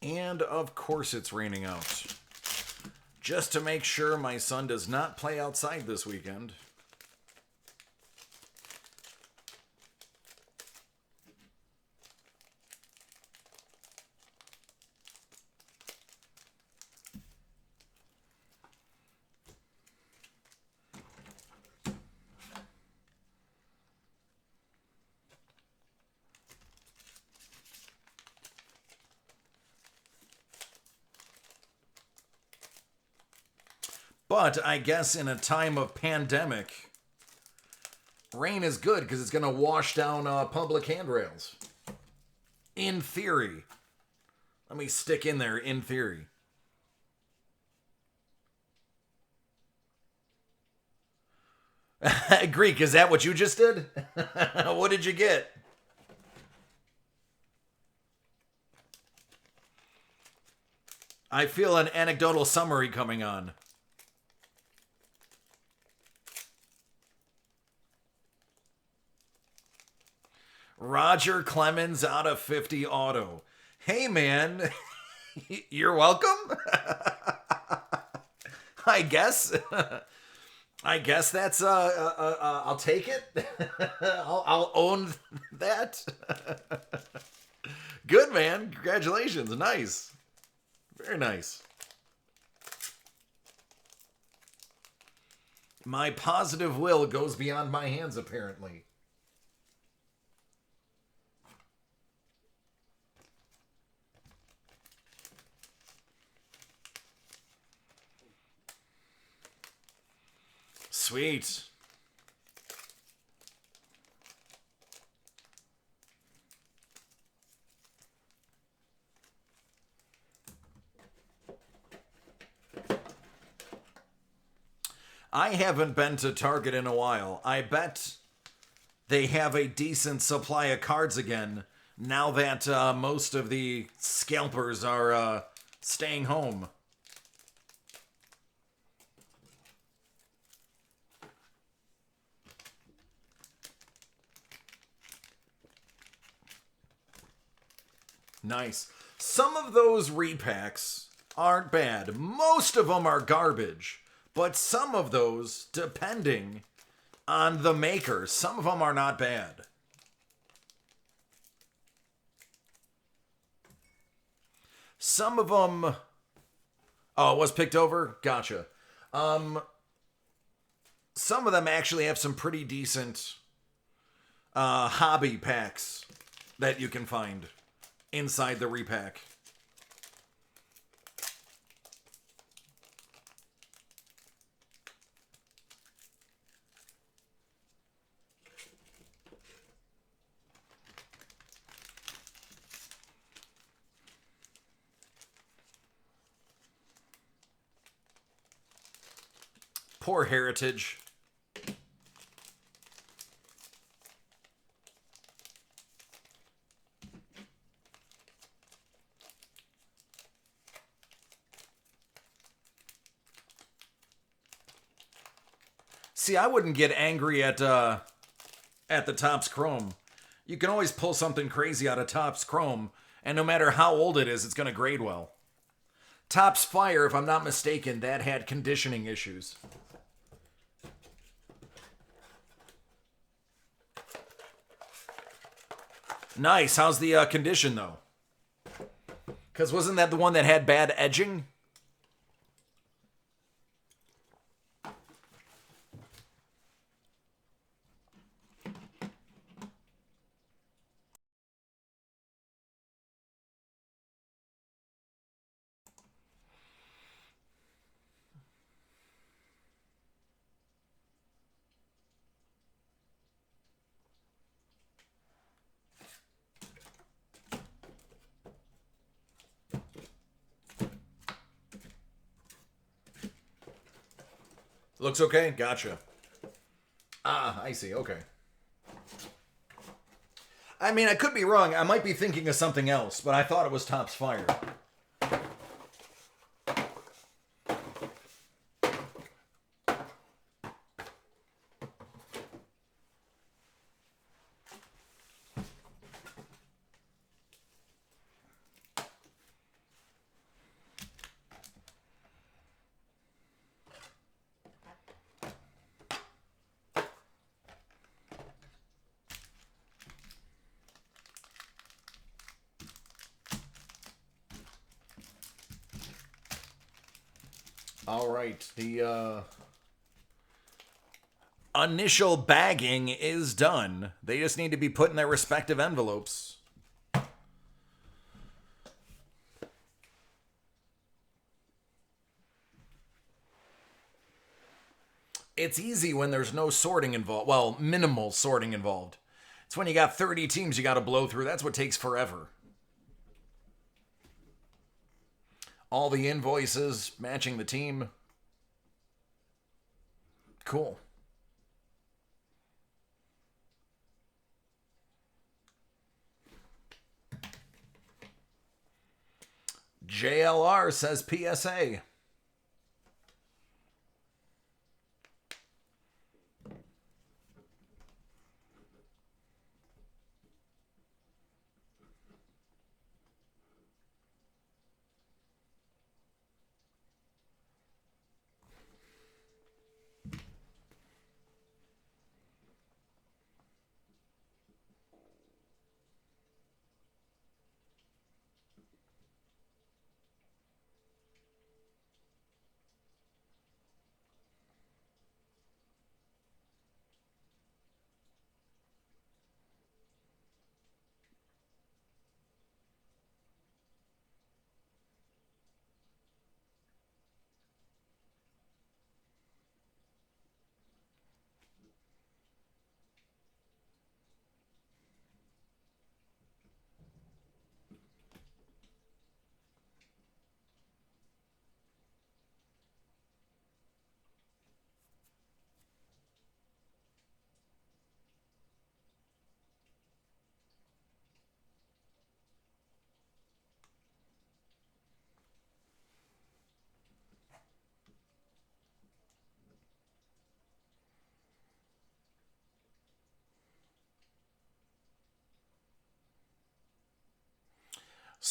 And of course it's raining out. Just to make sure my son does not play outside this weekend. But I guess in a time of pandemic, rain is good because it's going to wash down public handrails. In theory. Let me stick in there, in theory. Greek, is that what you just did? What did you get? I feel an anecdotal summary coming on. Roger Clemens out of 50 auto. Hey, man. You're welcome? I guess. I guess that's, I'll take it. I'll own that. Good, man. Congratulations. Nice. Very nice. My positive will goes beyond my hands, apparently. Sweet. I haven't been to Target in a while. I bet they have a decent supply of cards again now that most of the scalpers are staying home. Nice. Some of those repacks aren't bad. Most of them are garbage. But some of those, depending on the maker, some of them are not bad. Some of them... Oh, it was picked over? Gotcha. Some of them actually have some pretty decent hobby packs that you can find inside the repack. Poor Heritage. See, I wouldn't get angry at the Topps Chrome. You can always pull something crazy out of Topps Chrome, and no matter how old it is, it's going to grade well. Topps Fire, if I'm not mistaken, that had conditioning issues. Nice. How's the condition, though? Because wasn't that the one that had bad edging? Looks okay? Gotcha. Ah, I see. Okay. I mean, I could be wrong. I might be thinking of something else, but I thought it was Topps Fire. All right, the initial bagging is done. They just need to be put in their respective envelopes. It's easy when there's no sorting involved. Well, minimal sorting involved. It's when you got 30 teams you got to blow through. That's what takes forever. All the invoices matching the team. Cool. JLR says PSA.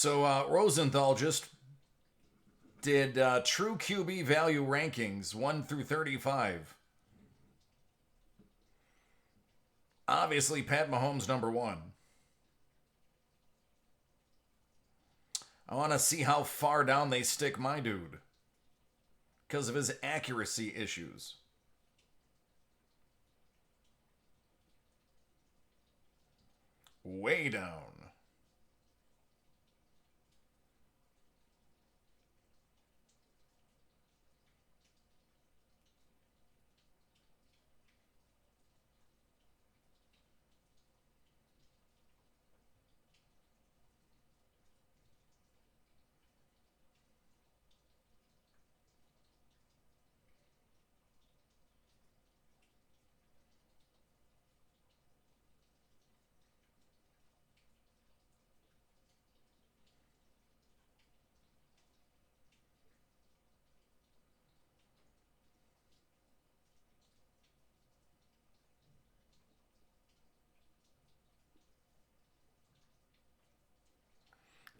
So Rosenthal just did true QB value rankings 1 through 35. Obviously, Pat Mahomes number one. I want to see how far down they stick my dude because of his accuracy issues. Way down.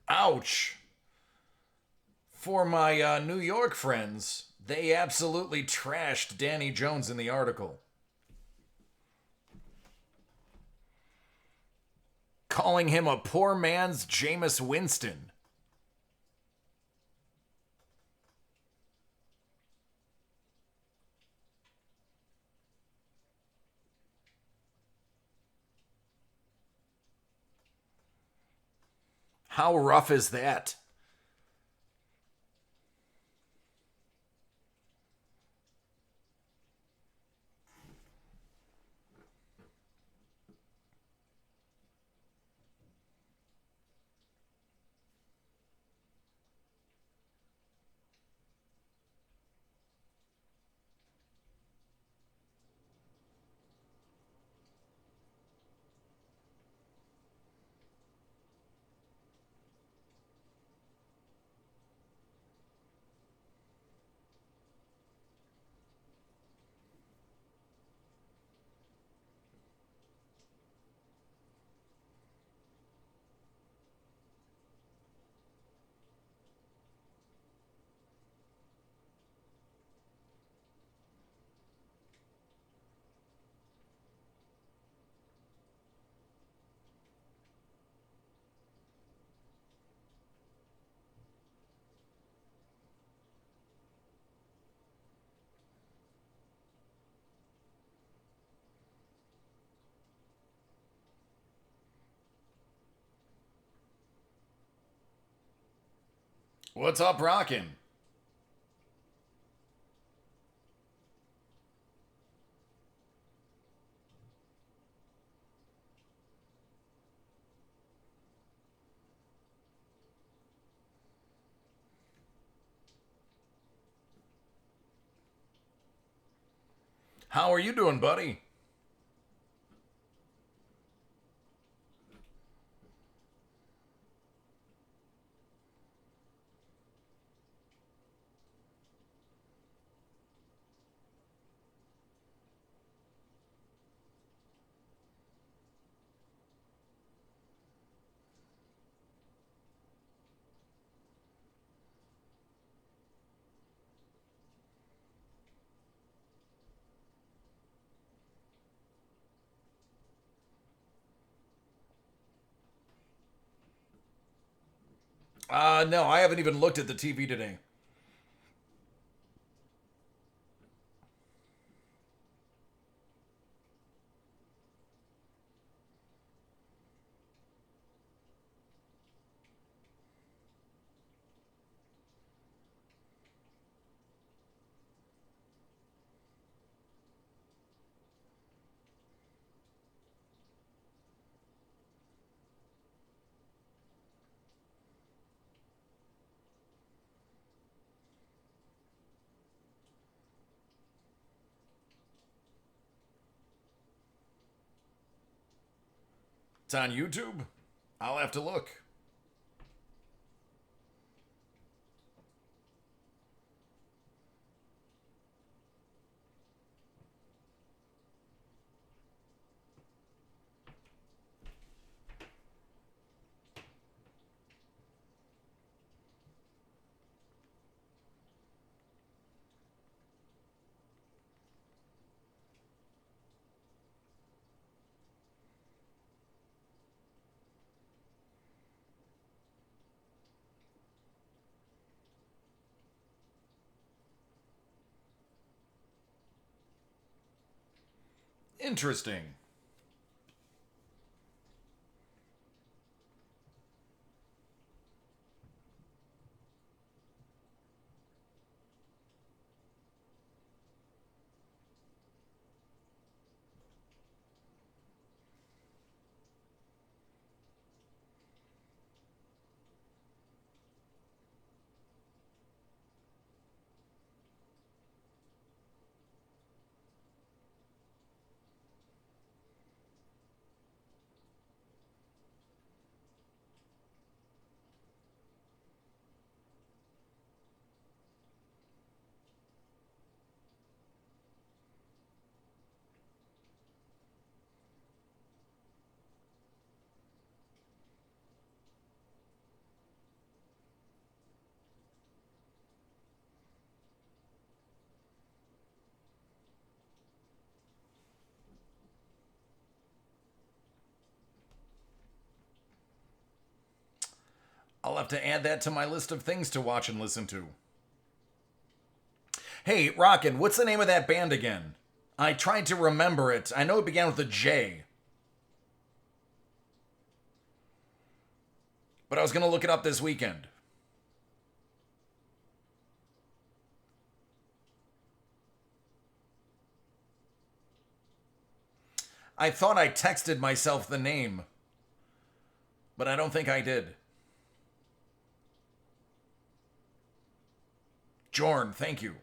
Ouch. For my New York friends, they absolutely trashed Danny Jones in the article. Calling him a poor man's Jameis Winston. How rough is that? What's up, rockin'? How are you doing, buddy? No, I haven't even looked at the TV today. It's on YouTube? I'll have to look. Interesting. I'll have to add that to my list of things to watch and listen to. Hey, Rockin', what's the name of that band again? I tried to remember it. I know it began with a J, but I was going to look it up this weekend. I thought I texted myself the name, but I don't think I did. Jorn, thank you.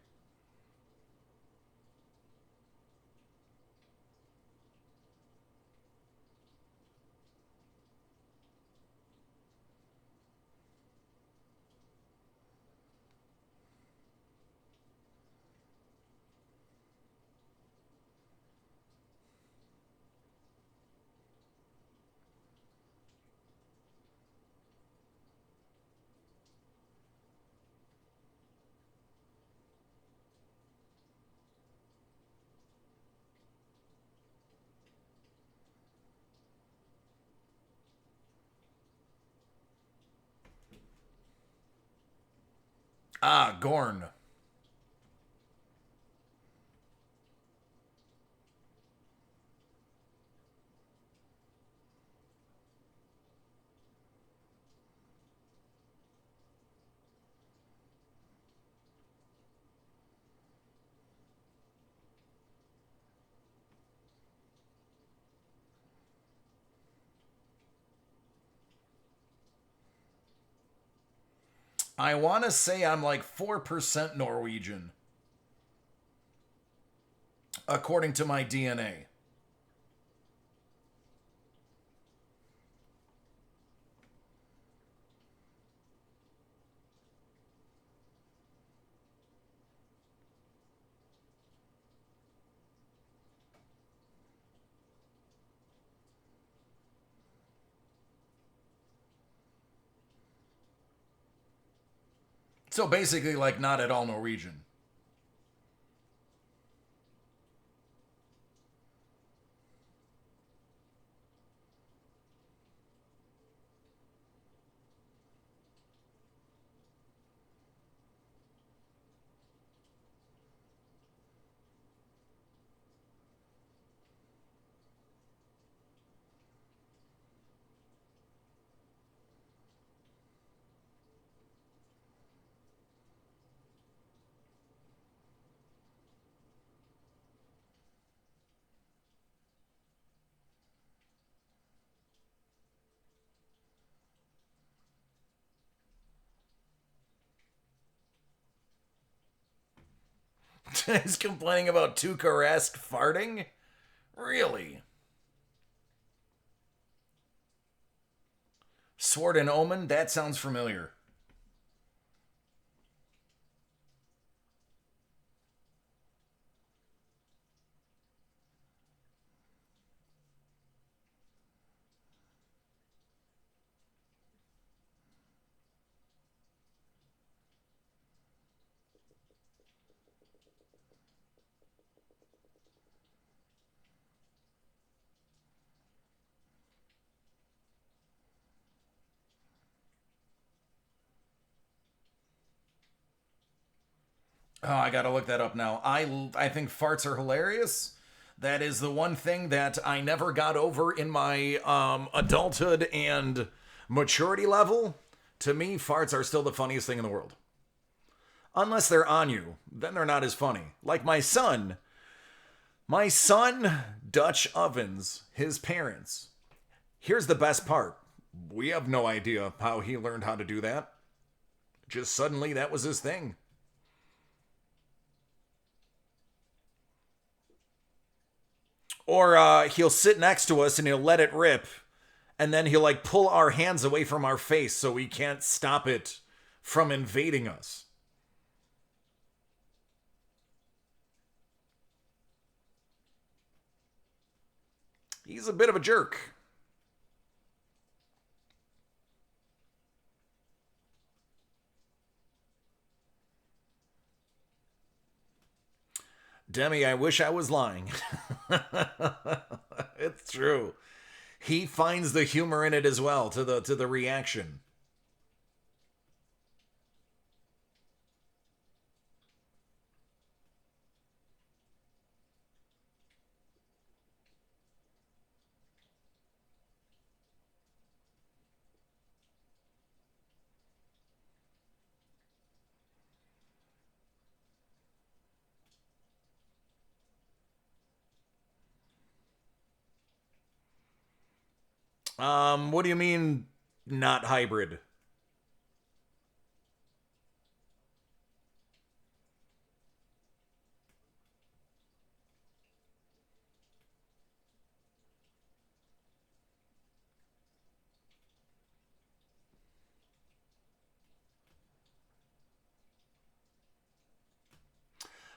Ah, Gorn. I want to say I'm like 4% Norwegian, according to my DNA. So basically, like, not at all Norwegian. He's complaining about Tuukka-esque farting? Really? Sword and Omen? That sounds familiar. Oh, I gotta look that up now. I think farts are hilarious. That is the one thing that I never got over in my adulthood and maturity level. To me, farts are still the funniest thing in the world. Unless they're on you, then they're not as funny. Like my son. My son, Dutch Ovens, his parents. Here's the best part. We have no idea how he learned how to do that. Just suddenly that was his thing. Or he'll sit next to us and he'll let it rip. And then he'll like pull our hands away from our face so we can't stop it from invading us. He's a bit of a jerk. Demi, I wish I was lying. It's true. He finds the humor in it as well to the reaction. What do you mean not hybrid?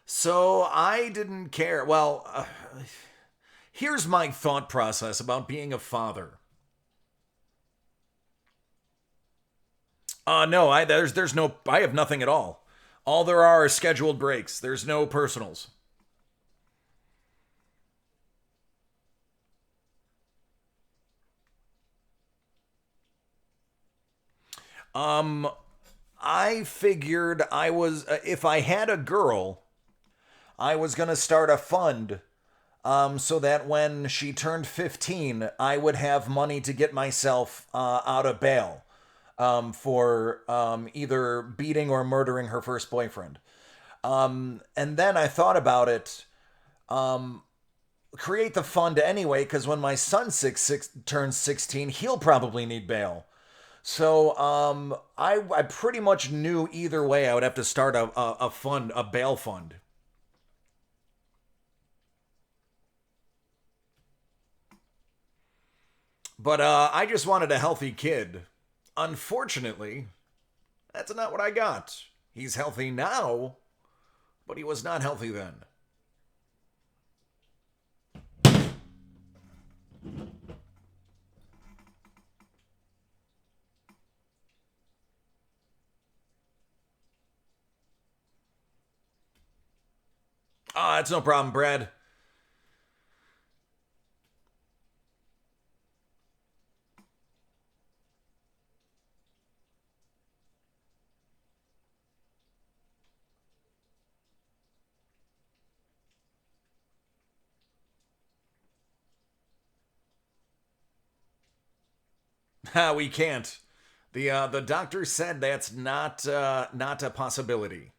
So I didn't care. Well, here's my thought process about being a father. No, there's no I have nothing at all. All there are scheduled breaks. There's no personals. Um I figured I was if I had a girl, I was going to start a fund so that when she turned 15, I would have money to get myself out of bail for either beating or murdering her first boyfriend. And then I thought about it, create the fund anyway, because when my son turns 16, he'll probably need bail. So I pretty much knew either way I would have to start a fund, a bail fund. But I just wanted a healthy kid. Unfortunately, that's not what I got. He's healthy now, but he was not healthy then. Ah, it's no problem, Brad. We can't. The doctor said that's not a possibility.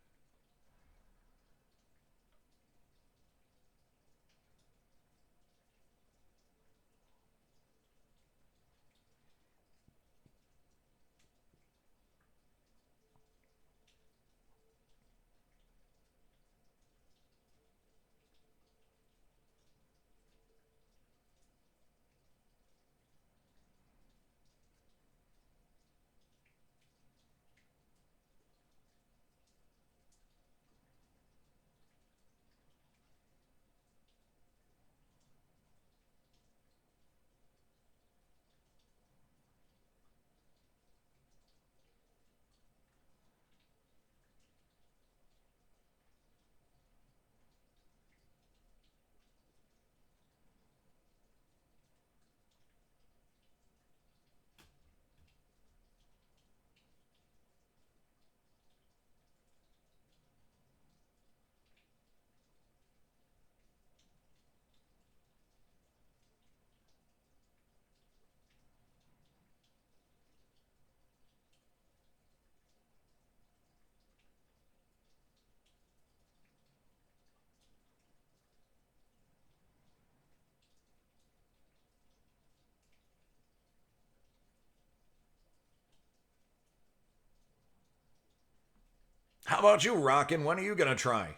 How about you, Rockin'? When are you gonna try?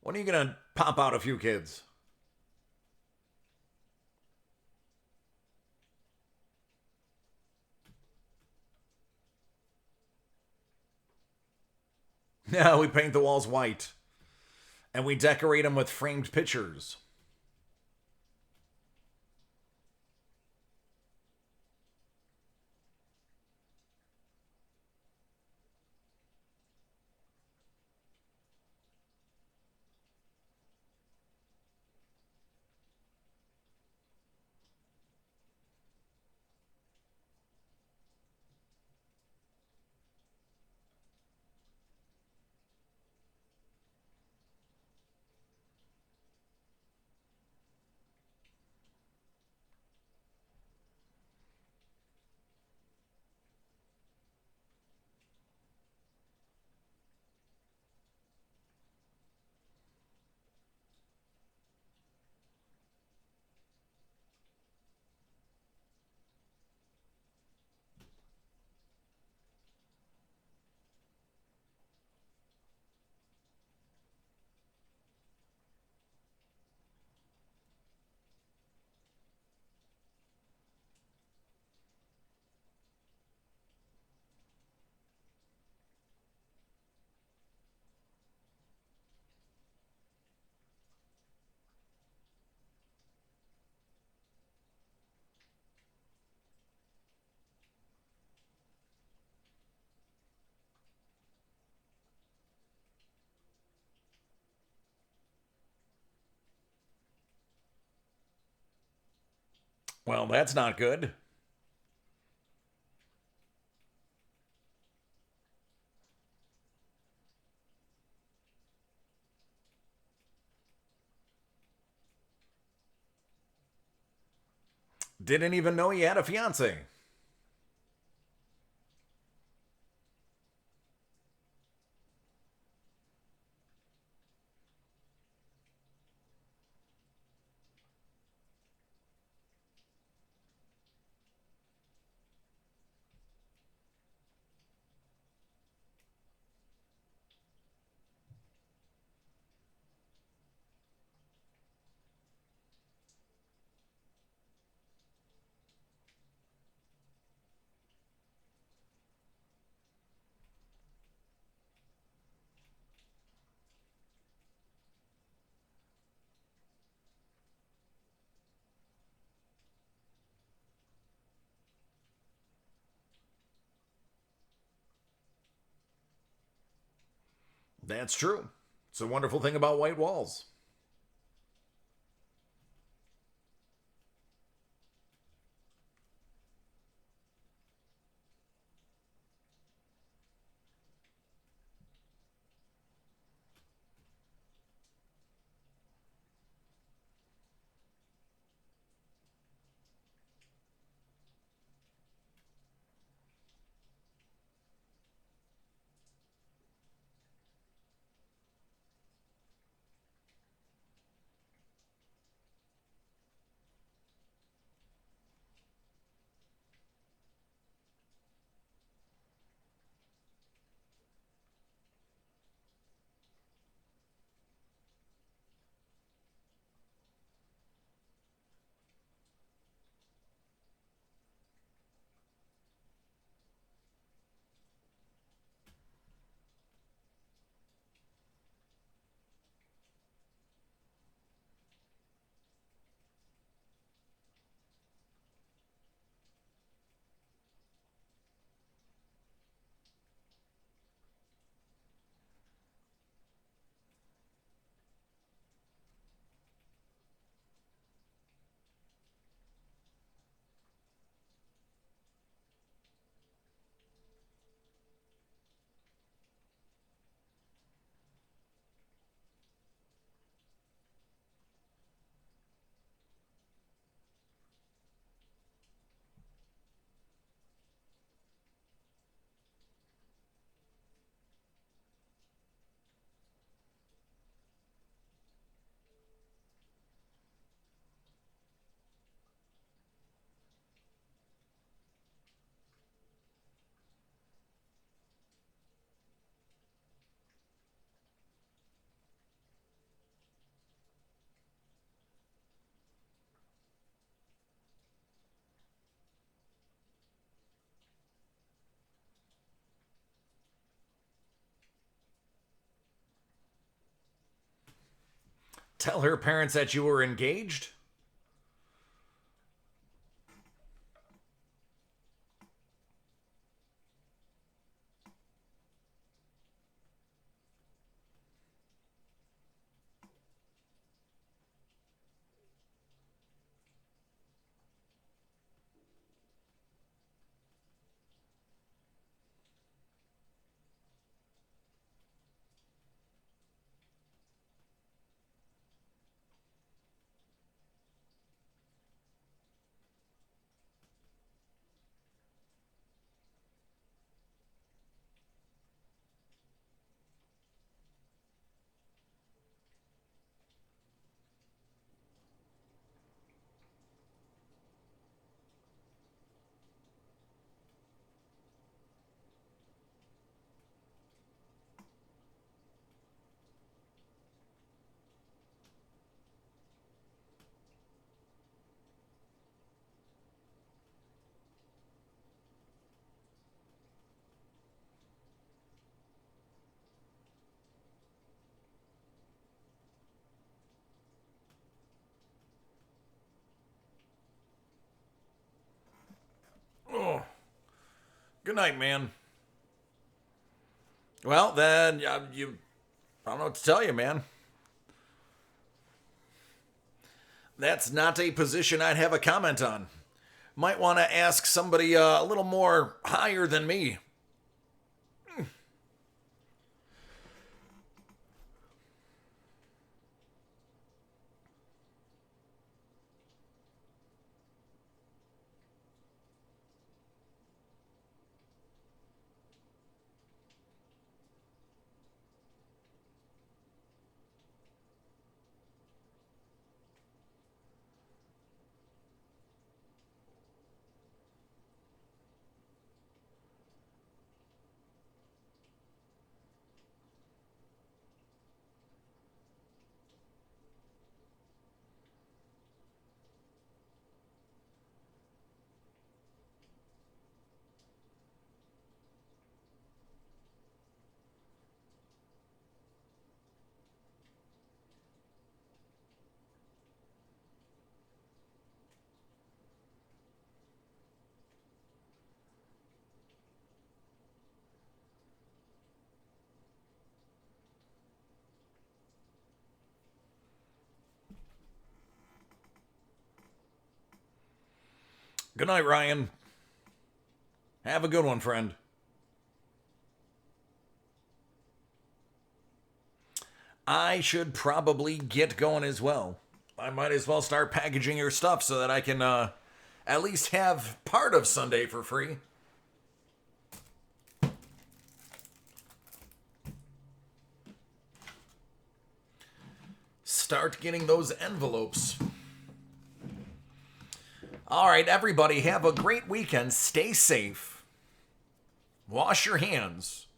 When are you gonna pop out a few kids? Yeah, we paint the walls white. And we decorate them with framed pictures. Well, that's not good. Didn't even know he had a fiance. That's true. It's a wonderful thing about white walls. Tell her parents that you were engaged? Oh, good night, man. Well, then, I don't know what to tell you, man. That's not a position I'd have a comment on. Might want to ask somebody a little more higher than me. Good night, Ryan. Have a good one, friend. I should probably get going as well. I might as well start packaging your stuff so that I can at least have part of Sunday for free. Start getting those envelopes. All right, everybody, have a great weekend. Stay safe. Wash your hands.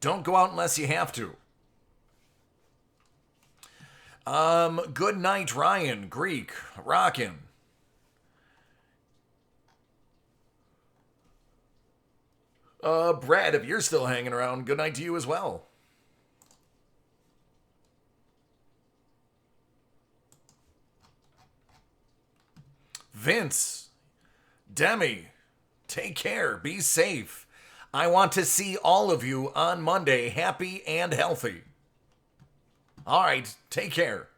Don't go out unless you have to. Good night, Ryan, Greek, Rockin'. Brad, if you're still hanging around, good night to you as well. Vince, Demi, take care. Be safe. I want to see all of you on Monday happy and healthy. All right, take care.